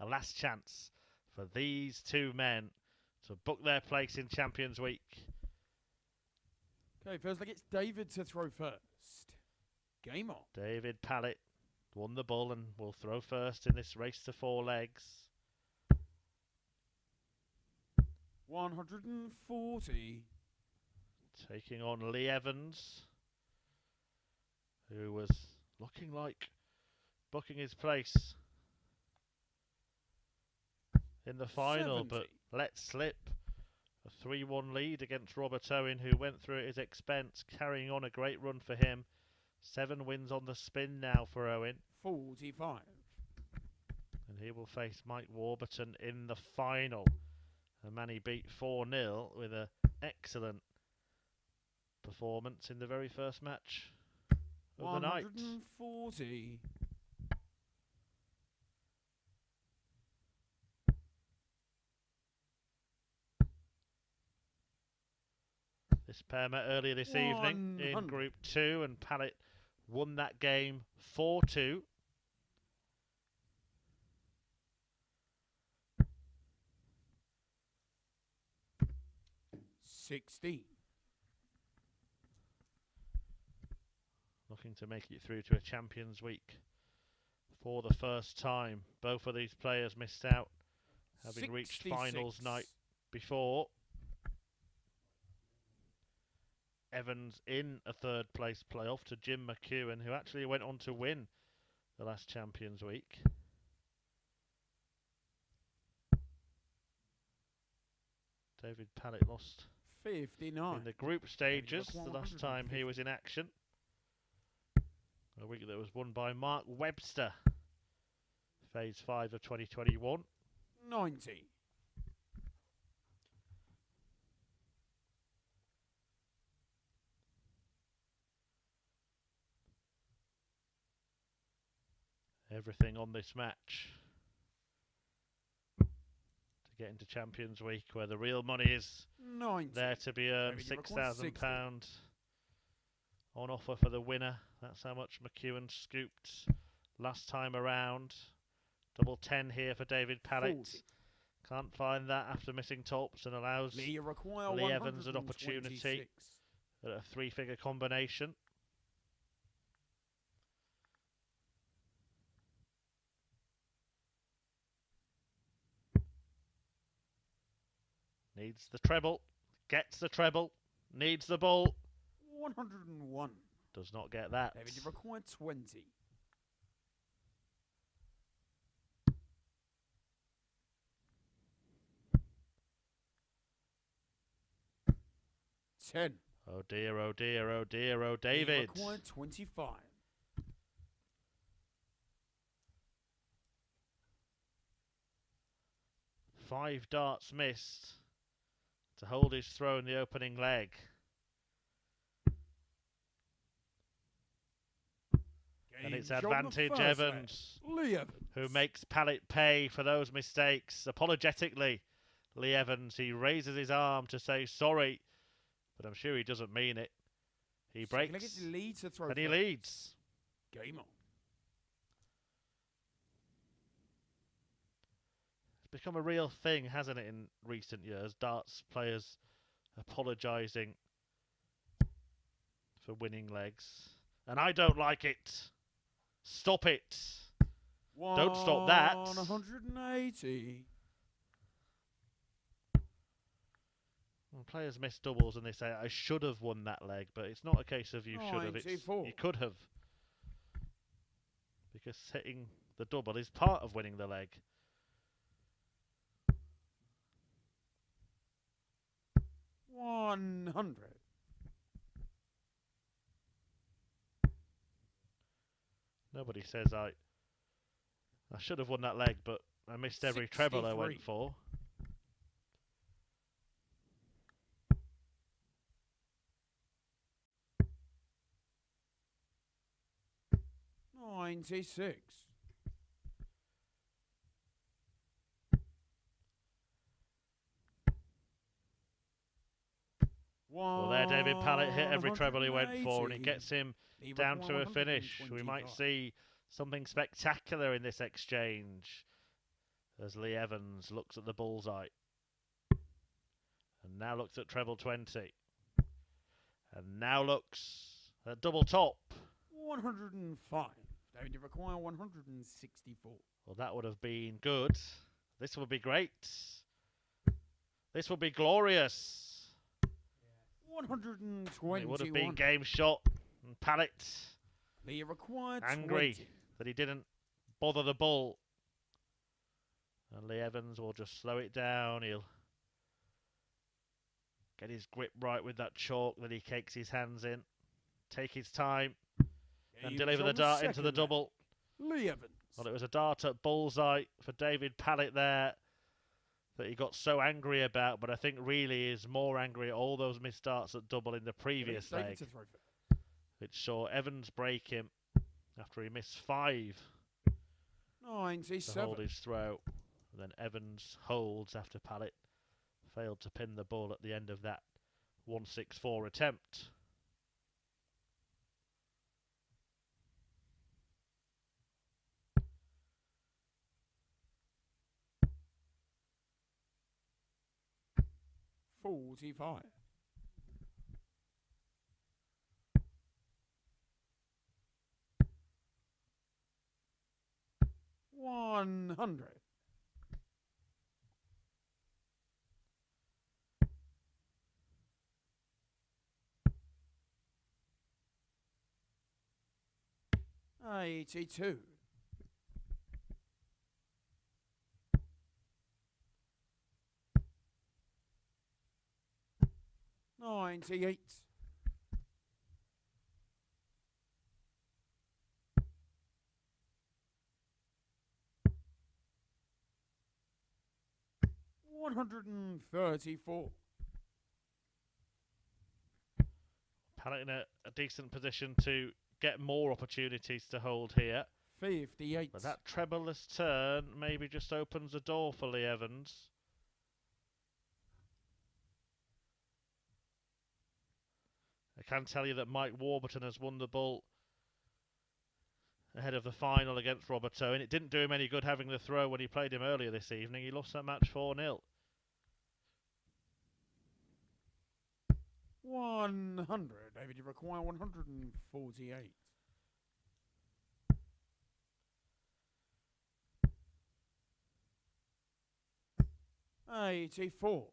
A last chance for these 2 men to book their place in Champions Week. Okay, first leg, it's David to throw first. Game on. David Pallett won the bull and will throw first in this race to 4 legs. 140. Taking on Lee Evans, who was looking like booking his place in the final, 70. but let slip a 3-1 lead against Robert Owen, who went through at his expense, carrying on a great run for him. 7 wins on the spin now for Owen. 45. And he will face Mike Warburton in the final. A man he beat 4-0 with an excellent performance in the very first match of the night. 140. This pair met earlier this evening in Group 2, and Pallett won that game 4-2. Looking to make it through to a Champions Week for the first time. Both of these players missed out, having reached finals night before. Evans in a 3rd place playoff to Jim McEwen, who actually went on to win the last Champions Week. David Pallett lost 59 in the group stages the last time he was in action. A week that was won by Mark Webster. Phase 5 of 2021. 90. Everything on this match to get into Champions Week, where the real money is 90. there to be earned. £6,000 on offer for the winner. That's how much McEwen scooped last time around. Double 10 here for David Pallett. 40. Can't find that after missing tops, and allows Lee Evans an opportunity at a 3-figure combination. Needs the treble, gets the treble, needs the ball. 101. Does not get that. David, you require 20. 10. Oh dear, oh dear, oh dear, oh David. You require 25. Five darts missed to hold his throw in the opening leg. And it's advantage Evans, who makes Pallett pay for those mistakes. Apologetically, Lee Evans, he raises his arm to say sorry, but I'm sure he doesn't mean it. He breaks, and he leads. Game on. It's become a real thing, hasn't it, in recent years? Darts players apologising for winning legs. And I don't like it. Stop it. Don't stop that. 180. Well, players miss doubles and they say, I should have won that leg, but it's not a case of you should have. It's, you could have. Because hitting the double is part of winning the leg. $100. Nobody says I should have won that leg, but I missed every treble I went for. $96. Well, there. David Pallett hit every treble he went for, and it 180. gets him Leave down require to a finish. We might 125. see something spectacular in this exchange as Lee Evans looks at the bullseye and now looks at treble 20 and now looks at double top. 105. David, you require 164. Well, that would have been good. This would be great. This would be glorious. 121. It would have been game shot. And Pallett Lee required angry 20. that he didn't bother the bull. And Lee Evans will just slow it down. He'll get his grip right with that chalk that he cakes his hands in. Take his time and deliver the dart into the double. Lee Evans. Well, it was a dart at bullseye for David Pallett there that he got so angry about, but I think really is more angry at all those missed darts at double in the previous leg, which saw Evans break him after he missed 5 to 97. hold his throw. And then Evans holds after Pallett failed to pin the ball at the end of that 164 attempt. $45. 100. $82. 98. 134. Pallett in a decent position to get more opportunities to hold here. 58. But that trebleless turn maybe just opens the door for Lee Evans. I can tell you that Mike Warburton has won the bull ahead of the final against Robert Owen. It didn't do him any good having the throw when he played him earlier this evening. He lost that match 4-0. 100. David, you require 148. $84.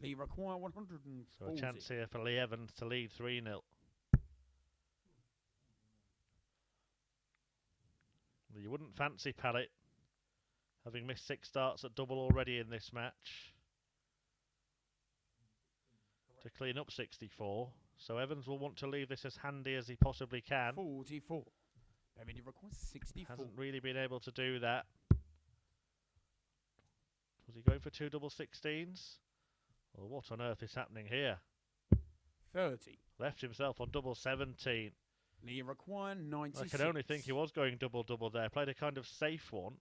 Lee require 140. So a chance here for Lee Evans to lead 3-0. You wouldn't fancy Pallett having missed 6 starts at double already in this match to clean up 64. So Evans will want to leave this as handy as he possibly can. 44. David, you require 64. Hasn't really been able to do that. Was he going for 2 double 16s? Well, what on earth is happening here? 30. Left himself on double 17. Lee require 96. I can only think he was going double-double there. Played a kind of safe one.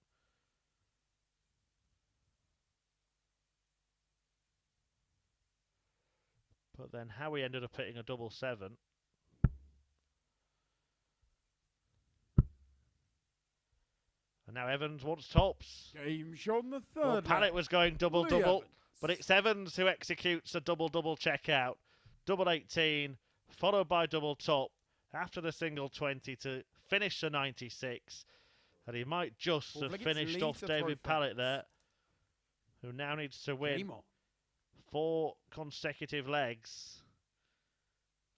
But then how he ended up hitting a double 7. And now Evans wants tops. Game shot on the Well, third. Pallett was going double-double, Evans. but it's Evans who executes a double-double checkout. Double 18, followed by double top after the single 20 to finish the 96. And he might just have finished off David Pallett there, who now needs to win 4 consecutive legs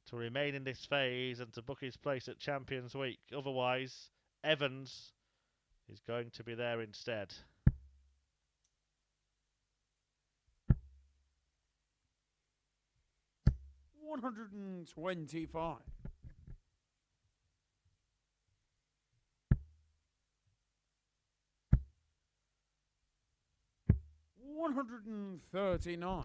to remain in this phase and to book his place at Champions Week. Otherwise, Evans is going to be there instead. $125. 139.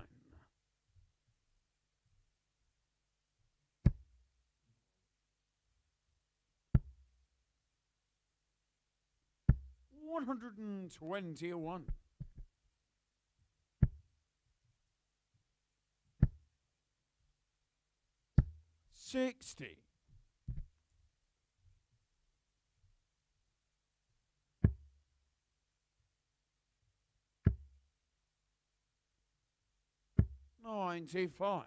121. 60. $95.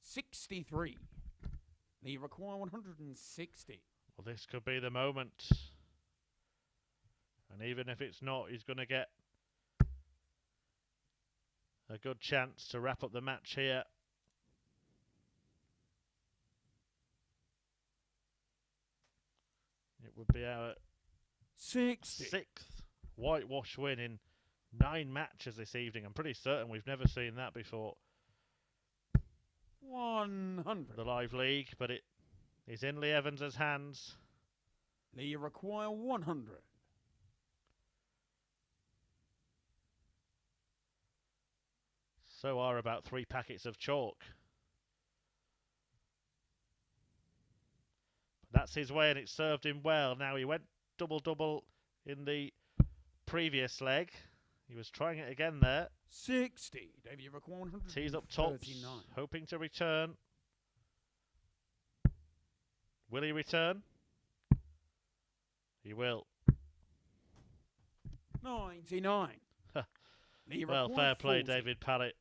63. They require 160. Well, this could be the moment. And even if it's not, he's going to get a good chance to wrap up the match here. It would be our 60. 6th whitewash win in 9 matches this evening. I'm pretty certain we've never seen that before. 100. The live league, but it is in Lee Evans' hands. They require 100. So are about 3 packets of chalk. But that's his way, and it served him well. Now he went double-double in the previous leg. He was trying it again there. 60. David, you require 100. Tees up tops, hoping to return. Will he return? He will. 99. Well, fair play, David Pallett.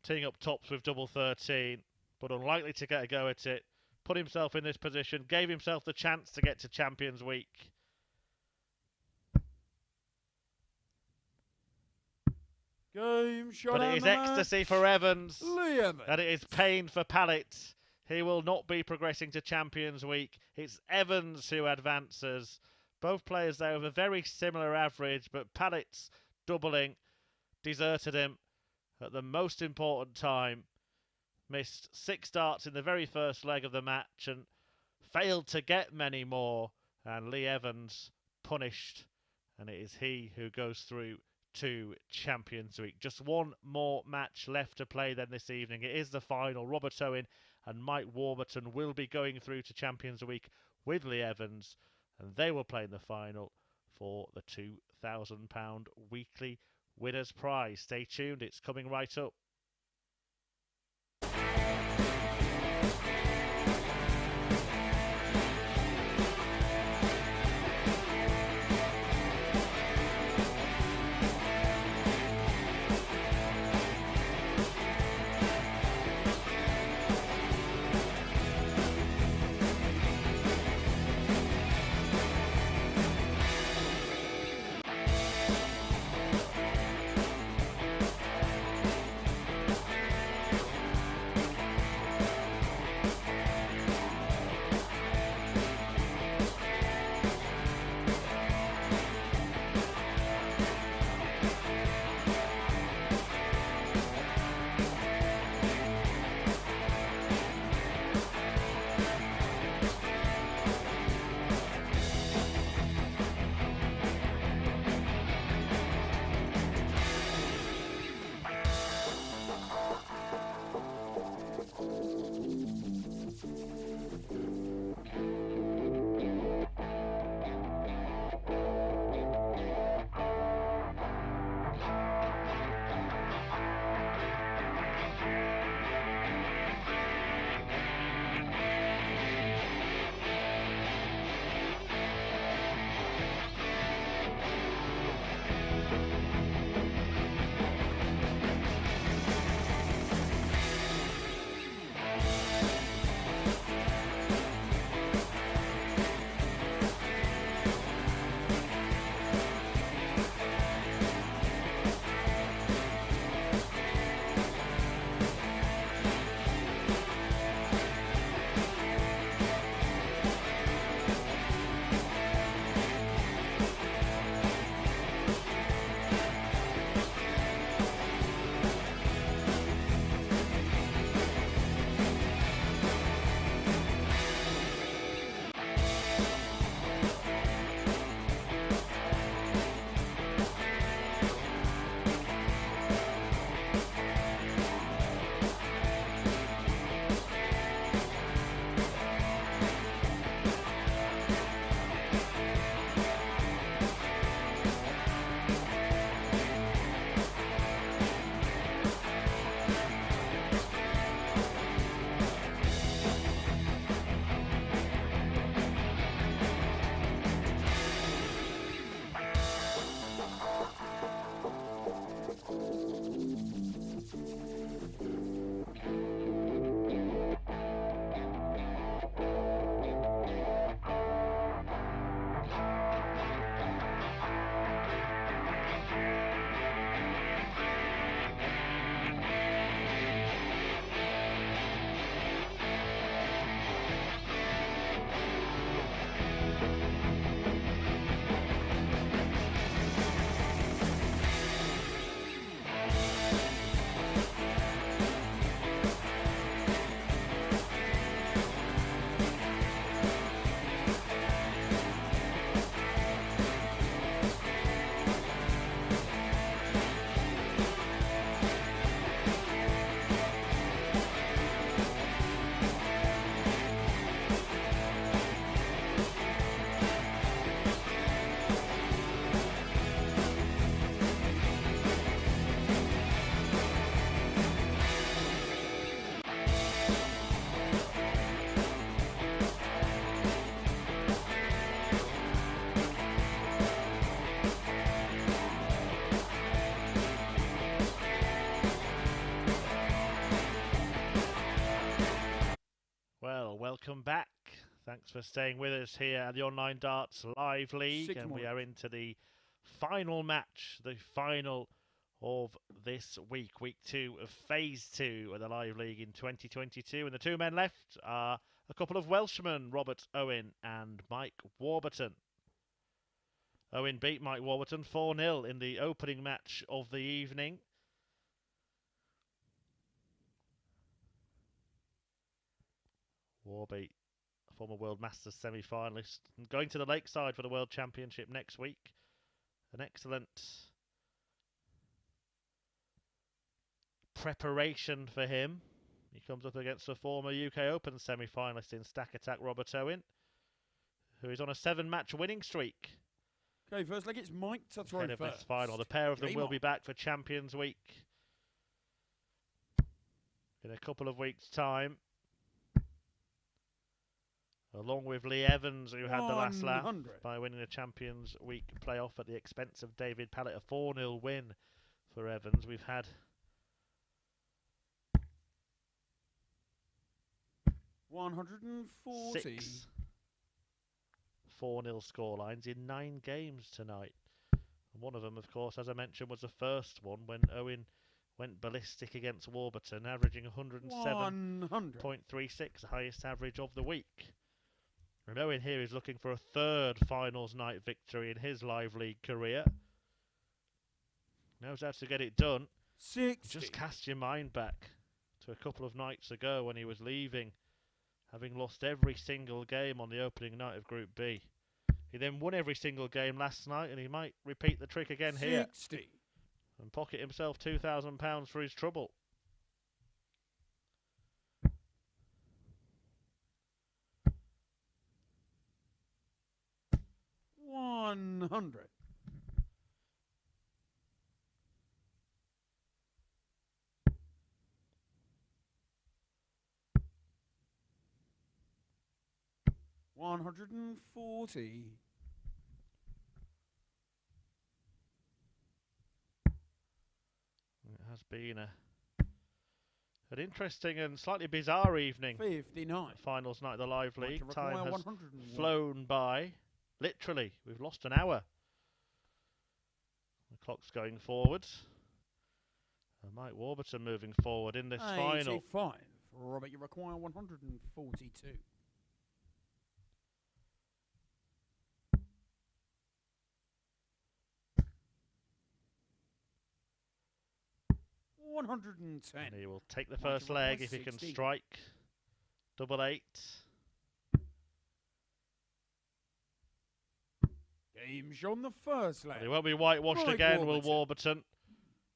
Teeing up tops with double 13, but unlikely to get a go at it. Put himself in this position, gave himself the chance to get to Champions Week. Game shot. But it is ecstasy for Evans. Lee Evans. And it is pain for Pallett. He will not be progressing to Champions Week. It's Evans who advances. Both players there with a very similar average, but Pallett's doubling deserted him at the most important time. Missed 6 darts in the very first leg of the match and failed to get many more. And Lee Evans punished, and it is he who goes through to Champions Week. Just one more match left to play then this evening. It is the final. Robert Owen and Mike Warburton will be going through to Champions Week with Lee Evans, and they will play in the final for the £2,000 weekly winner's prize. Stay tuned, it's coming right up. welcome back. Thanks for staying with us here at the Online Darts Live League. 6 And more. we are into the final match, the final of this week, week 2 of phase 2 of the Live League in 2022. And the two men left are a couple of Welshmen, Robert Owen and Mike Warburton. Owen beat Mike Warburton 4-0 in the opening match of the evening. Warby, former World Masters semi-finalist, going to the Lakeside for the World Championship next week. An excellent preparation for him. He comes up against a former UK Open semi-finalist in Stack Attack, Robert Owen, who is on a 7-match winning streak. Okay, first leg, it's Mike to throw Ahead of first. this final. The pair of them will be back for Champions Week in a couple of weeks' time, along with Lee Evans, who had the last laugh by winning the Champions Week playoff at the expense of David Pallett. A 4-0 win for Evans. We've had 140. 4-0 scorelines in 9 games tonight. And one of them, of course, as I mentioned, was the first one when Owen went ballistic against Warburton, averaging 107.36, the highest average of the week. And Owen here is looking for a third finals night victory in his Live League career. Knows how to get it done. 60. Just cast your mind back to a couple of nights ago when he was leaving, having lost every single game on the opening night of Group B. He then won every single game last night, and he might repeat the trick again 60. here and pocket himself £2,000 for his trouble. $100. $140. It has been an interesting and slightly bizarre evening. 59. Finals night of the Live League. Time Time has flown by. Literally, we've lost an hour. The clock's going forward. And Mike Warburton moving forward in this final. 85. Robert, you require 142. $110. And he will take the first leg if he can strike. 88. Game's on the first leg. But he won't be whitewashed again, will Warburton.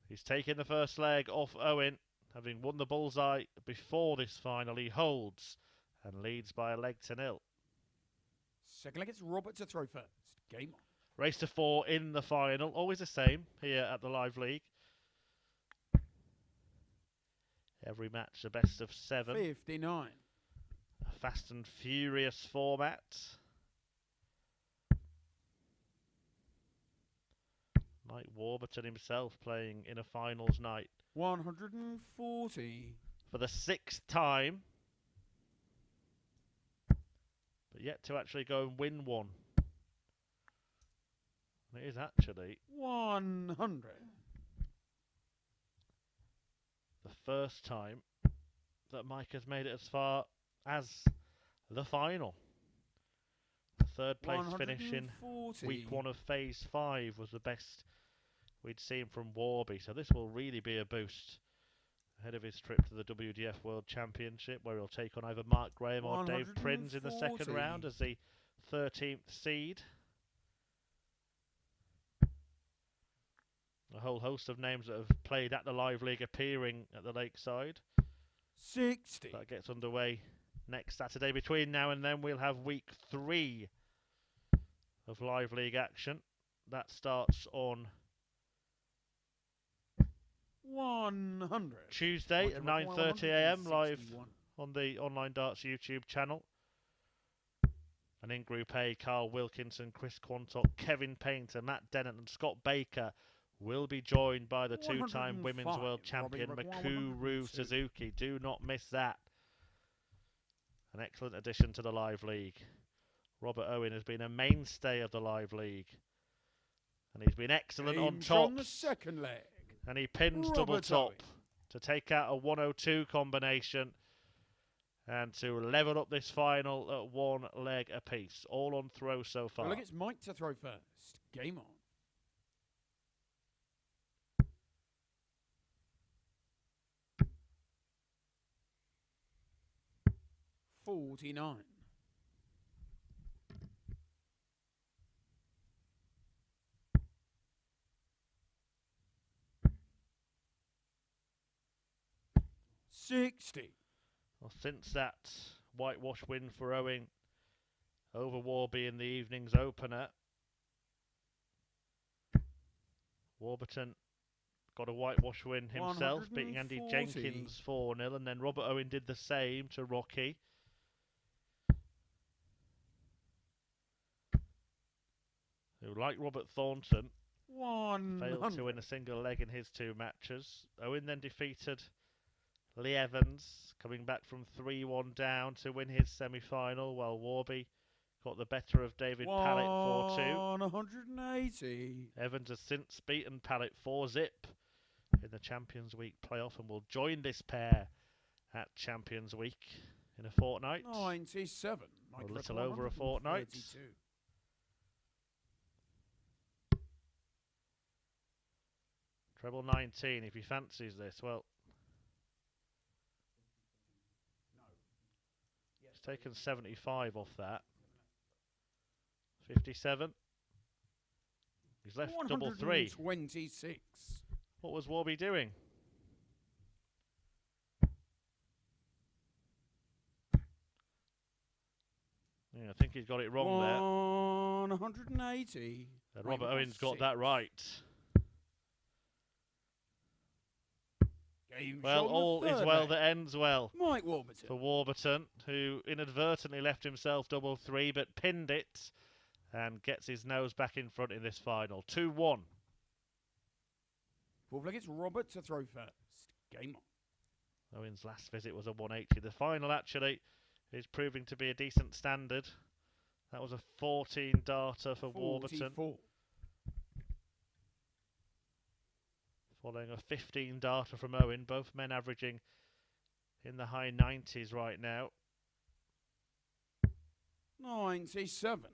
He's taking the first leg off Owen. Having won the bullseye before this final, he holds and leads by a leg to 0. Second leg, it's Robert to throw first. Game on. Race to 4 in the final. Always the same here at the Live League. Every match a best of 7. 59. A fast and furious format. Mike Warburton himself playing in a finals night. 140. For the 6th time. But yet to actually go and win one. And it is actually 100. The first time that Mike has made it as far as the final. The third place finish in week 1 of phase 5 was the best we'd seen from Warby, so this will really be a boost ahead of his trip to the WDF World Championship, where he'll take on either Mark Graham or Dave Prinz in the second round as the 13th seed. A whole host of names that have played at the Live League appearing at the Lakeside. 60. That gets underway next Saturday. Between now and then, we'll have week 3 of Live League action. That starts on 100. Tuesday at 9:30 AM live on the Online Darts YouTube channel. And in Group A, Carl Wilkinson, Chris Quantock, Kevin Painter, Matt Dennett and Scott Baker will be joined by the 2-time Women's World Champion Makuru Suzuki. Do not miss that. An excellent addition to the Live League. Robert Owen has been a mainstay of the Live League. And he's been excellent on top. On the second leg. And he pins double top to take out a 102 combination and to level up this final at 1 leg apiece. All on throw so far. Well, look, it's Mike to throw first. Game on. $49. $60. Well, since that whitewash win for Owen over Warby in the evening's opener, Warburton got a whitewash win himself, beating Andy Jenkins 4-0, and then Robert Owen did the same to Rocky. Who, like Robert Thornton, failed to win a single leg in his 2 matches. Owen then defeated Lee Evans, coming back from 3-1 down to win his semi-final, while Warby got the better of David Pallett 4-2. 180. Evans has since beaten Pallett 4-zip in the Champions Week playoff and will join this pair at Champions Week in a fortnight. 97. A little over a fortnight. 32. Treble 19 if he fancies this. Well, he's taken 75 off that. 57. He's left double 3. 26. What was Warby doing? Yeah, I think he's got it wrong there. 180. And Robert Owen's got that right. Well, all is well that ends well. Mike Warburton. For Warburton, who inadvertently left himself double 3, but pinned it and gets his nose back in front in this final. 2-1. Fourth leg, it's Robert to throw first. Game on. Owen's last visit was a 180. The final, actually, is proving to be a decent standard. That was a 14 darter for 44. Warburton. Following a 15 darter from Owen, both men averaging in the high 90s right now. 97.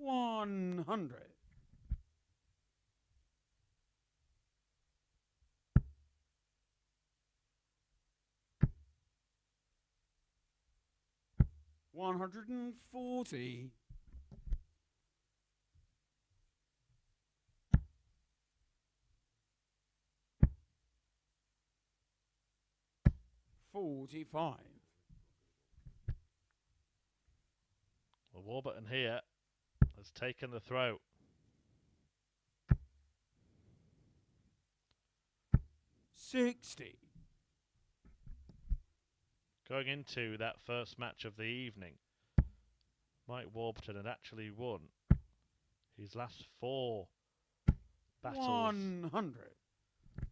$100. $140. $45. Well, Warburton here has taken the throw. $60. Going into that first match of the evening, Mike Warburton had actually won his last 4 battles 100.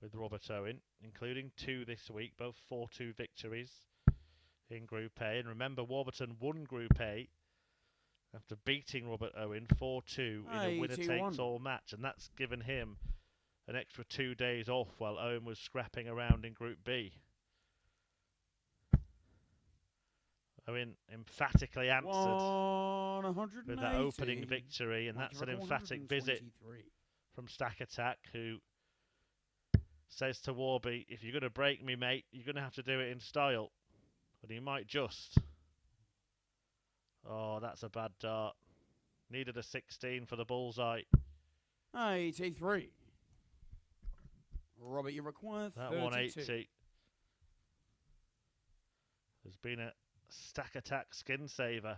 with Robert Owen, including 2 this week, both 4-2 victories in Group A. And remember, Warburton won Group A after beating Robert Owen 4-2 in a winner-takes-all match, and that's given him an extra 2 days off while Owen was scrapping around in Group B. Owen emphatically answered with that opening victory, and that's an emphatic visit from Stack Attack, who says to Warby, if you're going to break me, mate, you're going to have to do it in style. But he might just. Oh, that's a bad dart. Needed a 16 for the bullseye. 83. Robert, you require 32. That 180 has been a Stack Attack skin saver.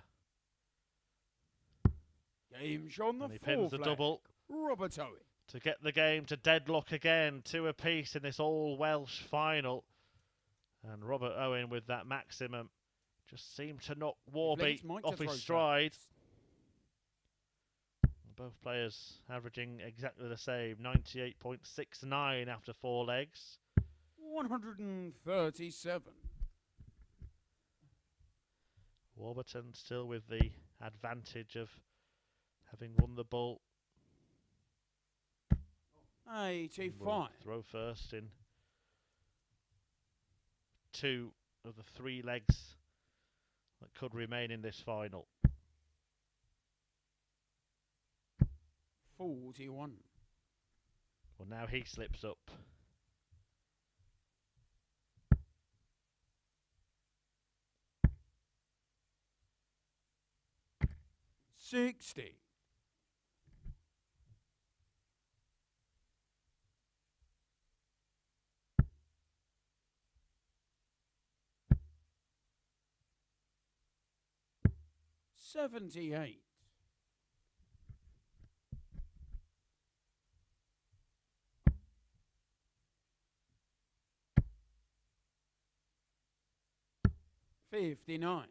Game shown the and he pins the double. Robert Owen. To get the game to deadlock again, 2 apiece in this all-Welsh final. And Robert Owen with that maximum just seemed to knock Warby off his stride. Both players averaging exactly the same, 98.69 after 4 legs. 137. Warburton still with the advantage of having won the bull. 85. Will throw first in 2 of the 3 legs that could remain in this final. 41. Well, now he slips up. 60. 78. 59.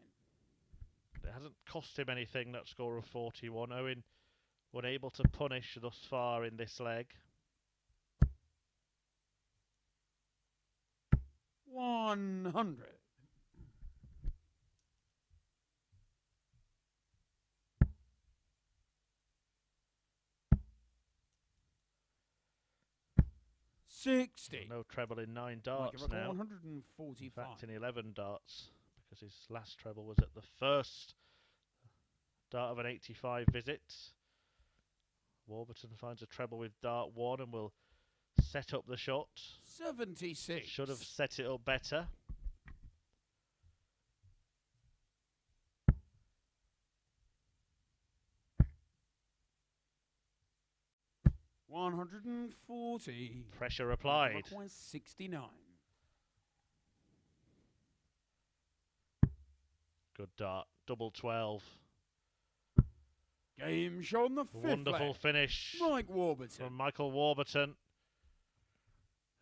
It hasn't cost him anything, that score of 41. Owen unable to punish thus far in this leg. 100. 60. No treble in 9 darts now. 145. In fact, in 11 darts, because his last treble was at the first dart of an 85 visit. Warburton finds a treble with dart 1 and will set up the shot. 76. Should have set it up better. $140. Pressure applied. 69. Good dart. Double 12. Game show on the 5th. Wonderful leg. finish Mike Warburton. from Michael Warburton,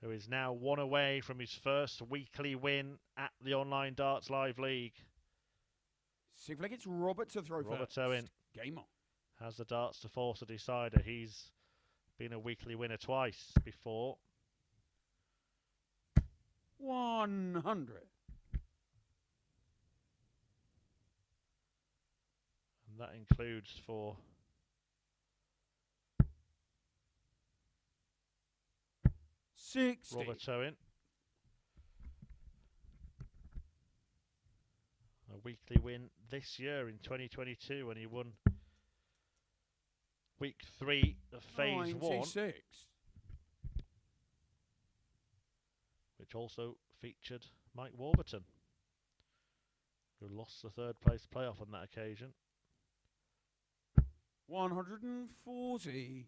who is now 1 away from his first weekly win at the Online Darts Live League. 6th leg, it's Robert to throw Robert first. Owen Game on. has the darts to force a decider. He's been a weekly winner twice before. 100. And that includes for Robert Owen. A weekly win this year in 2022 when he won week 3 of phase 1, which also featured Mike Warburton, who lost the 3rd place playoff on that occasion. 140.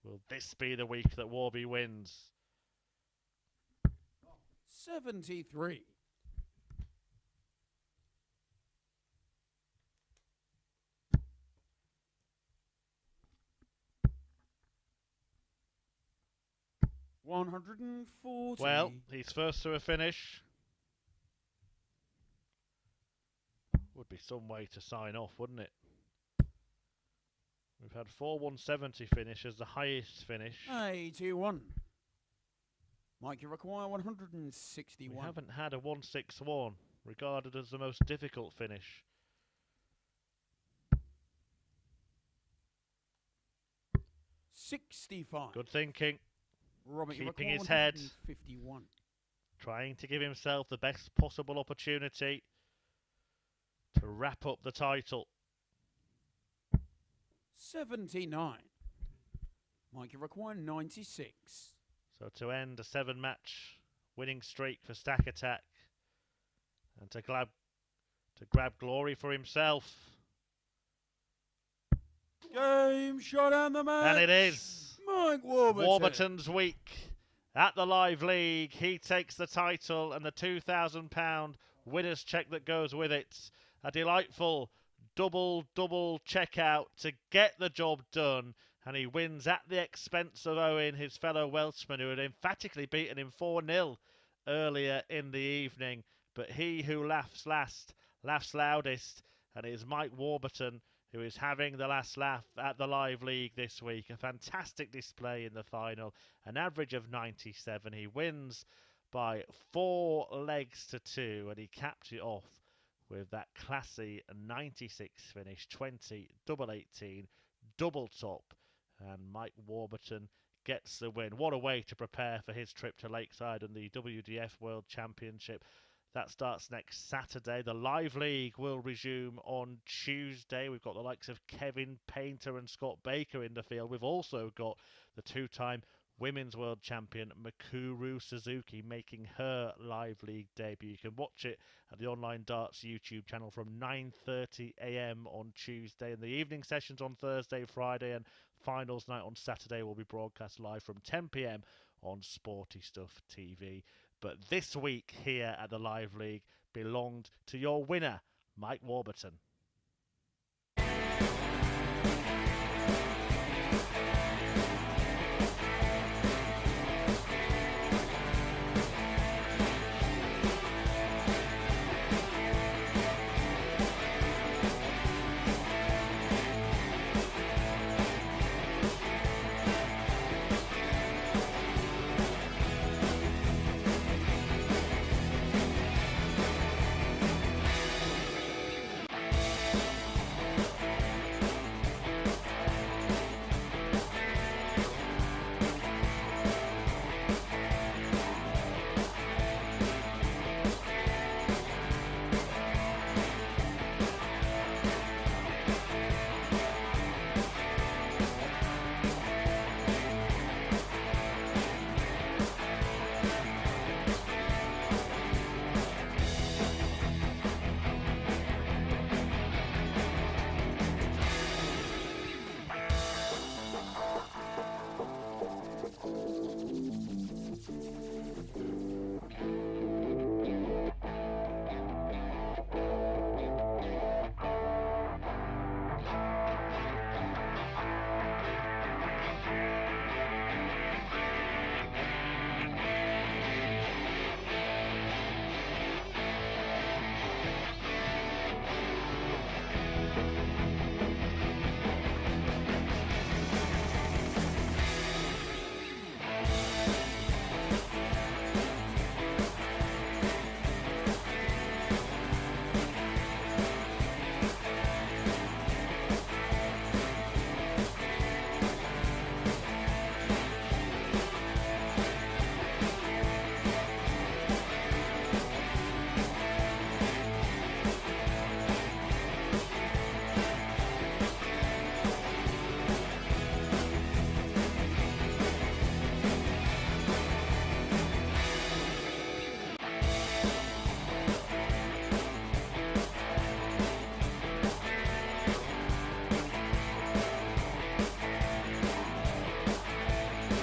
Will this be the week that Warby wins? 73. 140. Well, he's first to a finish. Would be some way to sign off, wouldn't it? We've had 4 170 finish as the highest finish. 81. Mike, you require 161. We haven't had a 161, regarded as the most difficult finish. 65. Good thinking. Robert, Keeping his head. 51. Trying to give himself the best possible opportunity to wrap up the title. 79. Mike, you require 96. So to end a 7-match winning streak for Stack Attack and to grab glory for himself. Game shot and the match. And it is Mike Warburton. Warburton's week at the Live League. He takes the title and the £2,000 winner's cheque that goes with it. A delightful double checkout to get the job done, and he wins at the expense of Owen, his fellow Welshman, who had emphatically beaten him 4-0 earlier in the evening. But he who laughs last laughs loudest, and it is Mike Warburton who is having the last laugh at the Live League this week. A fantastic display in the final, an average of 97. He wins by 4 legs to 2, and he capped it off with that classy 96 finish, 20, double 18, double top, and Mike Warburton gets the win. What a way to prepare for his trip to Lakeside and the WDF World Championship. That starts next Saturday. The Live League will resume on Tuesday. We've got the likes of Kevin Painter and Scott Baker in the field. We've also got the two-time Women's World Champion Mikuru Suzuki making her Live League debut. You can watch it at the Online Darts YouTube channel from 9:30 a.m. on Tuesday. And the evening sessions on Thursday, Friday, and finals night on Saturday will be broadcast live from 10 p.m. on Sporty Stuff TV. But this week here at the Live League belonged to your winner, Mike Warburton.